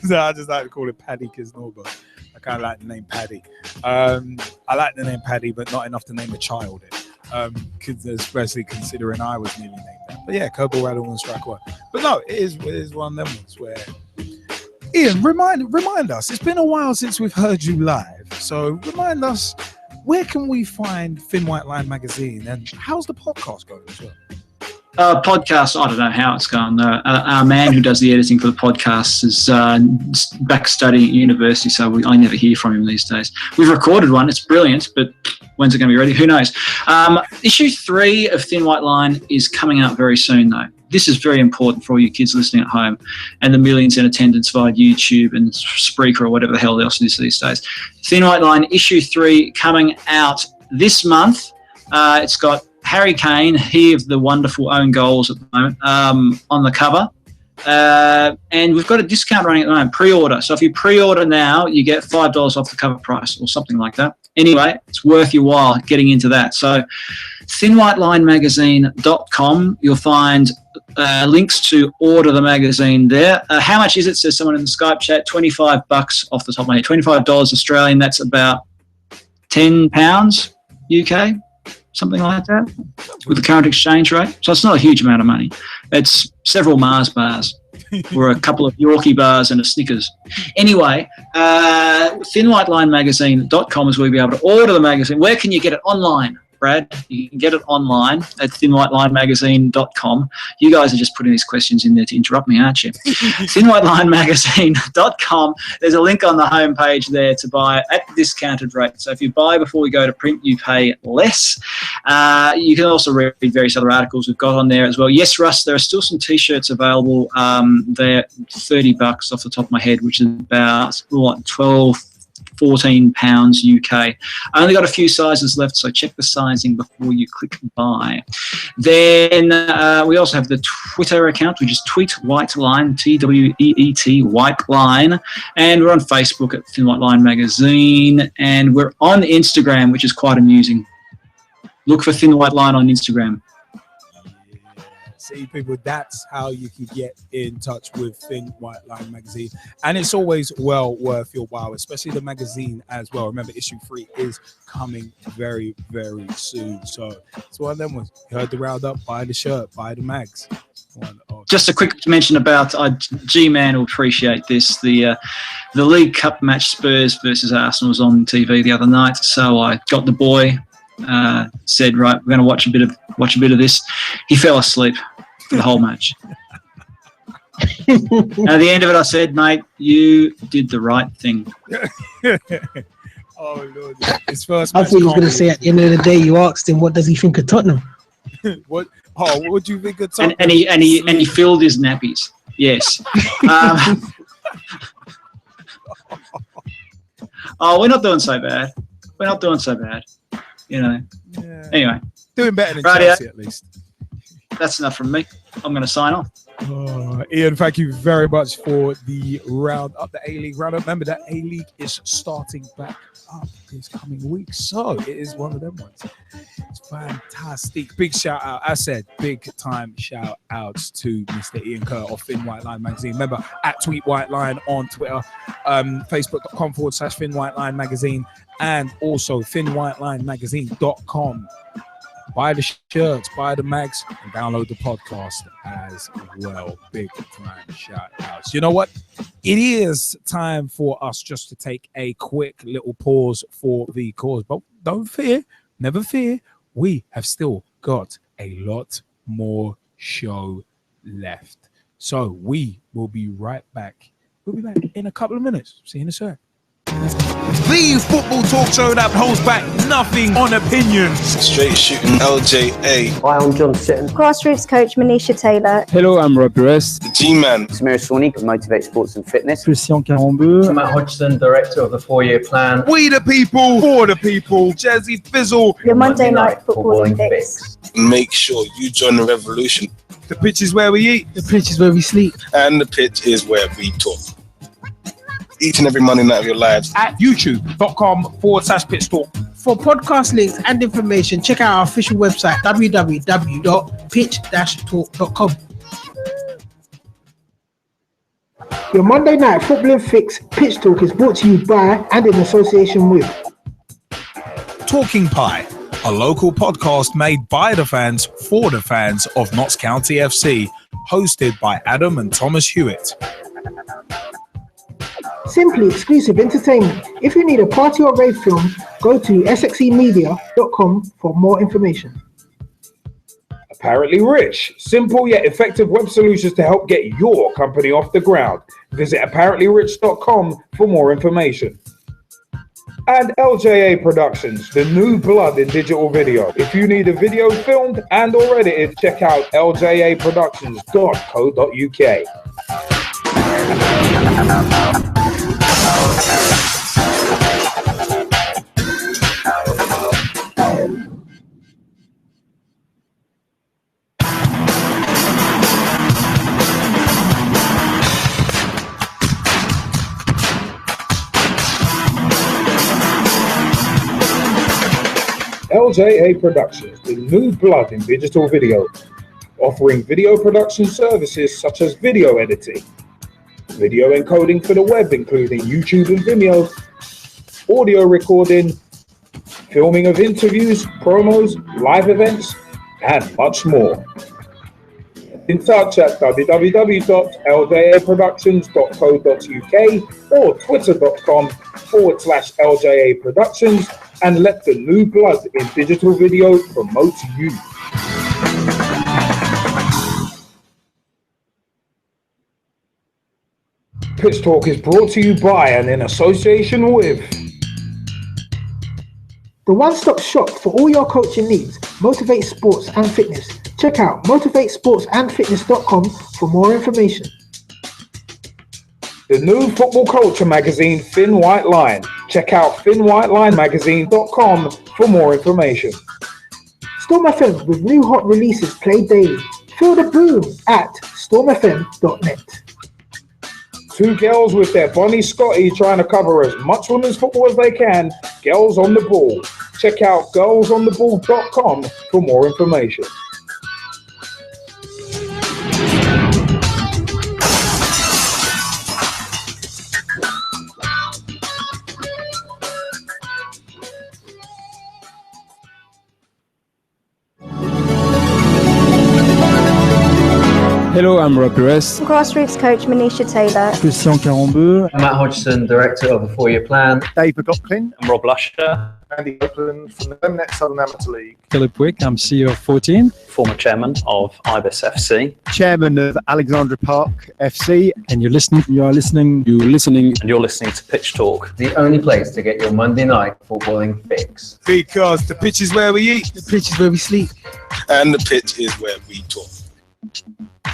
[SPEAKER 1] So I just like to call it Paddy Kisnorbo. I kind of like the name Paddy. I like the name Paddy, but not enough to name a child it. Especially considering I was nearly named that. But yeah, Kerbal Rattle and Strike One. But no, it is one of them ones where... Ian, remind us. It's been a while since we've heard you live. So remind us, where can we find Thin White Line magazine, and how's the podcast going as well?
[SPEAKER 10] Podcast, I don't know how it's going. Our man who does the editing for the podcast is back studying at university, so I never hear from him these days. We've recorded one. It's brilliant, but when's it going to be ready? Who knows? Issue 3 of Thin White Line is coming out very soon, though. This is very important for all you kids listening at home and the millions in attendance via YouTube and Spreaker or whatever the hell else it is these days. Thin White Line, issue 3, coming out this month. It's got Harry Kane, he of the wonderful own goals at the moment, on the cover. And we've got a discount running at the moment, pre-order. So if you pre-order now, you get $5 off the cover price or something like that. Anyway, it's worth your while getting into that. So thinwhitelinemagazine.com, you'll find links to order the magazine there. How much is it, says someone in the Skype chat? $25 off the top of my head. $25 Australian, that's about £10 UK, something like that, with the current exchange rate. So it's not a huge amount of money. It's several Mars bars or a couple of Yorkie bars and a Snickers. Anyway, thinwhitelinemagazine.com is where you'll be able to order the magazine. Where can you get it? Online, Brad. You can get it online at thinwhitelinemagazine.com. You guys are just putting these questions in there to interrupt me, aren't you? thinwhitelinemagazine.com. There's a link on the homepage there to buy at the discounted rate. So if you buy before we go to print, you pay less. You can also read various other articles we've got on there as well. Yes, Russ, there are still some T-shirts available. They're $30 off the top of my head, which is about, what, 12 £14 UK. I only got a few sizes left, so check the sizing before you click buy. Then we also have the Twitter account, which is Tweet White Line, TWEET White Line, and we're on Facebook at Thin White Line Magazine, and we're on Instagram, which is quite amusing. Look for Thin White Line on Instagram.
[SPEAKER 1] See, people, that's how you can get in touch with Thin White Line magazine, and it's always well worth your while, especially the magazine as well. Remember, issue 3 is coming very, very soon, so it's one of them ones. You heard the roundup, buy the shirt, buy the mags.
[SPEAKER 10] Just a quick mention about G-Man will appreciate this. The League Cup match, Spurs versus Arsenal, was on TV the other night, so I got the boy. Said, right, we're going to watch a bit of this. He fell asleep for the whole match. And at the end of it, I said, mate, you did the right thing.
[SPEAKER 1] Oh Lord, his first.
[SPEAKER 17] I thought he was going to say at the end of the day, you asked him, what does he think of Tottenham?
[SPEAKER 1] What do you think of Tottenham?
[SPEAKER 10] And he filled his nappies. Yes. Oh, we're not doing so bad. You know.
[SPEAKER 1] Yeah.
[SPEAKER 10] Anyway,
[SPEAKER 1] doing better than Chelsea at least.
[SPEAKER 10] That's enough from me. I'm going to sign off.
[SPEAKER 1] Ian, thank you very much for the round up, the A-League roundup. Remember that A-League is starting back up this coming week, so it is one of them ones. It's fantastic. Big shout out. I said big time shout outs to Mr. Ian Kerr of Thin White Line magazine. Remember, at Tweet White Line on Twitter, facebook.com/Thin White Line magazine, and also thinwhitelinemagazine.com. Buy the shirts, buy the mags, and download the podcast as well. Big time shout outs. You know what? It is time for us just to take a quick little pause for the cause. But don't fear, never fear. We have still got a lot more show left. So we will be right back. We'll be back in a couple of minutes. See you in a sec. The football talk show that holds back nothing on opinions.
[SPEAKER 16] Straight shooting LJA.
[SPEAKER 3] Hi, I'm John Sitton.
[SPEAKER 4] Grassroots coach Manisha Taylor.
[SPEAKER 5] Hello, I'm Rob Perez.
[SPEAKER 16] The G-Man.
[SPEAKER 3] Samira Sonley of Motivate Sports and Fitness.
[SPEAKER 5] Christian Carambeu.
[SPEAKER 6] Matt Hodgson, director of the 4-year plan.
[SPEAKER 1] We the people, for the people. Jazzy Fizzle.
[SPEAKER 4] Your Monday night footballing fix.
[SPEAKER 16] Make sure you join the revolution.
[SPEAKER 1] The pitch is where we eat.
[SPEAKER 5] The pitch is where we sleep.
[SPEAKER 16] And the pitch is where we talk. Each and every Monday night of your lives.
[SPEAKER 1] At youtube.com/pitch talk.
[SPEAKER 17] For podcast links and information, check out our official website, www.pitch-talk.com. Your Monday night footballing fix, Pitch Talk, is brought to you by and in association with
[SPEAKER 1] Talking Pie, a local podcast made by the fans for the fans of Notts County FC, hosted by Adam and Thomas Hewitt.
[SPEAKER 17] Simply Exclusive Entertainment. If you need a party or rave film, go to sxemedia.com for more information.
[SPEAKER 18] Apparently Rich, simple yet effective web solutions to help get your company off the ground. Visit apparentlyrich.com for more information. And LJA Productions, the new blood in digital video. If you need a video filmed and or edited, check out ljaproductions.co.uk. LJA Productions, the new blood in digital video, offering video production services such as video editing, video encoding for the web, including YouTube and Vimeo, audio recording, filming of interviews, promos, live events, and much more. In touch at www.ljaproductions.co.uk or twitter.com/LJA Productions and let the new blood in digital video promote you. Pitch Talk is brought to you by and in association with
[SPEAKER 17] the one-stop shop for all your coaching needs, Motivate Sports and Fitness. Check out motivatesportsandfitness.com for more information.
[SPEAKER 18] The new football culture magazine, Thin White Line. Check out thinwhitelinemagazine.com for more information.
[SPEAKER 17] Storm FM with new hot releases played daily. Feel the boom at stormfm.net.
[SPEAKER 18] Two girls with their Bonnie Scotty trying to cover as much women's football as they can. Girls on the Ball. Check out girlsontheball.com for more information.
[SPEAKER 5] Hello, I'm Rob Perez.
[SPEAKER 4] Grassroots coach Manisha Taylor.
[SPEAKER 5] Christian Carambeu.
[SPEAKER 6] Matt Hodgson, director of the 4-year plan.
[SPEAKER 8] Eva Carniero.
[SPEAKER 19] I'm Rob Lusher.
[SPEAKER 8] Andy Copeland from the Glemnet Southern Amateur League.
[SPEAKER 5] Philip Wick, I'm CEO of 14.
[SPEAKER 19] Former chairman of Ibis FC.
[SPEAKER 8] Chairman of Alexandra Park FC.
[SPEAKER 5] And you're listening to
[SPEAKER 19] Pitch Talk.
[SPEAKER 6] The only place to get your Monday night footballing fix.
[SPEAKER 1] Because the pitch is where we eat.
[SPEAKER 17] The pitch is where we sleep.
[SPEAKER 16] And the pitch is where we talk.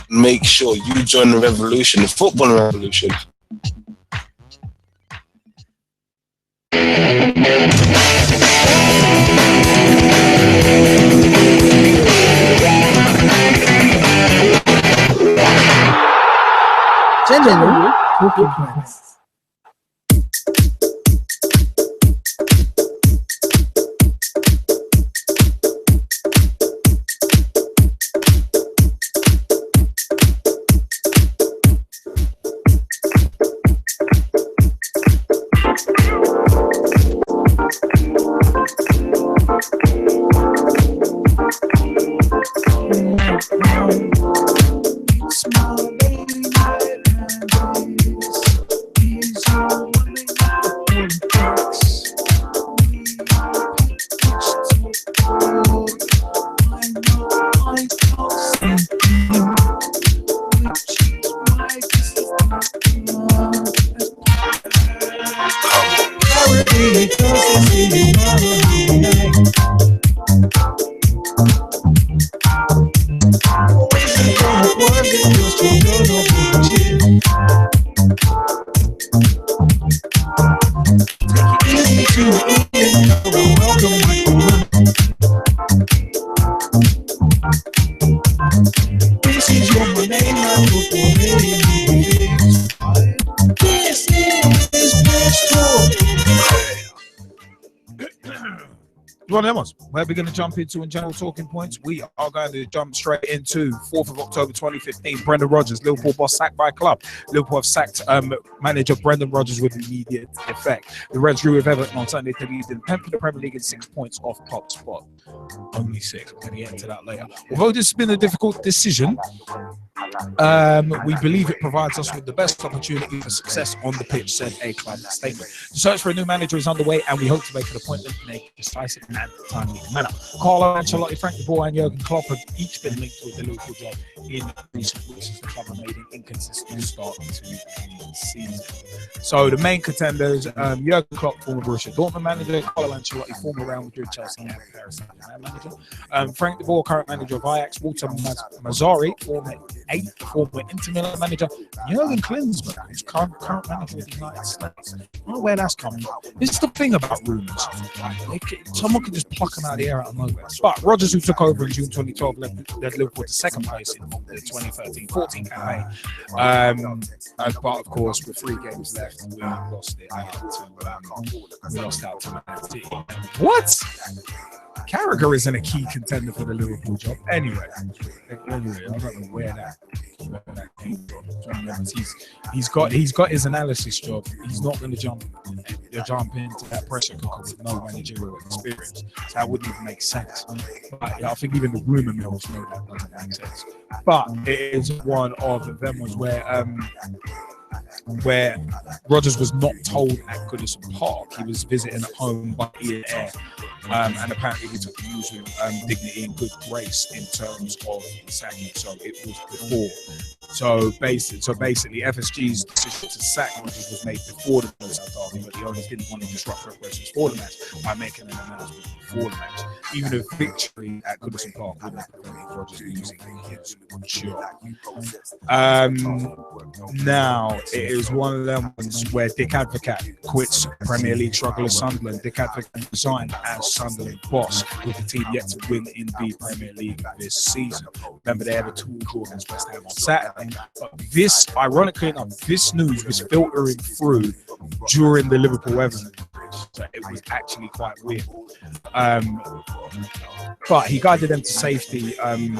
[SPEAKER 16] Make sure you join the revolution, the football revolution.
[SPEAKER 17] Gentlemen, talking points.
[SPEAKER 1] one of them ones. Where we're going to jump into in general talking points, we are going to jump straight into 4th of October 2015. Brendan Rodgers, Liverpool boss, sacked by club. Liverpool have sacked manager Brendan Rodgers with immediate effect. The Reds drew with Everton on Sunday to lead in 10th in the Premier League and 6 points off top spot. Only 6. We're going to get into that later. Although this has been a difficult decision, we believe it provides us with the best opportunity for success on the pitch, said a club statement. The search for a new manager is underway, and we hope to make an appointment in a decisive and timely manner. Carlo Ancelotti, Frank de Boer, and Jurgen Klopp have each been linked with the Liverpool job in recent weeks as the club have made an inconsistent start to the season. So the main contenders, Jurgen Klopp, former Borussia Dortmund manager, Carlo Ancelotti, former Real Madrid, Chelsea, and Paris Saint-Germain manager, Frank de Boer, current manager of Ajax, Walter Mazzari, former Inter Milan manager, Jurgen Klinsmann, who's current manager of the United States. I don't know where that's coming from. This is the thing about rumours. Someone can just pluck them out of the air out of nowhere. But Rodgers, who took over in June 2012, led Liverpool to second place in the 2013-14 campaign. But of course, with 3 games left, we lost out to Man City. What? Carragher isn't a key contender for the Liverpool job. Anyway, I don't know where that came from. He's got his analysis job. He's not going to jump into that pressure cooker with no managerial experience. So that wouldn't even make sense. But I think even the rumour mills know that doesn't make sense. But it is one of them ones where Rodgers was not told at Goodison Park. He was visiting at home by ear air. And apparently he took the news with dignity and good grace in terms of the sacking. So it was before. So basically, FSG's decision to sack Rodgers was made before the Merseyside derby, but the owners didn't want to disrupt preparations for the match by making an announcement before the match. Even a victory at Goodison Park wouldn't have prevented Rodgers losing his job. Now, it is one of them ones where Dick Advocaat quits Premier League struggle as Sunderland. Dick Advocaat resigned as Sunderland boss, with the team yet to win in the Premier League this season. Remember, they had a 2-2 draw against West Ham on Saturday. But this, ironically enough, this news was filtering through during the Liverpool-Everton. So it was actually quite weird. But he guided them to safety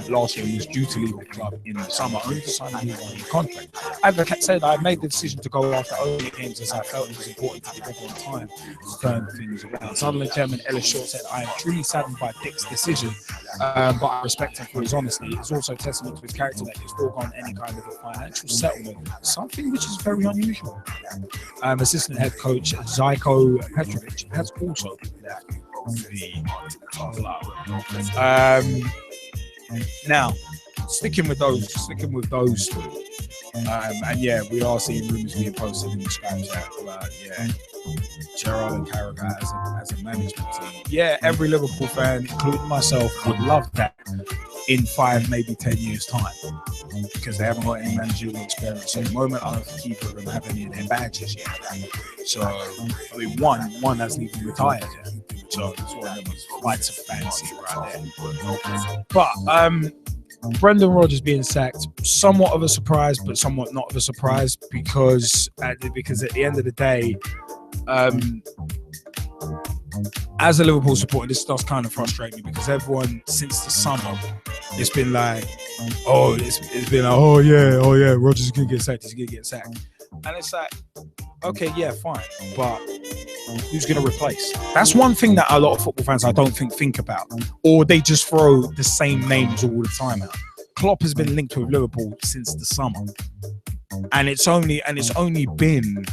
[SPEAKER 1] last year and was due to leave the club in the summer, only to sign a new contract. Advocaat said, I made the decision to go after only games as I felt it was important to give everyone time to turn things around. Sunderland chairman Ellis Shaw said, I am truly saddened by Dick's decision, but I respect him for his honesty. It's also a testament to his character that he's foregone any kind of a financial settlement, something which is very unusual. Assistant head coach Zajko Petrovic has also left the club. Now, sticking with those two. And yeah, we are seeing rumours being posted in the Skype chat about Gerald and Carragher as a management team. Yeah, every Liverpool fan, including myself, would love that in 5, maybe 10 years' time, because they haven't got any managerial experience. At the moment, I don't think either of them have any of their badges yet. So, I mean, one hasn't even retired yet. So it's one of them flights of fancy right there. But Brendan Rodgers being sacked, somewhat of a surprise, but somewhat not of a surprise, because at the end of the day, as a Liverpool supporter, this stuff's kind of frustrating me, because everyone since the summer, it's been like, Rodgers is gonna get sacked, and it's like, okay, yeah, fine, but who's going to replace? That's one thing that a lot of football fans I don't think about, or they just throw the same names all the time out. Klopp has been linked with Liverpool since the summer, and it's only been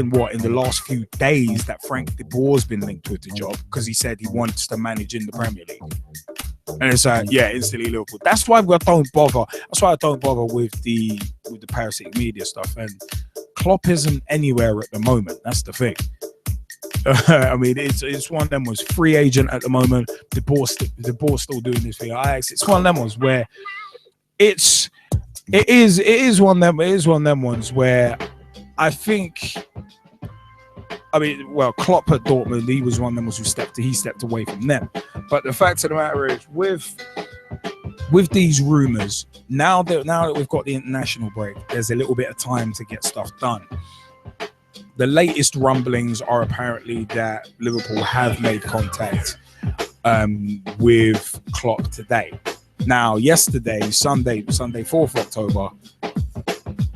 [SPEAKER 1] what, in the last few days that Frank de Boer's been linked with the job, because he said he wants to manage in the Premier League. And it's like, yeah, instantly Liverpool. That's why I don't bother. That's why I don't bother with the parasitic media stuff. And Klopp isn't anywhere at the moment. That's the thing. I mean, it's one of them was free agent at the moment. De Boer's still doing this thing. It's one of them ones where it is one of them ones where I think. I mean, well, Klopp at Dortmund, he was one of them who stepped away from them. But the fact of the matter is, with these rumours, now that we've got the international break, there's a little bit of time to get stuff done. the latest rumblings are apparently that Liverpool have made contact with Klopp today. Now, yesterday, Sunday, 4th October,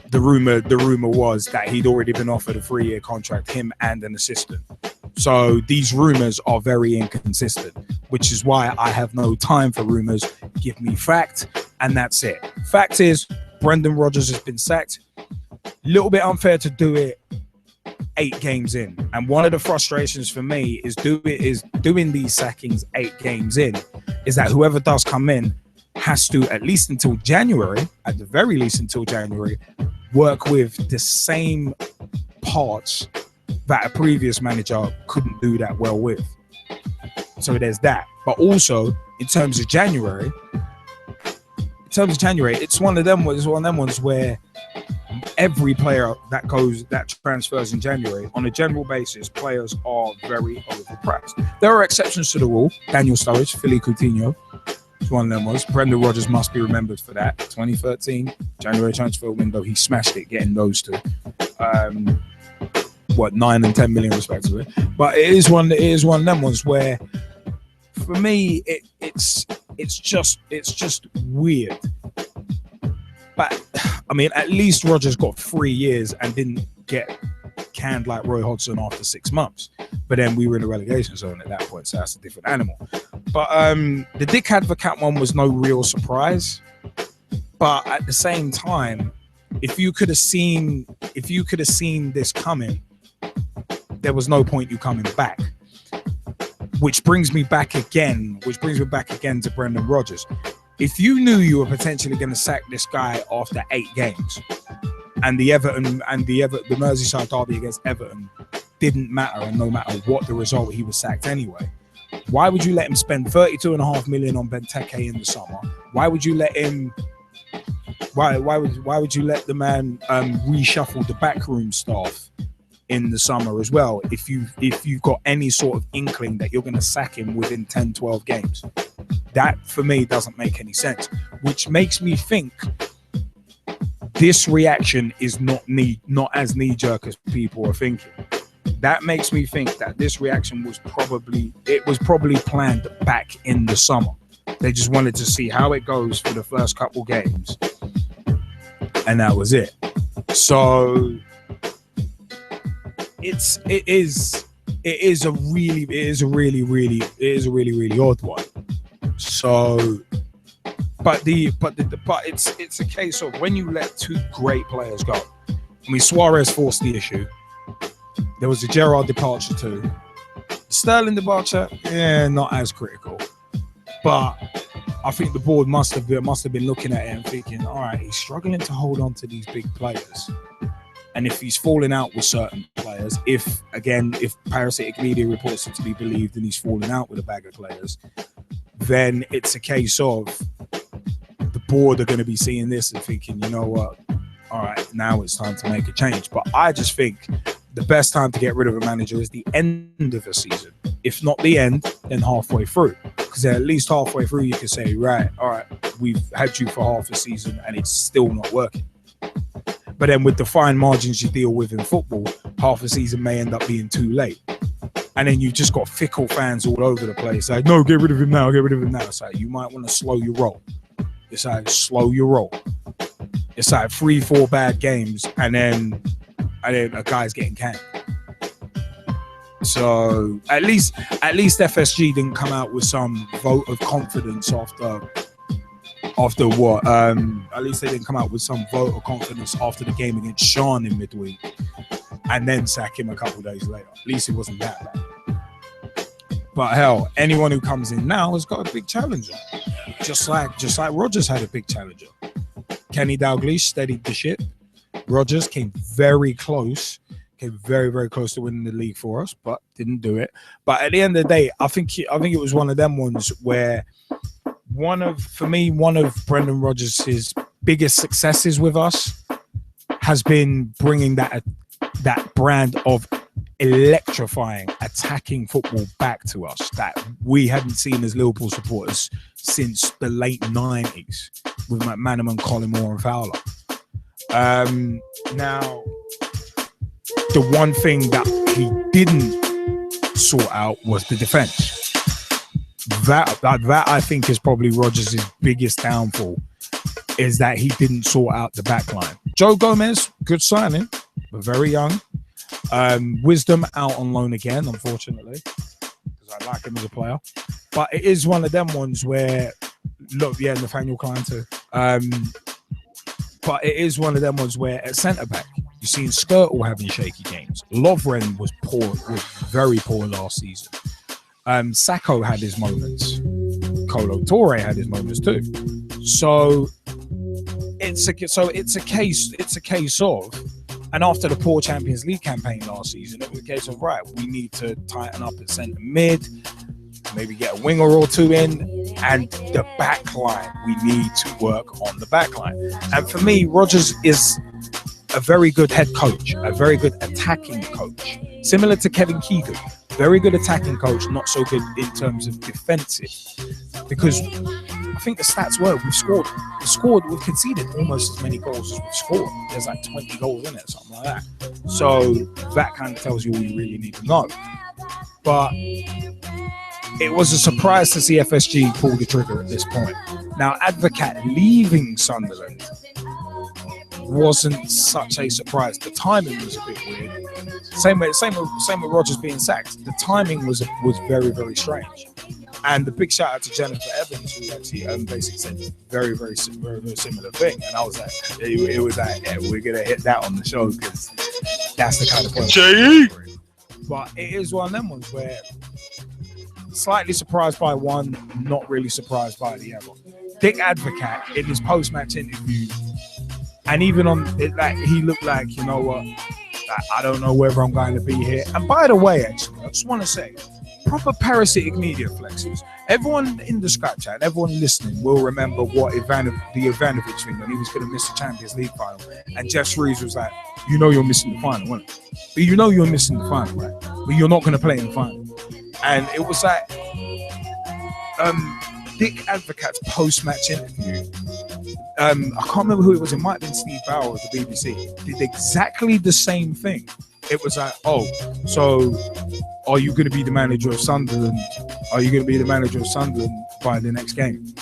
[SPEAKER 1] the rumor was that he'd already been offered a 3-year contract, him and an assistant. So these rumors are very inconsistent, which is why I have no time for rumors. Give me fact, and that's it. Fact is, Brendan Rodgers has been sacked. Little bit unfair to do it 8 games in, and one of the frustrations for me is doing these sackings 8 games in, is that whoever does come in has to, at least until January, at the very least until January, work with the same parts that a previous manager couldn't do that well with. So there's that. But also, in terms of January, it's one of them ones where every player that transfers in January, on a general basis, players are very overpriced. There are exceptions to the rule. Daniel Sturridge, Philly Coutinho, it's one of them was. Brendan Rodgers must be remembered for that. 2013 January transfer window, he smashed it, getting those two. 9 and 10 million respectively. But it is one of them ones where, for me, it's just weird. But I mean, at least Rodgers got 3 years and didn't get canned like Roy Hodgson after 6 months. But then we were in a relegation zone at that point, so that's a different animal. But the Dick Advocaat one was no real surprise. But at the same time, if you could have seen this coming, there was no point you coming back. Which brings me back again to Brendan Rodgers. If you knew you were potentially going to sack this guy after 8 games, and the Merseyside derby against Everton didn't matter, and no matter what the result, he was sacked anyway, why would you let him spend 32.5 million on Benteke in the summer? Why would you let him? Why would you let the man reshuffle the backroom staff in the summer as well, if you've got any sort of inkling that you're going to sack him within 10-12 games? That, for me, doesn't make any sense, which makes me think this reaction is not as knee-jerk as people are thinking. That makes me think that this reaction was probably planned back in the summer. They just wanted to see how it goes for the first couple games, and that was it. So it is a really odd one. So, but it's a case of when you let 2 great players go. I mean, Suarez forced the issue. There was a Gerald departure too. Sterling departure, not as critical. But I think the board must have been looking at it and thinking, all right, he's struggling to hold on to these big players. And if he's falling out with certain players, if parasitic media reports it to be believed and he's falling out with a bag of players, then it's a case of the board are going to be seeing this and thinking, you know what, all right, now it's time to make a change. But I just think the best time to get rid of a manager is the end of a season. If not the end, then halfway through. Because at least halfway through you can say, right, all right, we've had you for half a season and it's still not working. But then with the fine margins you deal with in football, half a season may end up being too late. And then you've just got fickle fans all over the place. Like, no, get rid of him now, get rid of him now. It's like, you might want to slow your roll. It's like, slow your roll. It's like 3-4 bad games and then a guy's getting canned. So at least FSG didn't come out with some vote of confidence after what? At least they didn't come out with some vote of confidence after the game against Sean in midweek and then sack him a couple of days later. At least it wasn't that bad. But hell, anyone who comes in now has got a big challenger. Just like Rodgers had a big challenger. Kenny Dalglish steadied the ship. Rodgers came very close. Came very, very close to winning the league for us, but didn't do it. But at the end of the day, I think it was one of them ones where one of Brendan Rodgers' biggest successes with us has been bringing that brand of electrifying, attacking football back to us that we hadn't seen as Liverpool supporters since the late 90s with McManaman, Collymore and Fowler. Now, the one thing that he didn't sort out was the defense. That I think is probably Rodgers' biggest downfall, is that he didn't sort out the back line. Joe Gomez, good signing, but very young. Wisdom out on loan again, unfortunately, because I like him as a player. But it is one of them ones where, look, yeah, Nathaniel Klein too. But it is one of them ones where at centre back, you've seen Skirtle having shaky games. Lovren was very poor last season. Sacco had his moments. Colo Torre had his moments too. So it's a case of, and after the poor Champions League campaign last season, it was a case of, right, we need to tighten up at centre mid, maybe get a winger or two in, and the back line, we need to work on the back line. And for me, Rodgers is a very good head coach, a very good attacking coach, similar to Kevin Keegan. Very good attacking coach, not so good in terms of defensive. Because I think the stats were we've conceded almost as many goals as we've scored. There's like 20 goals in it, something like that. So that kind of tells you all you really need to know. But it was a surprise to see FSG pull the trigger at this point. Now, Advocaat leaving Sunderland wasn't such a surprise. The timing was a bit weird. Same with Rodgers being sacked. The timing was very, very strange. And the big shout out to Jennifer Evans, who actually basically said very, very similar thing. And I was like, it was like, yeah, we're gonna hit that on the show because that's the kind of point. But it is one of them ones where slightly surprised by one, not really surprised by the other. Dick Advocaat in his post-match interview, and even on it, like he looked like, you know what, I don't know whether I'm going to be here. And by the way, actually, I just want to say, proper parasitic media flexes. Everyone in the Skype chat, everyone listening will remember what the Ivanovic thing, when he was going to miss the Champions League final, and Jeff Reeves was like, you know you're missing the final, wasn't it? But you know you're missing the final, right? But you're not going to play in the final. And it was like Dick Advocaat's post-match interview. I can't remember who it was. It might have been Steve Bauer of the BBC. Did exactly the same thing. It was like, oh, so are you going to be the manager of Sunderland? Are you going to be the manager of Sunderland by the next game?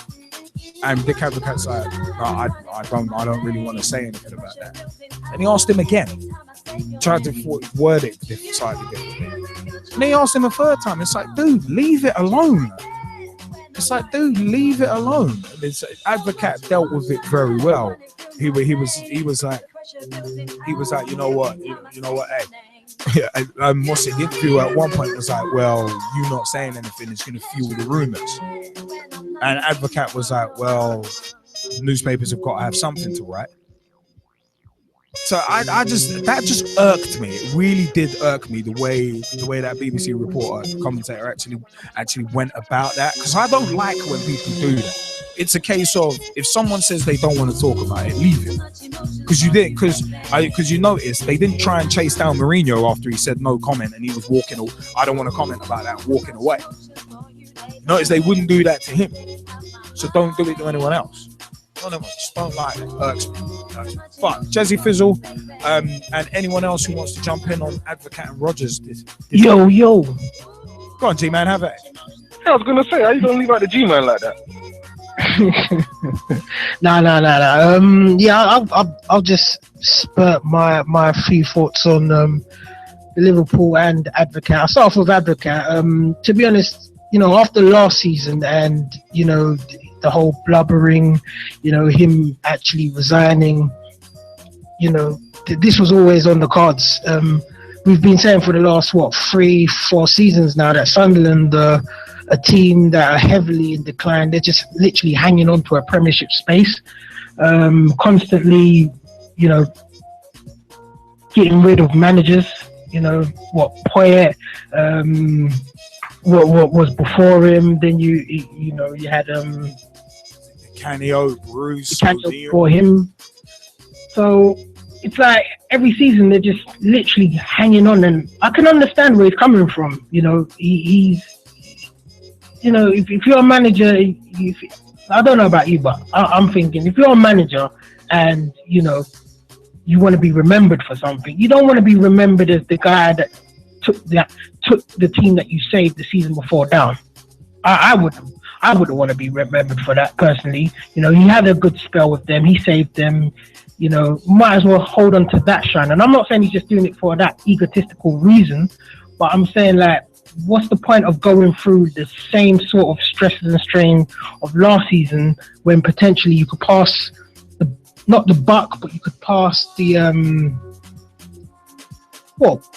[SPEAKER 1] And Dick Advocaat's like, no, I don't really want to say anything about that. And he asked him again. Tried to word it slightly differently. And he asked him a third time. It's like, dude, leave it alone. It's like, dude, leave it alone. Advocaat dealt with it very well. He was like, you know what, hey. Yeah, what's it? The interview at one point was like, well, you not saying anything is going to fuel the rumours. And Advocaat was like, well, newspapers have got to have something to write. So that just irked me. It really did irk me the way that BBC reporter, commentator actually went about that, because I don't like when people do that. It's a case of, if someone says they don't want to talk about it, leave it. Because you noticed they didn't try and chase down Mourinho after he said no comment and he was walking. I don't want to comment about that, walking away. Notice they wouldn't do that to him. So don't do it to anyone else. Just don't like it. Irks me. But Jazzy Fizzle, and anyone else who wants to jump in on Advocaat and Rodgers.
[SPEAKER 7] Yo.
[SPEAKER 1] Go on, G-Man, have it.
[SPEAKER 9] I was going to say, how you going to leave out the G-Man like that?
[SPEAKER 7] No. Yeah, I'll just spurt my few thoughts on Liverpool and Advocaat. I'll start off with Advocaat. To be honest, after last season and, the whole blubbering, him actually resigning, this was always on the cards. We've been saying for the last, 3-4 seasons now that Sunderland, a team that are heavily in decline, they're just literally hanging on to a Premiership space, constantly, getting rid of managers, Poyet, what was before him, then you had
[SPEAKER 1] Canio, Bruce,
[SPEAKER 7] before him. So it's like every season they're just literally hanging on, and I can understand where he's coming from. He's if you're a manager, I don't know about you, but I'm thinking if you're a manager and you want to be remembered for something. You don't want to be remembered as the guy that took the team that you saved the season before down. I wouldn't want to be remembered for that personally. You know, he had a good spell with them. He saved them. You know, might as well hold on to that shine. And I'm not saying he's just doing it for that egotistical reason, but I'm saying, like, what's the point of going through the same sort of stresses and strain of last season when potentially you could pass not the buck, but you could pass the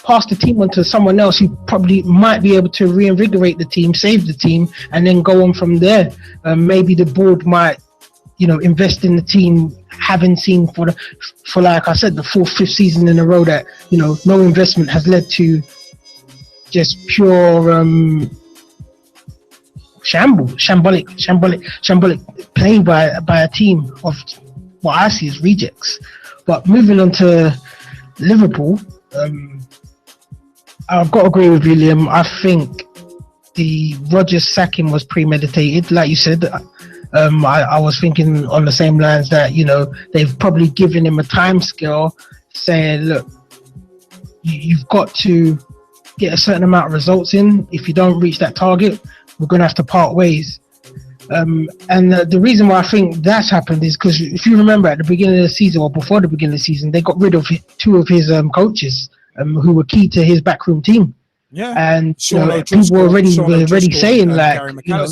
[SPEAKER 7] pass the team on to someone else who probably might be able to reinvigorate the team, save the team, and then go on from there. Maybe the board might, you know, invest in the team, having seen for like I said, the 4th, 5th season in a row that, you know, no investment has led to just pure shambolic playing by a team of what I see as rejects. But moving on to Liverpool, I've got to agree with William. I think the Rodgers sacking was premeditated, like you said. I was thinking on the same lines that, you know, they've probably given him a time scale saying, look, you've got to get a certain amount of results in. If you don't reach that target, we're going to have to part ways. And the reason why I think that's happened is because if you remember at the beginning of the season or before the beginning of the season, they got rid of 2 of his coaches who were key to his backroom team.
[SPEAKER 1] Yeah,
[SPEAKER 7] and you know, people were already saying like, you know,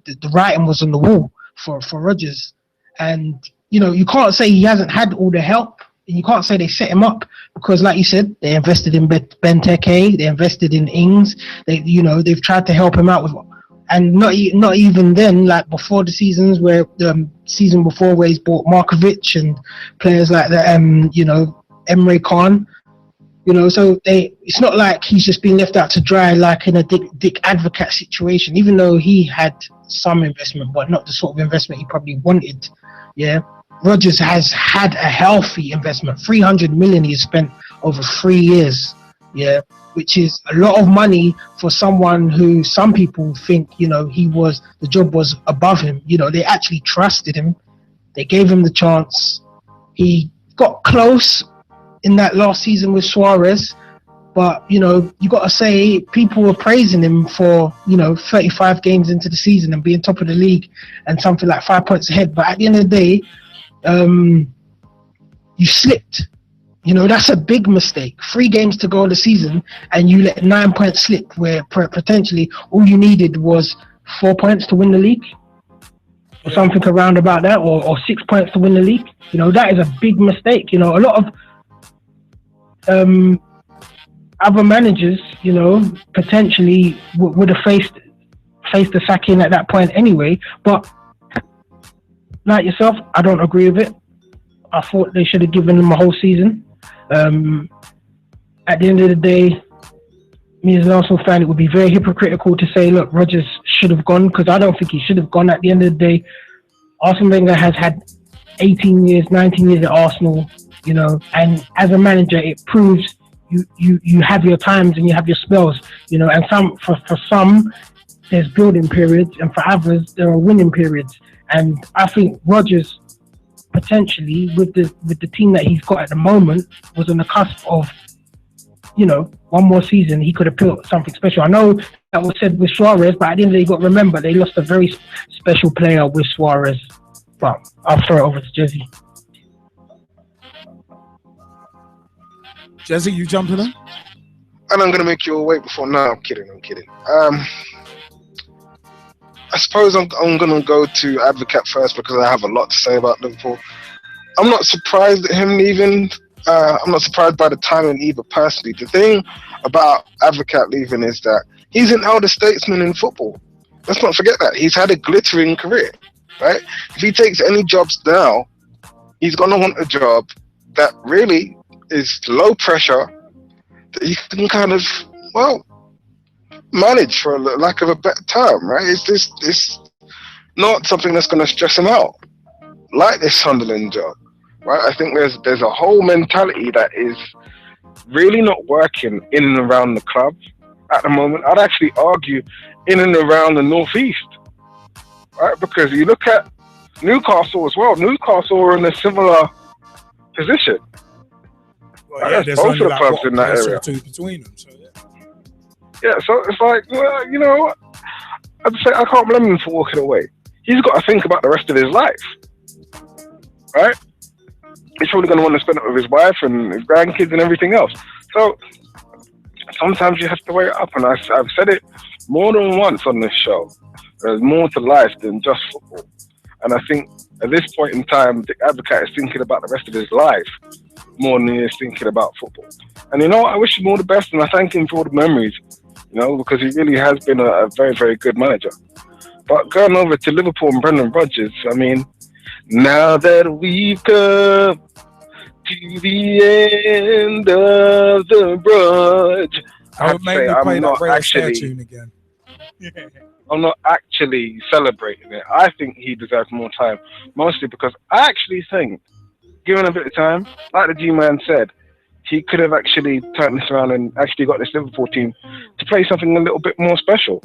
[SPEAKER 7] the writing was on the wall for Rodgers, and you know, you can't say he hasn't had all the help, and you can't say they set him up, because like you said, they invested in Benteke, they invested in Ings, they've tried to help him out with. And not even then, like before the seasons where the season before where he's bought Markovic and players like that, you know, Emre Can, you know, so it's not like he's just been left out to dry like in a Dick Advocaat situation, even though he had some investment, but not the sort of investment he probably wanted. Yeah, Rodgers has had a healthy investment, 300 million he's spent over 3 years. Yeah, which is a lot of money for someone who some people think, you know, the job was above him. You know, they actually trusted him. They gave him the chance. He got close in that last season with Suarez, but, you know, you got to say people were praising him for, you know, 35 games into the season and being top of the league and something like 5 points ahead. But at the end of the day, you slipped. You know, that's a big mistake. 3 games to go in the season and you let 9 points slip where potentially all you needed was 4 points to win the league or something around about that, or 6 points to win the league. You know, that is a big mistake. You know, a lot of other managers, you know, potentially would have faced the sacking at that point anyway. But like yourself, I don't agree with it. I thought they should have given him a whole season. At the end of the day, me as an Arsenal fan, it would be very hypocritical to say, look, Rodgers should have gone, because I don't think he should have gone. At the end of the day, Arsene Wenger has had 18 years, 19 years at Arsenal, you know, and as a manager, it proves you have your times and you have your spells, you know, and for some, there's building periods, and for others, there are winning periods. And I think Rodgers, potentially with the team that he's got at the moment, was on the cusp of, you know, one more season he could have built something special. I know that was said with Suarez, but at the end of the day, you got to remember they lost a very special player with Suarez. But I'll throw it over to Jesse.
[SPEAKER 1] Jesse, you jumping in?
[SPEAKER 16] And I'm going to make you all wait before. No, I'm kidding. I suppose I'm going to go to Advocaat first because I have a lot to say about Liverpool. I'm not surprised at him leaving. I'm not surprised by the timing either, personally. The thing about Advocaat leaving is that he's an elder statesman in football. Let's not forget that. He's had a glittering career, right? If he takes any jobs now, he's going to want a job that really is low pressure, that he can kind of, well, manage, for lack of a better term, right? It's not something that's going to stress him out, like this Sunderland job, right? I think there's a whole mentality that is really not working in and around the club at the moment. I'd actually argue in and around the northeast, right? Because you look at Newcastle as well. Newcastle are in a similar
[SPEAKER 9] position.
[SPEAKER 1] Well, yeah,
[SPEAKER 9] there's both of the clubs in that area.
[SPEAKER 1] Two between them. So
[SPEAKER 9] Yeah, so it's like, well, you know, I'd say I can't blame him for walking away. He's got to think about the rest of his life, right? He's probably going to want to spend it with his wife and his grandkids and everything else. So sometimes you have to weigh it up, and I've said it more than once on this show. There's more to life than just football. And I think at this point in time, Dick Advocaat is thinking about the rest of his life more than he is thinking about football. And you know, I wish him all the best, and I thank him for all the memories, you know, because he really has been a very, very good manager. But going over to Liverpool and Brendan Rodgers, I mean, now that we've come to the end of the bridge,
[SPEAKER 1] I would make me play that Ray Astaire tune again.
[SPEAKER 9] I'm not actually celebrating it. I think he deserves more time, mostly because I actually think, given a bit of time, like the G-Man said, he could have actually turned this around and actually got this Liverpool team to play something a little bit more special.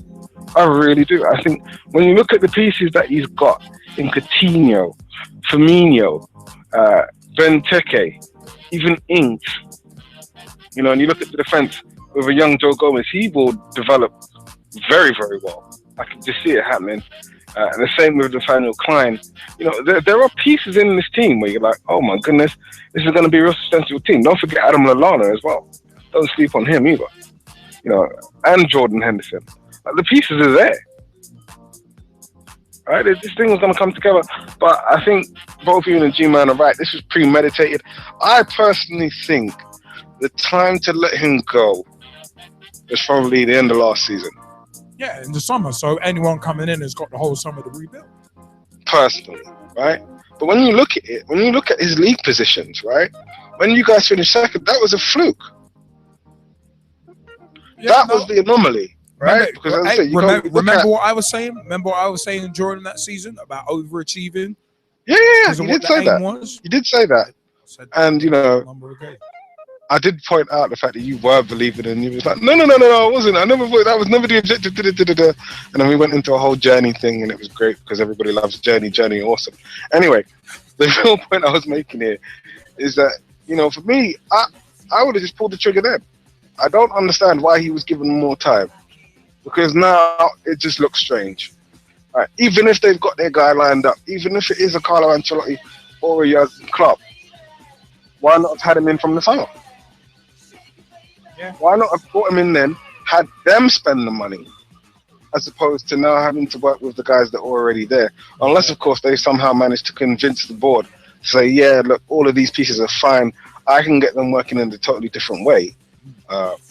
[SPEAKER 9] I really do. I think when you look at the pieces that he's got in Coutinho, Firmino, Benteke, even Ings, you know, and you look at the defence with a young Joe Gomez, he will develop very, very well. I can just see it happening. And the same with Nathaniel Klein. You know, there are pieces in this team where you're like, oh my goodness, this is going to be a real substantial team. Don't forget Adam Lallana as well. Don't sleep on him either. You know, and Jordan Henderson. The pieces are there. Right? This thing was going to come together. But I think both you and the G-Man are right. This was premeditated. I personally think the time to let him go was probably the end of last season.
[SPEAKER 1] Yeah, in the summer. So anyone coming in has got the whole summer to rebuild.
[SPEAKER 9] Personally, right? But when you look at it, when you look at his league positions, right? When you guys finished second, that was a fluke.
[SPEAKER 1] Yeah,
[SPEAKER 9] that was the anomaly, right?
[SPEAKER 1] Because as I say, remember what I was saying? Remember what I was saying during that season about overachieving?
[SPEAKER 9] Yeah, you did say that. You did say that. And, you know, I did point out the fact that you were believing and you was like, no, I wasn't. I never thought that was never the objective. And then we went into a whole journey thing and it was great because everybody loves journey, awesome. Anyway, the real point I was making here is that, you know, for me, I would have just pulled the trigger then. I don't understand why he was given more time because now it just looks strange. Right? Even if they've got their guy lined up, even if it is a Carlo Ancelotti or a young club, why not have had him in from the summer?
[SPEAKER 1] Yeah.
[SPEAKER 9] Why not have brought him in then, had them spend the money, as opposed to now having to work with the guys that are already there? Unless, of course, they somehow managed to convince the board to say, yeah, look, all of these pieces are fine. I can get them working in a totally different way.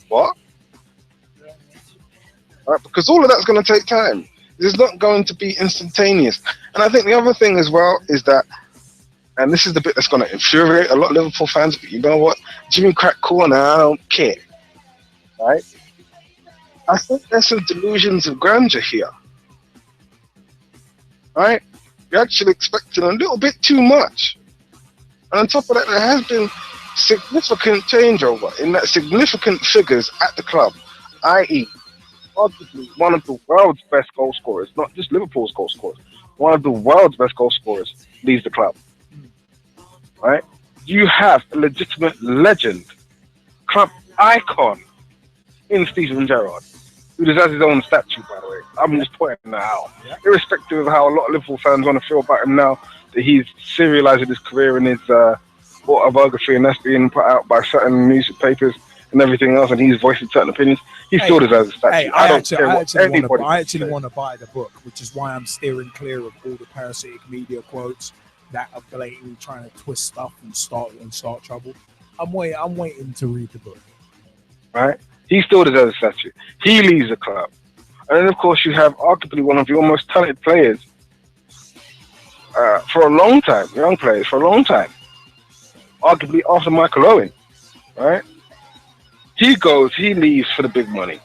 [SPEAKER 9] What? Right, because all of that's going to take time. It's not going to be instantaneous. And I think the other thing as well is that, and this is the bit that's going to infuriate a lot of Liverpool fans, but you know what? Jimmy crack corner, I don't care. Right? I think there's some delusions of grandeur here. Right? You're actually expecting a little bit too much. And on top of that, there has been significant changeover in that significant figures at the club, i.e., arguably one of the world's best goal scorers, not just Liverpool's goal scorers, one of the world's best goal scorers leaves the club. Right? You have a legitimate legend, club icon in Steven Gerald, who deserves his own statue, by the way. I'm just pointing that out. Irrespective of how a lot of Liverpool fans want to feel about him now, that he's serializing his career in his autobiography and that's being put out by certain newspapers and everything else, and he's voicing certain opinions, he still deserves a statue. I
[SPEAKER 1] actually want to buy the book, which is why I'm steering clear of all the parasitic media quotes that are blatantly trying to twist stuff and start trouble. I'm waiting to read the book.
[SPEAKER 9] Right? He still deserves a statue. He leaves the club. And then, of course, you have arguably one of your most talented players for a long time, young players for a long time, arguably after Michael Owen, right? He leaves for the big money.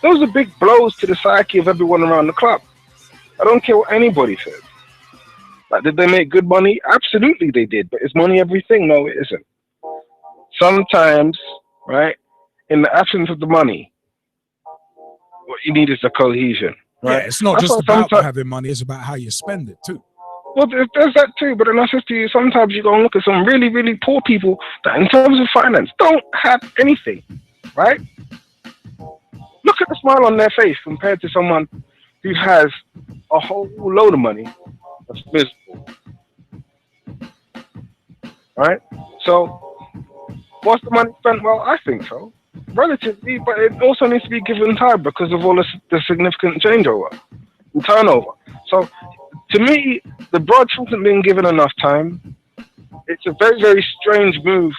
[SPEAKER 9] Those are big blows to the psyche of everyone around the club. I don't care what anybody says. Like, did they make good money? Absolutely they did. But is money everything? No, it isn't. Sometimes, right, in the absence of the money, what you need is the cohesion. Right?
[SPEAKER 1] Yeah, it's not just about having money, it's about how you spend it too.
[SPEAKER 9] Well, there's that too, but then I said to you, sometimes you go and look at some really, really poor people that in terms of finance don't have anything, right? Look at the smile on their face compared to someone who has a whole load of money that's miserable, right? So, what's the money spent? Well, I think so, relatively, but it also needs to be given time because of all the significant changeover and turnover. So, to me, the Broads hasn't been given enough time. It's a very, very strange move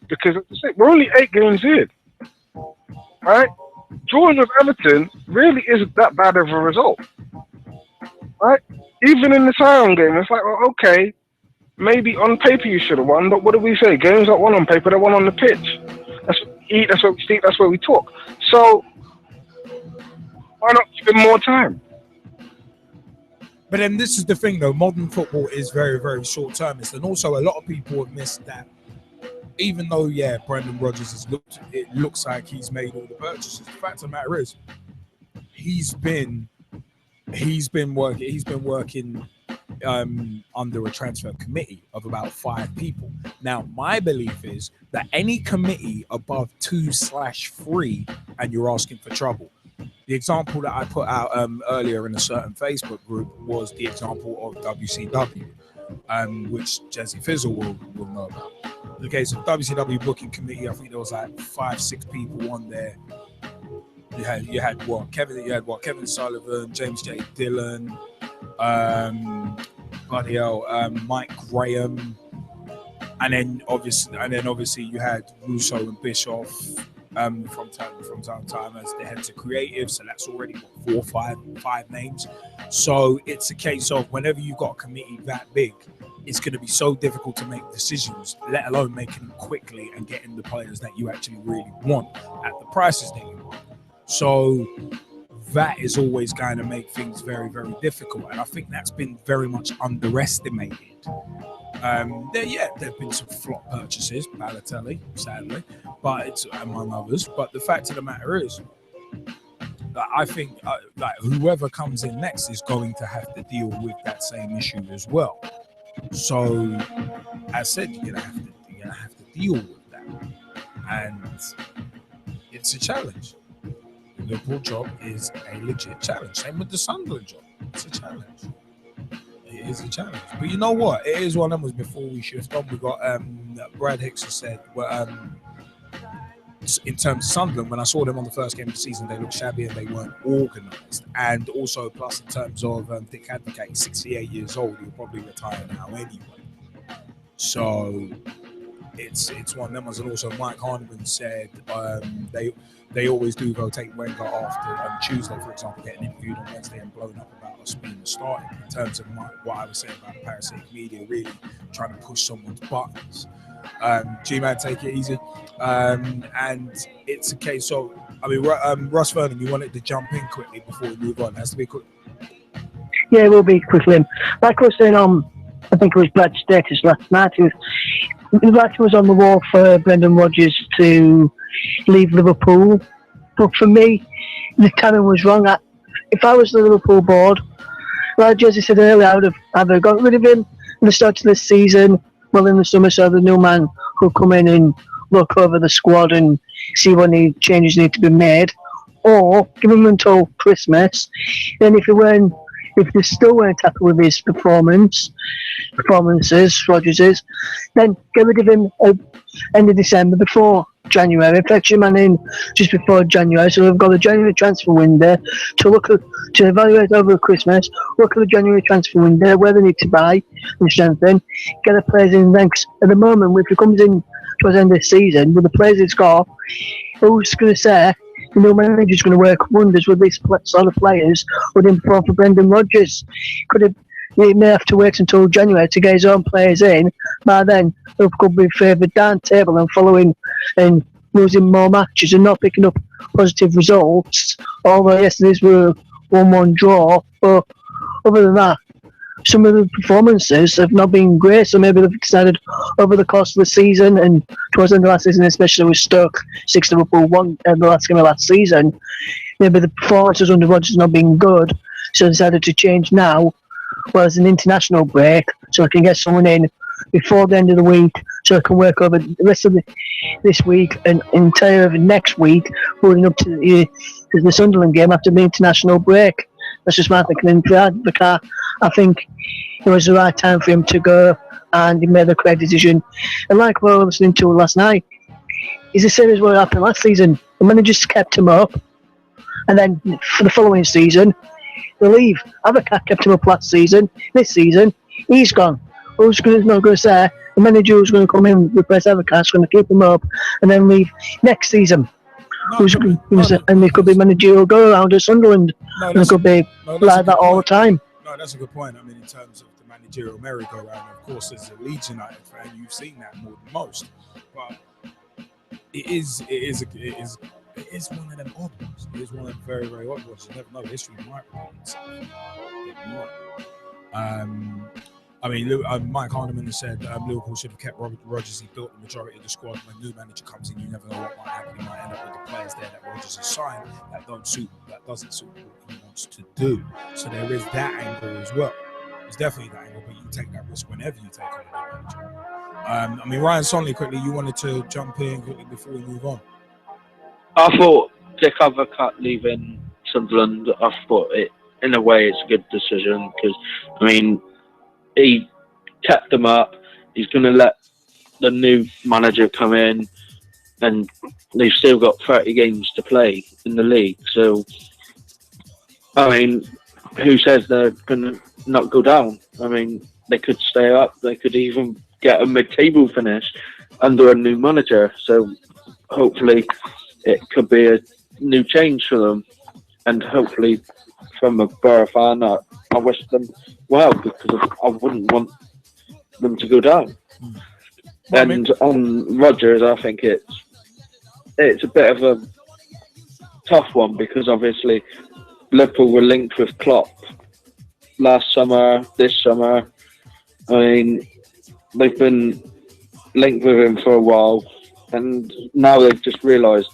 [SPEAKER 9] because we're only 8 games in, right? Drawing with Everton really isn't that bad of a result, right? Even in the Sion game, it's like, well, okay, maybe on paper you should have won, but what do we say? Games aren't won on paper, they're won on the pitch. That's what we eat, that's what we speak, that's where we talk. So, why not give him more time?
[SPEAKER 1] But then this is the thing, though. Modern football is very, very short-termist. And also a lot of people have missed that. Even though, yeah, Brendan Rodgers it looks like he's made all the purchases. The fact of the matter is, he's been working under a transfer committee of about 5 people. Now, my belief is that any committee above 2/3 and you're asking for trouble. The example that I put out earlier in a certain Facebook group was the example of WCW, which Jesse Fizzle will know about. The case of WCW booking committee, I think there was like 5-6 people on there. You had Kevin Sullivan, James J. Dillon, Mike Graham, and then obviously you had Russo and Bischoff. From time to time as the heads of creative, so that's already 4 or 5 names. So it's a case of whenever you've got a committee that big, it's going to be so difficult to make decisions, let alone making them quickly and getting the players that you actually really want at the prices that you want. So that is always going to make things very, very difficult, and I think that's been very much underestimated. There have been some flop purchases, Balotelli, sadly, but it's among others. But the fact of the matter is, that I think whoever comes in next is going to have to deal with that same issue as well. So, as said, you're gonna have to deal with that, and it's a challenge. The Liverpool job is a legit challenge. Same with the Sunderland job. It's a challenge. It is a challenge. But you know what? It is one of them. Before we shift on, we got Brad Hicks has said, in terms of Sunderland, when I saw them on the first game of the season, they looked shabby and they weren't organised. And also, plus in terms of Dick Advocaat, 68 years old, he'll probably retire now anyway. So it's one of them. And also, Mike Harniman said they always do rotate Wenger after on Tuesday, for example, getting interviewed on Wednesday and blown up about us being starting. In terms of what I was saying about the parasitic media, really trying to push someone's buttons. G-Man, take it easy. And it's a case of, Russ Vernon, you wanted to jump in quickly before we move on. It has to be quick.
[SPEAKER 12] Yeah, we'll be quickly. Like I was saying, I think it was Brad's status last night. The writing was on the wall for Brendan Rodgers to leave Liverpool. But for me, the timing was wrong. If I was the Liverpool board, like Jesse said earlier, I would have either got rid of him at the start of this season, well in the summer, so the new man could come in and look over the squad and see what changes need to be made, or give him until Christmas. Then if they still weren't happy with his performances, Rodgers's, then get rid of him at end of December before January. Fetch him in just before January, so we've got a January transfer window to evaluate over Christmas. Look at the January transfer window where they need to buy and strengthen. Get the players in ranks. At the moment, if he comes in towards the end of the season with the players he's got, who's going to say the new manager's going to work wonders with these sort of players who didn't perform for Brendan Rodgers? He may have to wait until January to get his own players in. By then, they could be favoured down table and following and losing more matches and not picking up positive results. Although yesterday's were 1-1 draw, but other than that, some of the performances have not been great. So maybe they've decided over the course of the season and towards the end of last season, especially with Stoke 6 Liverpool 1 the last game of last season, maybe the performances under Rodgers have not been good. So they decided to change now was an international break, so I can get someone in before the end of the week, so I can work over the rest of this week and entire next week, leading up to the Sunderland game after the international break. That's just my thinking. Advocaat, I think it was the right time for him to go, and he made the correct decision. And like what I was listening to last night, it's the same as what happened last season. The manager just kept him up, and then for the following season, they leave. Advocaat kept him up last season. This season, he's gone. Who's not going to say the manager who's going to come in and replace Advocaat's going to keep him up and then leave next season? And it could be managerial go around at Sunderland. And it could be like that all the time.
[SPEAKER 1] No, that's a good point. I mean, in terms of the managerial merry-go-round, of course, as a Leeds United fan, you've seen that more than most. But it is one of them odd ones. It is one of them very, very odd ones. You never know. History might repeat itself. I mean, Mike Harniman has said Liverpool should have kept Rodgers. He built the majority of the squad. When a new manager comes in, you never know what might happen. He might end up with the players there that Rodgers has signed that doesn't suit what he wants to do. So there is that angle as well. There's definitely that angle, but you take that risk whenever you take on a new manager. I mean, Ryan Sonley, quickly, you wanted to jump in quickly before we move on.
[SPEAKER 20] I thought Dick Advocaat leaving Sunderland, I thought it, in a way, it's a good decision because, I mean, he kept them up. He's going to let the new manager come in, and they've still got 30 games to play in the league. So, I mean, who says they're going to not go down? I mean, they could stay up. They could even get a mid-table finish under a new manager. So, hopefully, it could be a new change for them. And hopefully, from a Borough fan, I wish them well, because I wouldn't want them to go down. And on Rodgers, I think it's a bit of a tough one because obviously Liverpool were linked with Klopp last summer, this summer. I mean, they've been linked with him for a while, and now they've just realised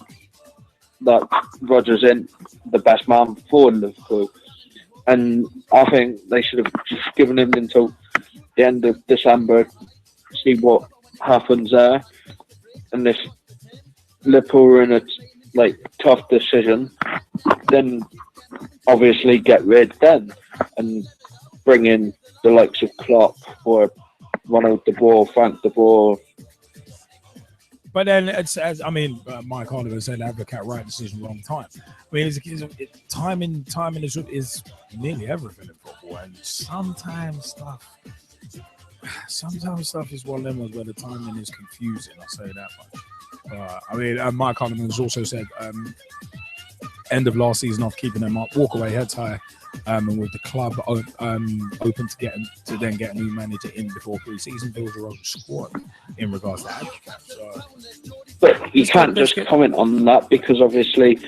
[SPEAKER 20] that Rodgers isn't the best man for Liverpool. And I think they should have just given him until the end of December, see what happens there. And if Liverpool were in a tough decision, then obviously get rid then and bring in the likes of Klopp or Ronald de Boer, Frank de Boer.
[SPEAKER 1] But then, Mike Harniman said Advocaat right decision, wrong time. I mean, timing is nearly everything in football, and sometimes stuff is one of them where the timing is confusing. I'll say that much. Mike Harniman has also said end of last season off keeping them up, walk away heads high, and with the club open to then get a new manager in before pre-season, build your own squad in regards to Advocaat.
[SPEAKER 20] But you can't just comment on that because obviously.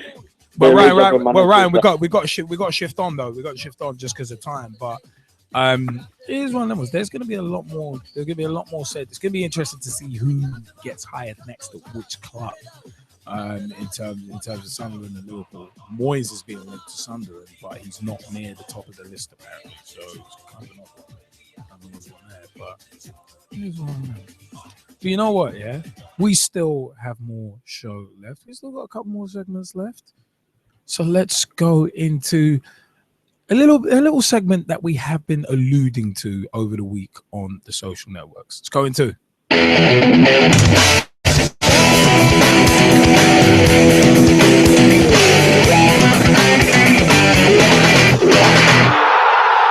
[SPEAKER 1] But Ryan, we got to shift on though. We got to shift on just because of time. But it is one of them. There's going to be a lot more. There's going to be a lot more said. It's going to be interesting to see who gets hired next at which club. In terms of Sunderland and Liverpool, Moyes is being linked to Sunderland, but he's not near the top of the list apparently. So it's kind of not there. But here's one. But you know what? Yeah, we still have more show left. We still got a couple more segments left. So let's go into a little segment that we have been alluding to over the week on the social networks. Let's go into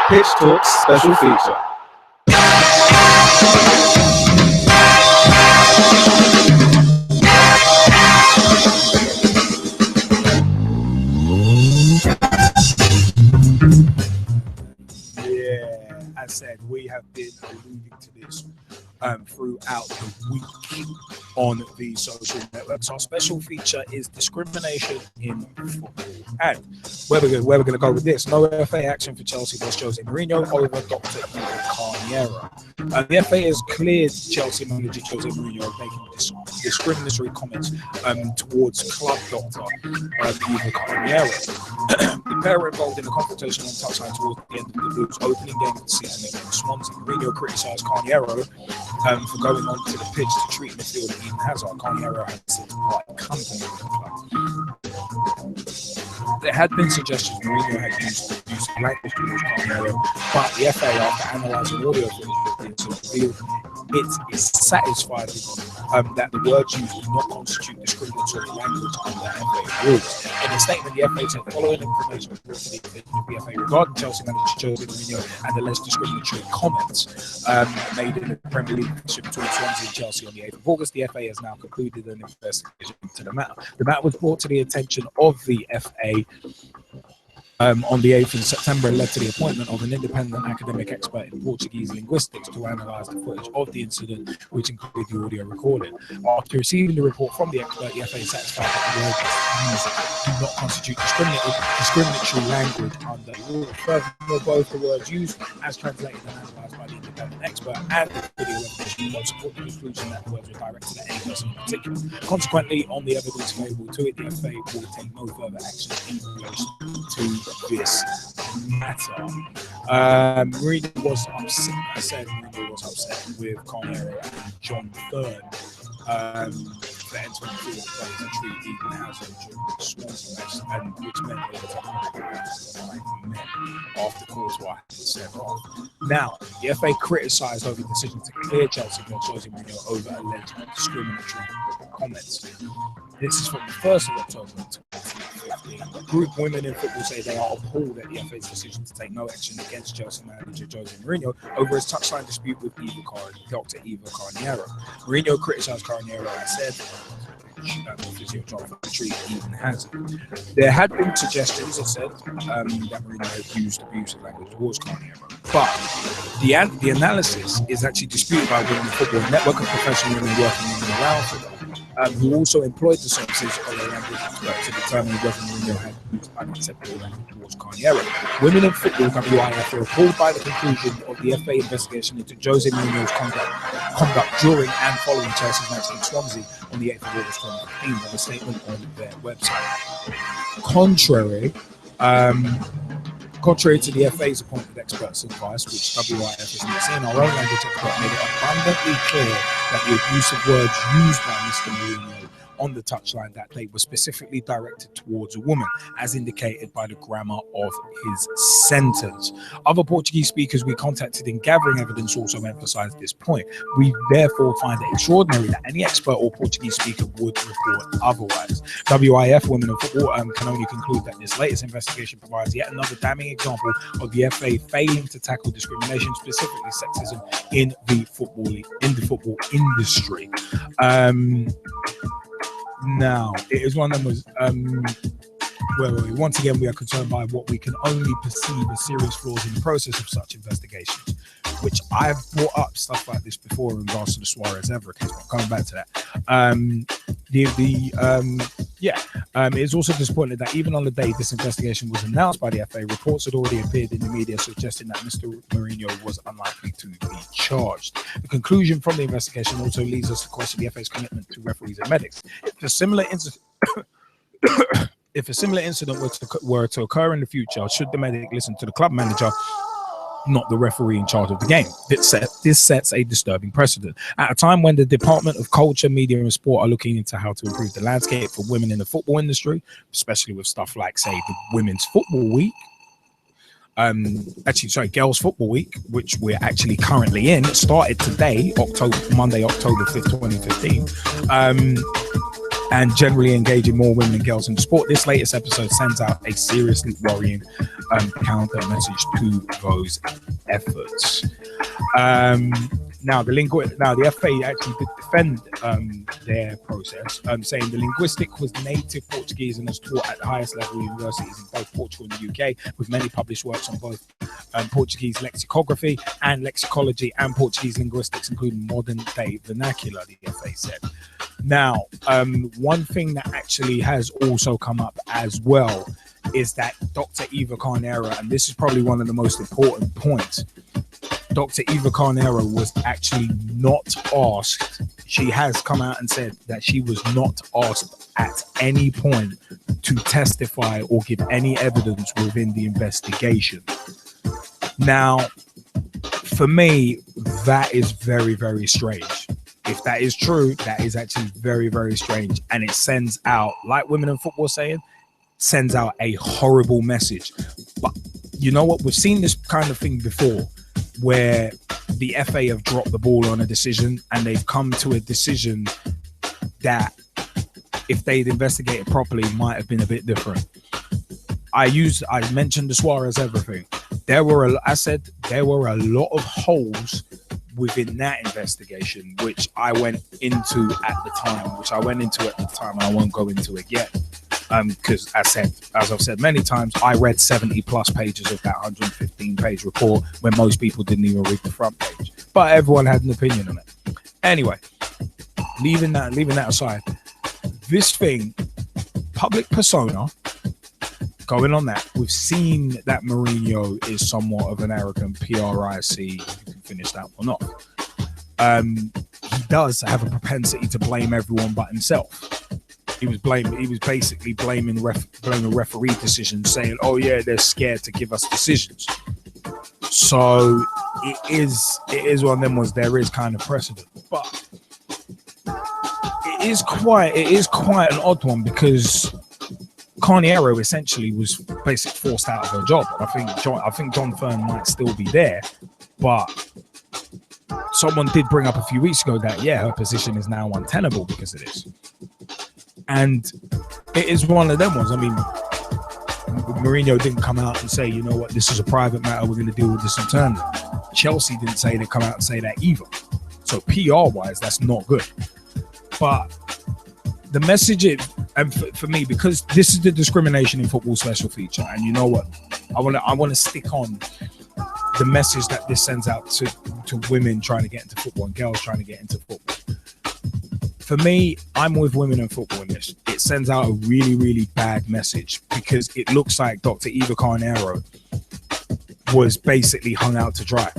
[SPEAKER 11] Pitch Talks special feature.
[SPEAKER 1] As said, we have been alluding to this throughout the week on the social networks. Our special feature is discrimination in football. And where we're going to go with this, no FA action for Chelsea boss Jose Mourinho over Dr. Eva Carniero. The FA has cleared Chelsea manager Jose Mourinho of making discriminatory comments towards club doctor Eva Carniero. The pair were involved in a confrontation on touchline towards the end of the Blues' opening game of the season against Swansea. Mourinho criticised Carniero for going onto the pitch to treat midfielder Eden Hazard. Carniero had since parted company with the club. There had been suggestions Mourinho had used abusive language towards Carniero, but the FA, after analysing audio footage of the incident, revealed it is satisfied that the words used do not constitute discriminatory language under FA rules. In a statement, the FA said following information brought to the attention of the FA regarding Chelsea manager Jose Mourinho and alleged discriminatory comments made in the Premier League between Swansea and Chelsea on the 8th of August, the FA has now concluded an investigation into the matter. The matter was brought to the attention of the FA on the 8th of September and led to the appointment of an independent academic expert in Portuguese linguistics to analyse the footage of the incident, which included the audio recording. After receiving the report from the expert, the FA is satisfied that the words used do not constitute discriminatory language under the rule. Furthermore, both the words used as translated and analysed by the independent expert and the video recognition both support the conclusion that the words were directed at any person in particular. Consequently, on the evidence available to it, the FA will take no further action in relation to this matter. Mourinho was upset. I said Mourinho was upset with Carniero and John Third for entering the field players and treat Eden Hazard during the Swansea match, and which meant they were men after cause why was sent off. Now, the FA criticised over the decision to clear Chelsea from Jose Mourinho over alleged discriminatory comments. This is from the 1st of October 2015. Group Women in Football say they are appalled at the FA's decision to take no action against Chelsea manager Jose Mourinho over his touchline dispute with Dr. Eva Carniero. Mourinho criticised Carniero and said, there had been suggestions, it said, that Mourinho had used abusive language towards Carniero. But the analysis is actually disputed by Women in Football, a network of professional women working in and around football, who also employed the services of a language expert to determine whether Mourinho had used unacceptable language towards Carniero. Women in Football, WIF, were appalled by the conclusion of the FA investigation into Jose Mourinho's conduct during and following Chelsea's match against Swansea on the 8th of August 2015 in a statement on their website. Contrary to the FA's appointed experts' advice, which WIF is not seeing, our own language expert made it abundantly clear that the abusive words used by Mr. Mourinho on the touchline that they were specifically directed towards a woman, as indicated by the grammar of his sentence. Other Portuguese speakers we contacted in gathering evidence also emphasised this point. We therefore find it extraordinary that any expert or Portuguese speaker would report otherwise. WIF Women in Football can only conclude that this latest investigation provides yet another damning example of the FA failing to tackle discrimination, specifically sexism, in the football industry. Now, it is one of them once again, we are concerned by what we can only perceive as serious flaws in the process of such investigations, which I've brought up stuff like this before in regards to the Suarez Evra case, but I'm coming back to that. It's also disappointing that even on the day this investigation was announced by the FA, reports had already appeared in the media suggesting that Mr. Mourinho was unlikely to be charged. The conclusion from the investigation also leads us to question the FA's commitment to referees and medics. If a similar incident were to occur in the future, should the medic listen to the club manager, not the referee in charge of the game? This sets a disturbing precedent. At a time when the Department of Culture, Media and Sport are looking into how to improve the landscape for women in the football industry, especially with stuff like, say, the Women's Football Week, Girls Football Week, which we're actually currently in. It started today, Monday, October 5th, 2015. And generally engaging more women and girls in the sport. This latest episode sends out a seriously worrying counter message to those efforts. Now, the FA actually did defend their process, saying the linguistic was native Portuguese and is taught at the highest level universities in both Portugal and the UK, with many published works on both Portuguese lexicography and lexicology and Portuguese linguistics, including modern-day vernacular, the FA said. Now, one thing that actually has also come up as well is that Dr. Eva Carniero, and this is probably one of the most important points, Dr. Eva Carniero was actually not asked she has come out and said that she was not asked at any point to testify or give any evidence within the investigation. Now, for me, that is very, very strange. If that is true, that is actually very, very strange. And it sends out, like Women in Football saying, sends out a horrible message. But you know what? We've seen this kind of thing before, where the FA have dropped the ball on a decision and they've come to a decision that, if they'd investigated properly, might have been a bit different. I mentioned the Suarez everything. There were a lot of holes within that investigation, which I went into at the time, and I won't go into it yet. Because as I've said many times, I read 70 plus pages of that 115 page report when most people didn't even read the front page, but everyone had an opinion on it. Anyway, leaving that aside, this thing, public persona, going on that, we've seen that Mourinho is somewhat of an arrogant PRIC. You can finish that one off. He does have a propensity to blame everyone but himself. He was basically blaming referee decisions, saying, "Oh yeah, they're scared to give us decisions." So it is one of them ones. There is kind of precedent, but it is quite an odd one, because Carniero essentially was basically forced out of her job. I think John Fern might still be there, but someone did bring up a few weeks ago that her position is now untenable because of this. And it is one of them ones. I mean, Mourinho didn't come out and say, you know what, this is a private matter, we're going to deal with this internally. Chelsea didn't say they come out and say that either. So PR-wise, that's not good. But the message is, and for me, because this is the discrimination in football special feature, and you know what, I want to stick on the message that this sends out to women trying to get into football and girls trying to get into football. For me, I'm with Women in Football in this. It sends out a really, really bad message, because it looks like Dr. Eva Carniero was basically hung out to dry.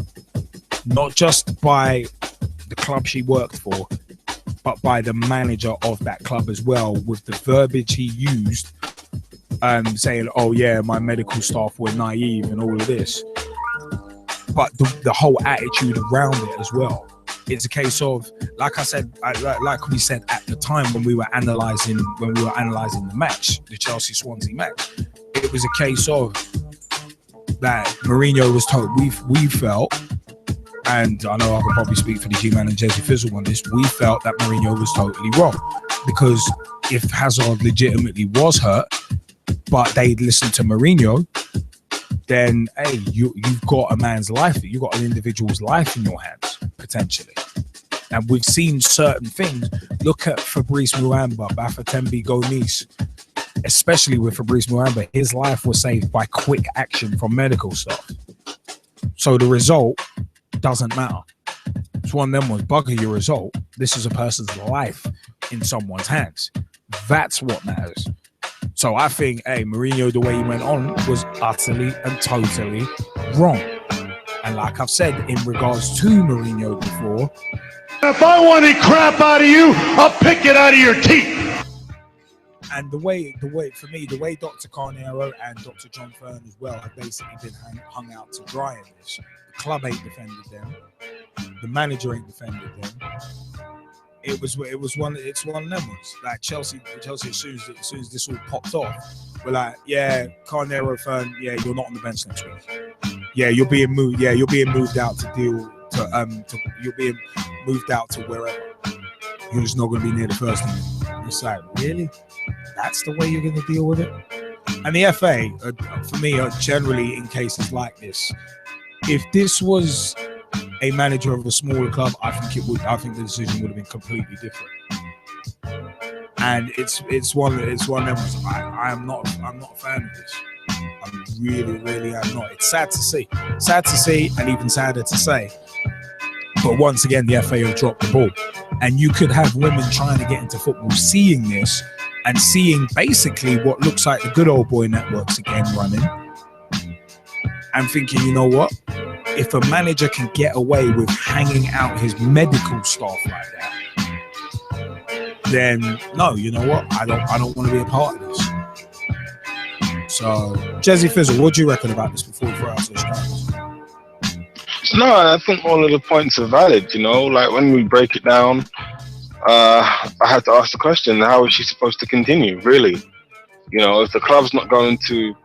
[SPEAKER 1] Not just by the club she worked for, but by the manager of that club as well, with the verbiage he used, saying, "Oh yeah, my medical staff were naive," and all of this. But the whole attitude around it as well. It's a case of, like I said, like we said at the time when we were analysing the match, the Chelsea-Swansea match, it was a case of that Mourinho was told, we felt, and I know I could probably speak for the G-Man and Jesse Fizzle on this, we felt that Mourinho was totally wrong, because if Hazard legitimately was hurt, but they'd listened to Mourinho, then hey, you've got a man's life, you've got an individual's life in your hands, potentially. And we've seen certain things. Look at Fabrice Muamba, Bafétembi Gomis, especially with Fabrice Muamba, his life was saved by quick action from medical staff. So the result doesn't matter. It's one of them ones, bugger your result. This is a person's life in someone's hands. That's what matters. So I think, hey, Mourinho, the way he went on was utterly and totally wrong. And like I've said in regards to Mourinho before,
[SPEAKER 11] if I want any crap out of you, I'll pick it out of your teeth.
[SPEAKER 1] And the way for me, the way Dr. Carniero and Dr. John Fern as well have basically been hung out to dry in this. The club ain't defended them. The manager ain't defended them. It's one of them ones. Like Chelsea as soon as this all popped off, we're like, yeah, Carniero Fern, yeah, you're not on the bench next week. Yeah, you're being moved. Yeah, you're being moved out you're being moved out to wherever. You're just not going to be near the first team. It's like, really? That's the way you're going to deal with it? And the FA, for me, generally in cases like this, if this was a manager of a smaller club, I think the decision would have been completely different. And it's one of them. I'm not a fan of this. I really am not. It's sad to see, and even sadder to say. But once again, the FA have dropped the ball, and you could have women trying to get into football, seeing this and seeing basically what looks like the good old boy networks again running, and thinking, you know what? If a manager can get away with hanging out his medical staff like that, then no, you know what? I don't want to be a part of this. So, Jezzy Fizzle, what do you reckon about this before we throw out those strikes?
[SPEAKER 2] No, I think all of the points are valid. You know, like when we break it down, I had to ask the question: how is she supposed to continue? Really, you know, if the club's not going to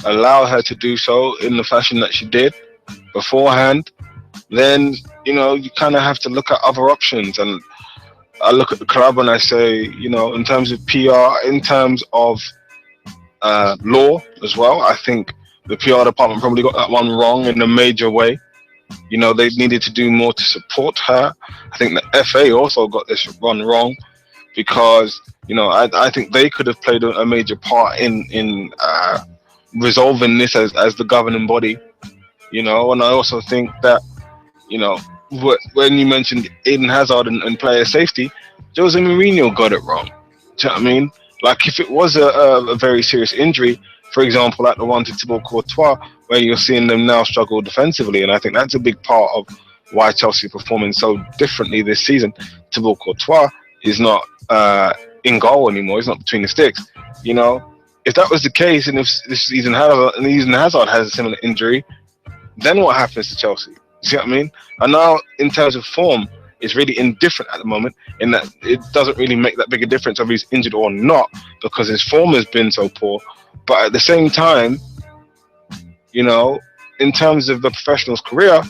[SPEAKER 2] allow her to do so in the fashion that she did beforehand, then you know you kind of have to look at other options. And I look at the club and I say, you know, in terms of PR, in terms of law as well, I think the PR department probably got that one wrong in a major way. You know, they needed to do more to support her. I think the FA also got this one wrong because, you know, I think they could have played a major part in resolving this as the governing body, you know. And I also think that, you know, when you mentioned Eden Hazard and player safety, Jose Mourinho got it wrong. Do you know what I mean? Like, if it was a very serious injury, for example, like the one to Thibaut Courtois, where you're seeing them now struggle defensively, and I think that's a big part of why Chelsea are performing so differently this season. Thibaut Courtois is not in goal anymore; he's not between the sticks. You know, if that was the case, and if this Eden Hazard has a similar injury, then what happens to Chelsea? You see what I mean? And now, in terms of form, it's really indifferent at the moment, in that it doesn't really make that big a difference whether he's injured or not, because his form has been so poor. But at the same time, you know, in terms of the professional's career,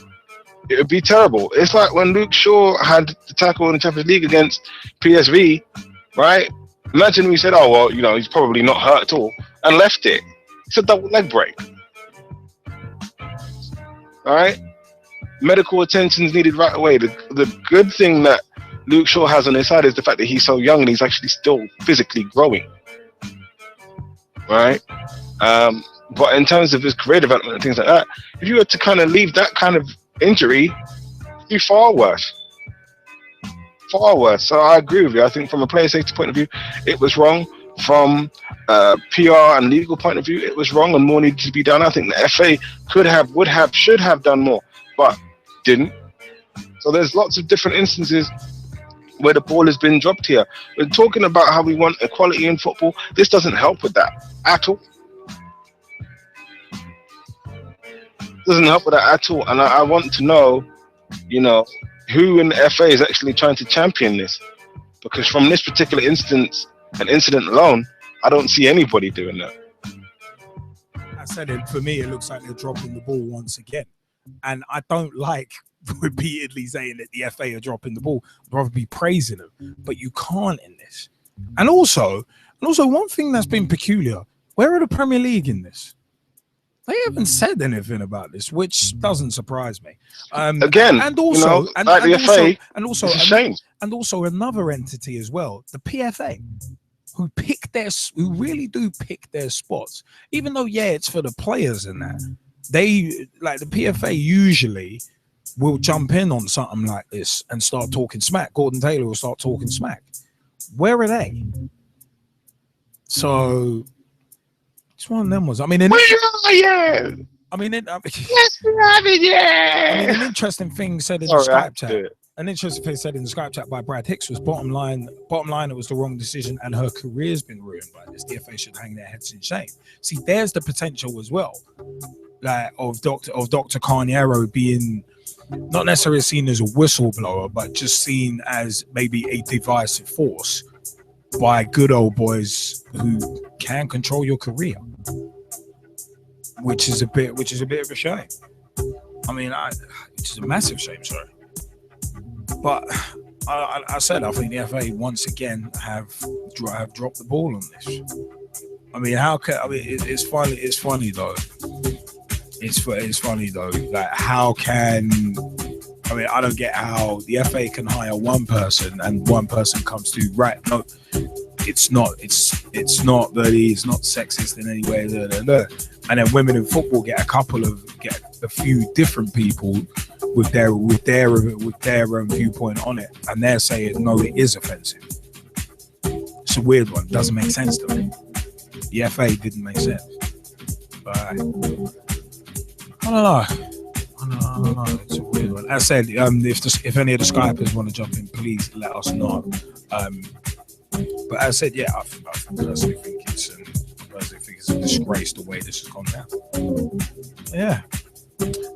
[SPEAKER 2] it would be terrible. It's like when Luke Shaw had the tackle in the Champions League against PSV, right? Imagine we said, oh, well, you know, he's probably not hurt at all, and left it. It's a double leg break. All right? Medical attention is needed right away. The good thing that Luke Shaw has on his side is the fact that he's so young and he's actually still physically growing. Right? But in terms of his career development and things like that, if you were to kind of leave that kind of injury, it'd be far worse. Far worse. So I agree with you. I think from a player safety point of view, it was wrong. From a PR and legal point of view, it was wrong, and more needed to be done. I think the FA should have done more, but didn't. So there's lots of different instances where the ball has been dropped here. We're talking about how we want equality in football. This doesn't help with that at all. Doesn't help with that at all. And I want to know, you know, who in the FA is actually trying to champion this, because from this particular incident alone, I don't see anybody doing that.
[SPEAKER 1] I said it, for me, it looks like they're dropping the ball once again. And I don't like repeatedly saying that the FA are dropping the ball. I'd rather be praising them, but you can't in this. And also one thing that's been peculiar, where are the Premier League in this? They haven't said anything about this, which doesn't surprise me.
[SPEAKER 2] Again,
[SPEAKER 1] and also,
[SPEAKER 2] you know, like the FA,
[SPEAKER 1] it's a shame. And also another entity as well, the PFA, who really do pick their spots. Even though, yeah, it's for the players and that. They, like the PFA, usually will jump in on something like this and start talking smack. Gordon Taylor will start talking smack. Where are they? So it's one of them ones. I mean,
[SPEAKER 2] where are you?
[SPEAKER 1] I mean,
[SPEAKER 2] yes, we have it, yeah.
[SPEAKER 1] I mean, an interesting thing said in the Skype chat. An interesting thing said in the Skype chat by Brad Hicks was bottom line, it was the wrong decision, and her career's been ruined by this. The FA should hang their heads in shame. See, there's the potential as well, like of Dr. Carniero being not necessarily seen as a whistleblower, but just seen as maybe a divisive force by good old boys who can control your career, which is a bit of a shame. I mean, it's a massive shame, sorry. But I said I think the FA once again have dropped the ball on this. I mean, it's funny though. It's funny though. Like, how can I don't get how the FA can hire one person and one person comes to right. No, it's not that he's not sexist in any way. And then women in football get a few different people with their viewpoint on it, and they're saying no, it is offensive. It's a weird one. It doesn't make sense to me. The FA didn't make sense. But I don't know. It's a weird one. As I said, if any of the Skypers want to jump in, please let us know. But as I said, yeah, I personally think it's a disgrace the way this has gone down. Yeah.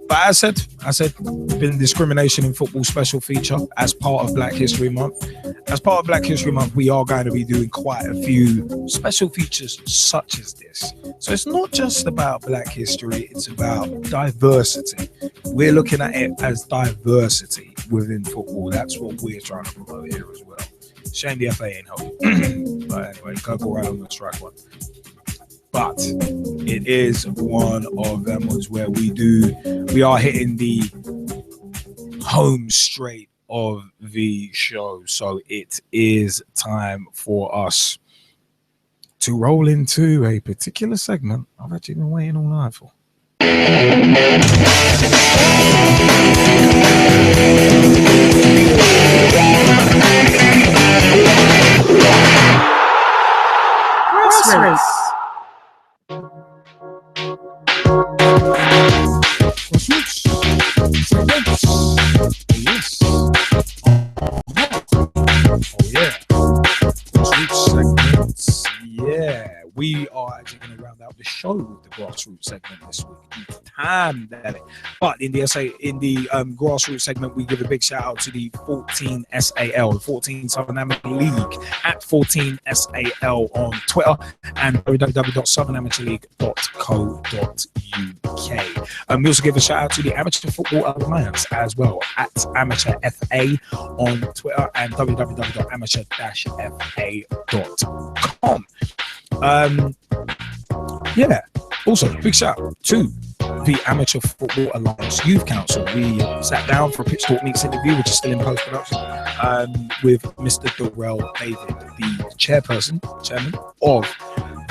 [SPEAKER 1] But as I said, been discrimination in football special feature as part of Black History Month. As part of Black History Month, we are going to be doing quite a few special features such as this. So it's not just about Black history, it's about diversity. We're looking at it as diversity within football. That's what we're trying to promote here as well. Shame the FA ain't helping. But anyway, go right on the strike one. But it is one of them ones where we are hitting the home straight of the show. So it is time for us to roll into a particular segment I've actually been waiting all night for.
[SPEAKER 21] Grassroots.
[SPEAKER 1] Yes. Oh yeah. Grassroots segments. Yeah. We are actually going to round out the show with the grassroots segment this week. Damn that. But in the grassroots segment, we give a big shout out to the 14 SAL, the 14 Southern Amateur League at 14 SAL on Twitter and www.southernamateurleague.co.uk. We also give a shout out to the Amateur Football Alliance as well at Amateur FA on Twitter and www.amateur-fa.com. Yeah. Also, big shout out to the Amateur Football Alliance Youth Council. We sat down for a Pitch Talk Meets interview, which is still in post-production, with Mr. Gerald David, the chairman of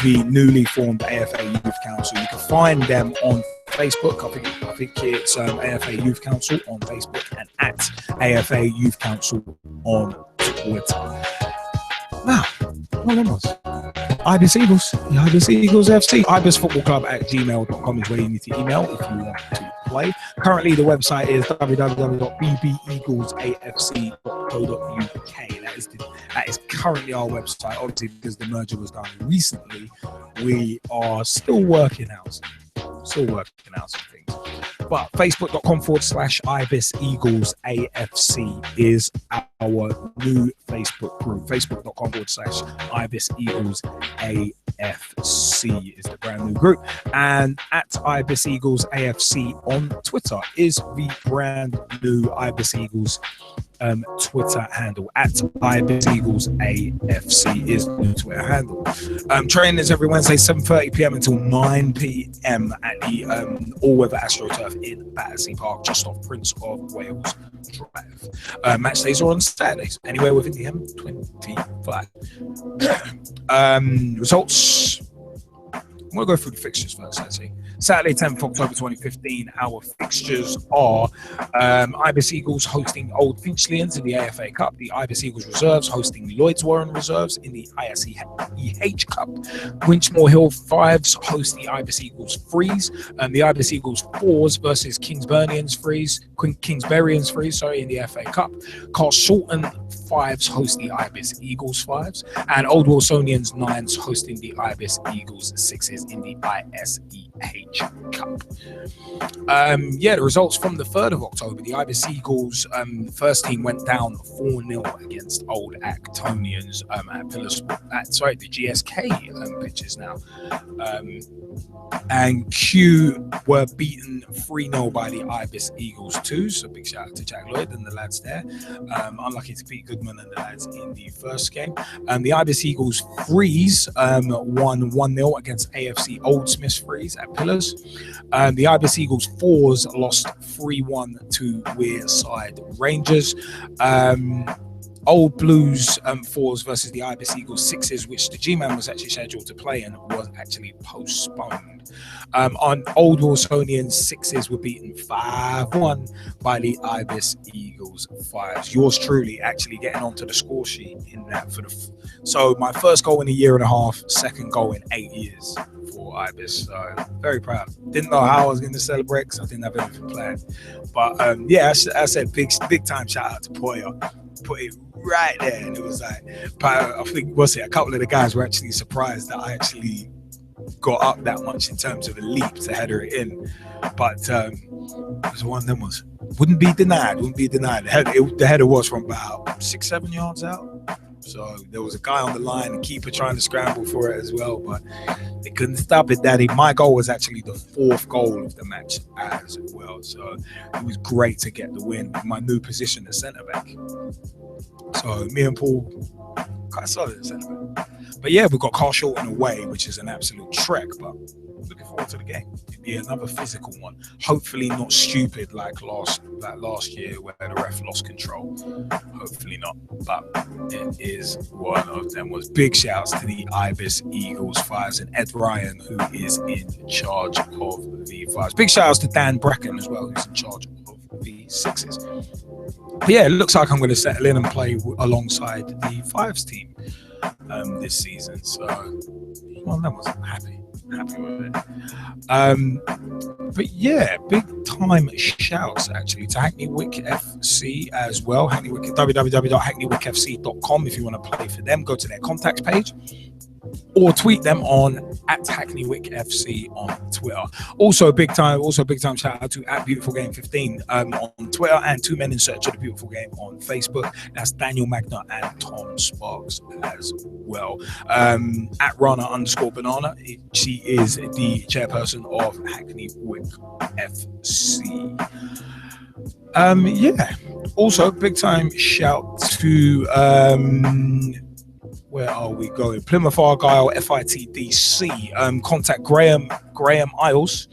[SPEAKER 1] the newly formed AFA Youth Council. You can find them on Facebook. I think it's AFA Youth Council on Facebook and at AFA Youth Council on Twitter. Now, what was Ibis Eagles, the Ibis Eagles AFC, Ibis Football Club at gmail.com is where you need to email if you want to play. Currently, the website is www.bbeaglesafc.co.uk. That is currently our website. Obviously, because the merger was done recently, we are still working out some things. But facebook.com/Ibis Eagles AFC is our new Facebook group. Facebook.com/Ibis Eagles AFC is the brand new group. And at Ibis Eagles AFC on Twitter is the brand new Ibis Eagles Twitter handle. At Ibis Eagles AFC is the Twitter handle. Training is every Wednesday, 7:30 p.m. until 9 p.m. at the all-weather AstroTurf in Battersea Park, just off Prince of Wales Drive. Match days are on Saturdays, anywhere within the M25. Results. I'm going to go through the fixtures first, actually. Saturday, 10th October 2015, our fixtures are Ibis Eagles hosting Old Finchlians in the AFA Cup, the Ibis Eagles Reserves hosting Lloyds Warren Reserves in the ISEH Cup, Winchmore Hill Fives host the Ibis Eagles Freeze, and the Ibis Eagles Fours versus Kingsburyans Freeze in the FA Cup, Carshalton Fives host the Ibis Eagles Fives, and Old Wilsonians Nines hosting the Ibis Eagles Sixes in the ISEH Cup. The results from the 3rd of October, the Ibis Eagles first team went down 4-0 against Old Actonians at the GSK pitches now. And Q were beaten 3-0 by the Ibis Eagles 2, so big shout out to Jack Lloyd and the lads there. Unlucky to beat Goodman and the lads in the first game. The Ibis Eagles Freeze won 1-0 against AFC Old Smiths Freeze at Pillars. The Ibis Eagles Fours lost 3-1 to Wearside Rangers. Old Blues Fours versus the Ibis Eagles Sixes, which the G-Man was actually scheduled to play and was actually postponed. On Old Wilsonian Sixes were beaten 5-1 by the Ibis Eagles Fives. Yours truly actually getting onto the score sheet in that so my first goal in a year and a half, second goal in 8 years for Ibis. So very proud. Didn't know how I was going to celebrate because I didn't have anything planned. But I said big time shout out to Poya. Put it right there, and it was like, I think a couple of the guys were actually surprised that I actually got up that much in terms of a leap to header it in. But it was one of them was wouldn't be denied. The header was from about 6-7 yards out. So there was a guy on the line, the keeper trying to scramble for it as well, but they couldn't stop it, Daddy. My goal was actually the 4th goal of the match as well. So it was great to get the win. My new position as centre back. So me and Paul quite solid at centre back. But yeah, we've got Carl Shorten away, which is an absolute trek, but looking forward to the game. It'd be another physical one. Hopefully not stupid like last year where the ref lost control. Hopefully not, but it is one of them. Was big shouts to the Ibis Eagles 5s and Ed Ryan, who is in charge of the 5s. Big shouts to Dan Bracken as well, who's in charge of the 6s. But yeah, it looks like I'm going to settle in and play alongside the 5s team this season. So, well, that was happy with it. But yeah, big time shouts actually to Hackney Wick FC as well. www.hackneywickfc.com. If you want to play for them, go to their contacts page or tweet them on @HackneyWickFC on Twitter. Also big time shout out to @BeautifulGame15 on Twitter, and Two Men in Search of the Beautiful Game on Facebook. That's Daniel Magna and Tom Sparks as well. @Rana_Banana. She is the chairperson of Hackney Wick FC. Yeah. Also big time shout to where are we going? Plymouth Argyle FITDC. Contact Graham Isles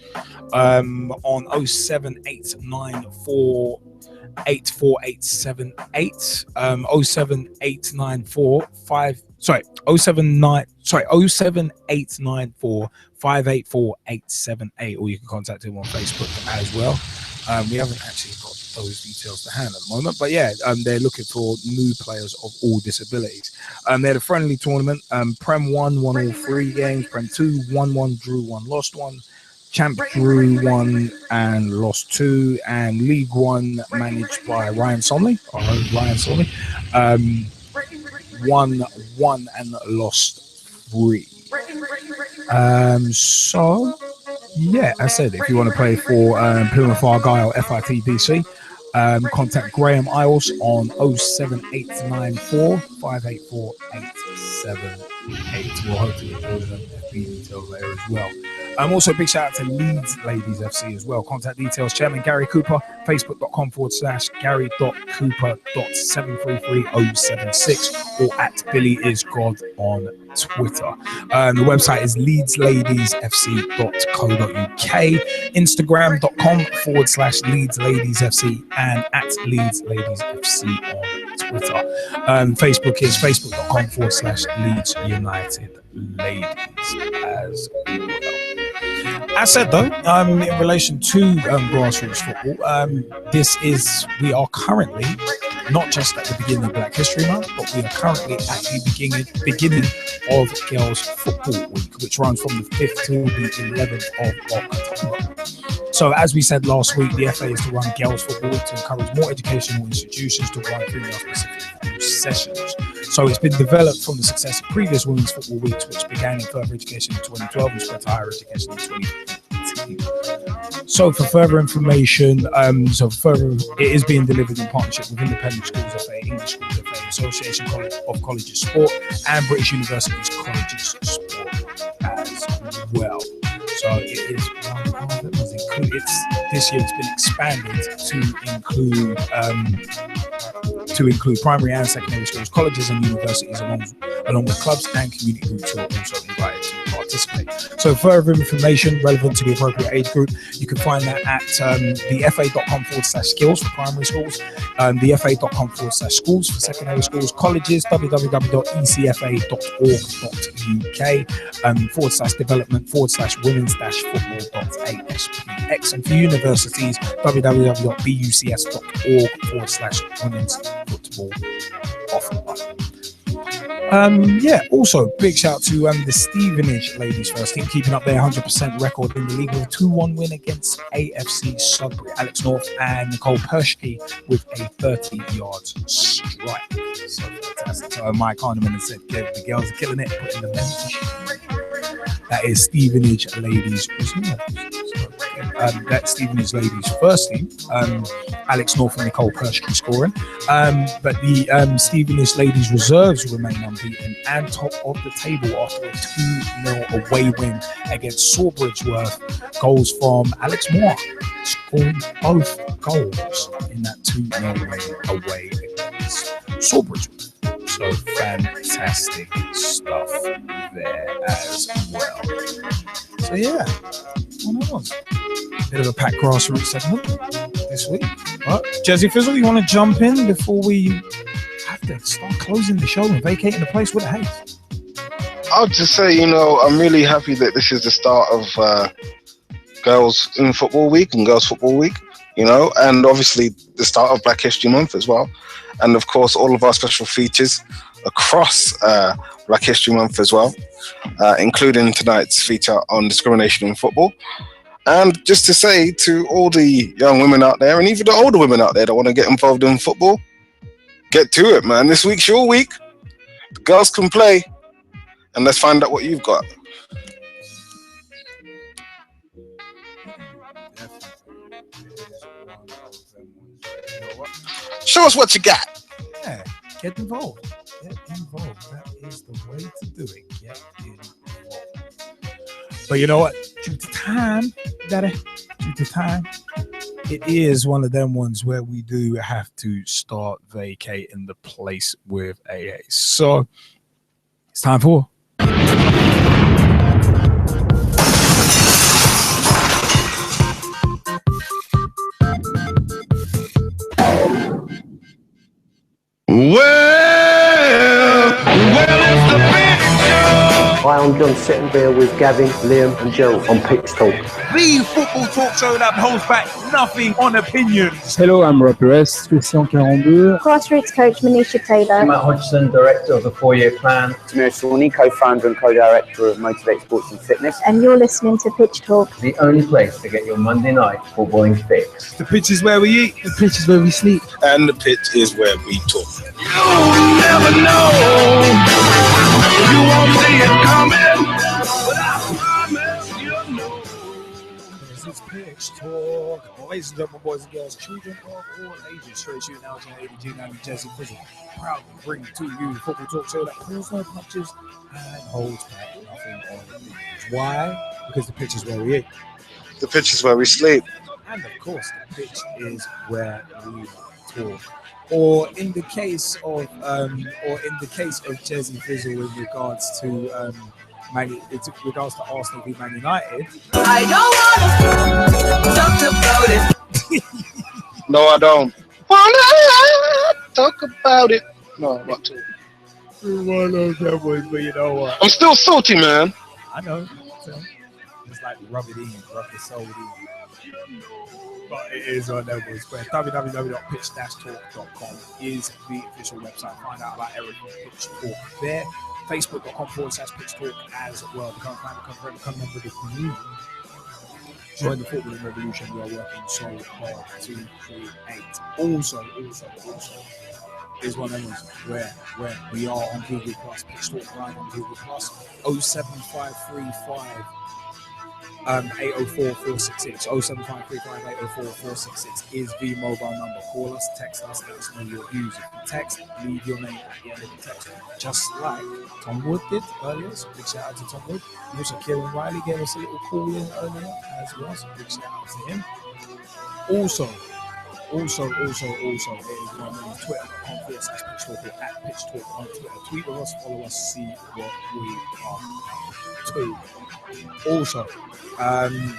[SPEAKER 1] on 07894 84878. 07894 584 or you can contact him on Facebook as well. We haven't actually got those details to hand at the moment, but yeah, they're looking for new players of all disabilities. They had a friendly tournament. Prem 1 won all 3 games. Prem 2 1-1, drew 1, lost 1. Champ drew 1 and lost 2. And League 1 managed by Ryan Sonley. Won 1 and lost 3. So yeah, as I said, if you want to play for Plymouth Argyle FITDC, contact Graham Isles on 07894 584 878. We'll hopefully include them FB details there as well. Also, big shout out to Leeds Ladies FC as well. Contact details: Chairman Gary Cooper, facebook.com/Gary.Cooper.733076 or @BillyIsGod on Twitter. The website is leedsladiesfc.co.uk, instagram.com/LeedsLadiesFC and @LeedsLadiesFC on Twitter. Facebook is facebook.com/Leeds United Ladies as well. As said though, in relation to grassroots football, we are currently not just at the beginning of Black History Month, but we are currently at the beginning of Girls Football Week, which runs from the 5th to the 11th of October. So as we said last week, the FA is to run Girls Football Week to encourage more educational institutions to run female-specific sessions. So it's been developed from the success of previous Women's Football Weeks, which began in further education in 2012 and spread to higher education in 2018. So for further information, it is being delivered in partnership with Independent Schools FA, English Schools FA, Association of Colleges Sport, and British University's Colleges Sport as well. So it is this year it's been expanded to include primary and secondary schools, colleges and universities, along with clubs and community groups who are also invited to participate. So further information relevant to the appropriate age group, you can find that at thefa.com/skills for primary schools, thefa.com/schools for secondary schools, colleges, www.ecfa.org.uk, /development/women's-football.aspx, and for universities, www.bucs.org/women's football offer. Also big shout to the Stevenage Ladies first team, keeping up their 100% record in the league with a 2-1 win against AFC Sudbury. Alex North and Nicole Pershke with a 30 yards strike. So fantastic. So Mike Harniman has said, the girls are killing it, putting the men. That is Stevenage Ladies. That's Stevenage Ladies' first team. Alex North and Nicole Pershke scoring. But the Stevenage Ladies reserves remain unbeaten and top of the table after a 2-0 away win against Sawbridgeworth. Goals from Alex Moore, scoring both goals in that 2-0 win away against Sawbridgeworth. So fantastic stuff there as well. So yeah, one of those. Bit of a packed grassroots segment this week. But Jazzy Fizzle, you want to jump in before we have to start closing the show and vacating the place with a haze?
[SPEAKER 2] I'll just say, I'm really happy that this is the start of Girls in Football Week and Girls Football Week, and obviously the start of Black History Month as well. And of course, all of our special features across Black History Month as well, including tonight's feature on discrimination in football. And just to say to all the young women out there, and even the older women out there that want to get involved in football, get to it, man. This week's your week. The girls can play, and let's find out what you've got. Show us what you got.
[SPEAKER 1] Yeah, get involved. Get involved. That is the way to do it. Get involved. But you know what? Due to time, it is one of them ones where we do have to start vacating the place with AA. So it's time for
[SPEAKER 11] it's the big show.
[SPEAKER 3] Hi, I'm John sitting here with Gavin, Liam and Gerald on Pitch Talk.
[SPEAKER 1] the football talk show that holds back nothing on opinions.
[SPEAKER 5] Hello, I'm Russ Vernon, Christian 42.
[SPEAKER 4] Grassroots coach Manisha Taylor.
[SPEAKER 6] Matt Hodgson, director of the 4-year plan.
[SPEAKER 14] Samir Sonley, co-founder and co-director of Motivate Sports and Fitness.
[SPEAKER 4] And you're listening to Pitch Talk.
[SPEAKER 6] The only place to get your Monday night footballing fix.
[SPEAKER 1] The pitch is where we eat.
[SPEAKER 5] The pitch is where we sleep.
[SPEAKER 2] And the pitch is where we talk.
[SPEAKER 11] You never know. You won't see it coming. But I promise you'll know.
[SPEAKER 1] This is Pitch Talk. Ladies and gentlemen, boys and girls, children of all ages, straight shooting out in ADG, and Jesse Fizzle, proud to bring to you the football talk show that pulls no punches and holds back nothing on opinions. Why? Because the pitch is where we eat.
[SPEAKER 2] The pitch is where we sleep.
[SPEAKER 1] And of course, the pitch is where we talk. Or in the case of Jesse Fizzle in regards to Arsenal v Man United.
[SPEAKER 11] I don't want to talk about it.
[SPEAKER 2] No, I don't. Wanna talk about it. No, I'm not too.
[SPEAKER 1] One of those devils, but you know what?
[SPEAKER 2] I'm still salty, man.
[SPEAKER 1] I know. It's like rub it in, rub the soul in. But it is on that was where www.pitch-talk.com is the official website. Find out about everything Pitch Talk there. Facebook.com/Pitch Talk as well. Become member of the community. Join the footballing revolution we are working so hard to create. Also is one of those where we are on Google Plus. Pitch Talk Live on Google Plus. 07535 804 466 07535 804 466 is the mobile number. Call us, text us, let us know your views. If you text, leave your name at the end of the text, just like Tom Wood did earlier. So big shout out to Tom Wood. Also, Kieran Riley gave us a little call in earlier as well. So big shout out to him. Also, it is on Twitter.com/PitchTalk or at PitchTalk on Twitter. Tweet with us, follow us, see what we are up to. Also,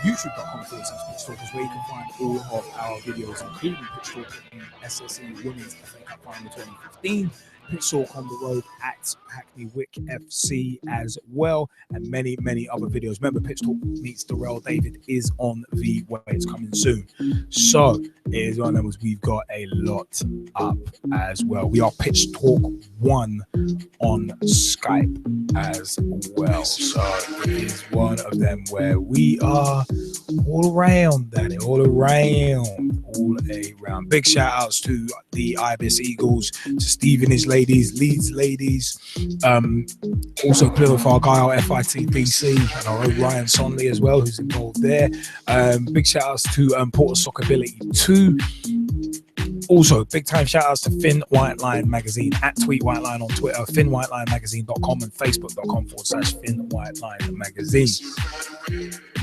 [SPEAKER 1] YouTube.com/PitchTalk is where you can find all of our videos, including Pitch Talk in SSE Women's FA Cup Final 2015, Pitch Talk on the road at Hackney Wick FC as well, and many, many other videos. Remember, Pitch Talk meets Darrell David is on the way. It's coming soon. So, it is one of those. We've got a lot up as well. We are Pitch Talk 1 on Skype as well. So, it is one of them where we are all around, Danny, all around. Big shout outs to the Ibis Eagles, to Stevenage Ladies, Ladies, Leeds Ladies, also Plymouth Argyle, FITBC, and our own Ryan Sonley as well, who's involved there. Big shout outs to Porter Sockability 2. Also, big time shout outs to Finn White Line Magazine at Tweet White Line on Twitter, finnwhitelinemagazine.com, and facebook.com/Finn White Line Magazine.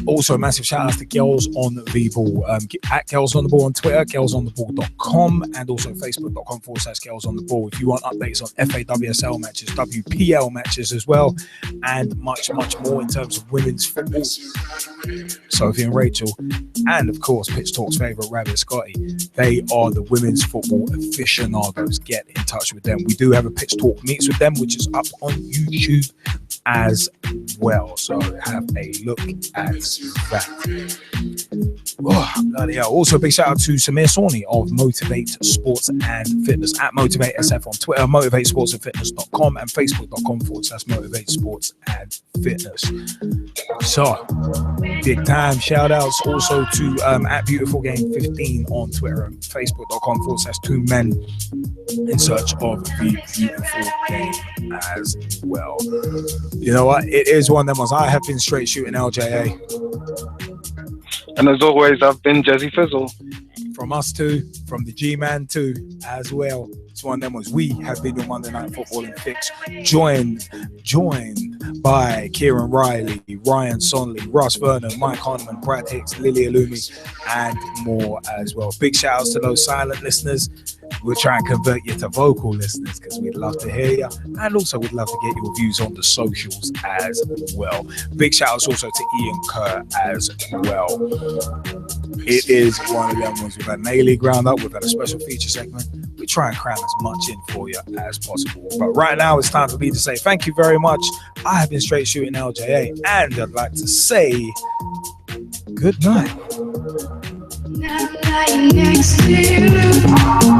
[SPEAKER 1] Also, massive shout outs to Girls on the Ball, at Girls on the Ball on Twitter, girlsontheball.com, and also facebook.com/Girls on the Ball. If you want updates on FA WSL matches, WPL matches as well, and much, much more in terms of women's football. Sophie and Rachel, and of course, Pitch Talk's favourite rabbit, Scotty. They are the women's football aficionados. Get in touch with them. We do have a Pitch Talk meets with them, which is up on YouTube as well. So have a look at that. Oh, bloody hell. Also, big shout out to Samir Sawney of Motivate Sports and Fitness at Motivate SF on Twitter, motivatesportsandfitness.com, and facebook.com/Motivate Sports and Fitness. So, big time shout outs also to at Beautiful Game 15 on Twitter and facebook.com/2 men in search of the beautiful game as well. You know what? It is one of them ones. I have been straight shooting LJA.
[SPEAKER 9] And as always, I've been Jazzy Fizzle.
[SPEAKER 1] From us too, from the G-Man too, as well. It's one of them ones. We have been your Monday Night Footballing Fix, joined by Kieran Riley, Ryan Sonley, Russ Vernon, Mike Harniman, Brad Hicks, Lily Alumi, and more as well. Big shout outs to those silent listeners. We'll try and convert you to vocal listeners because we'd love to hear you, and also we'd love to get your views on the socials as well. Big shout outs also to Ian Kerr as well. It is one of them ones. We've had an A-League roundup, we've had a special feature segment. We try and cram as much in for you as possible. But right now it's time for me to say thank you very much. I have been straight shooting LJA, and I'd like to say good night.
[SPEAKER 11] Next to you.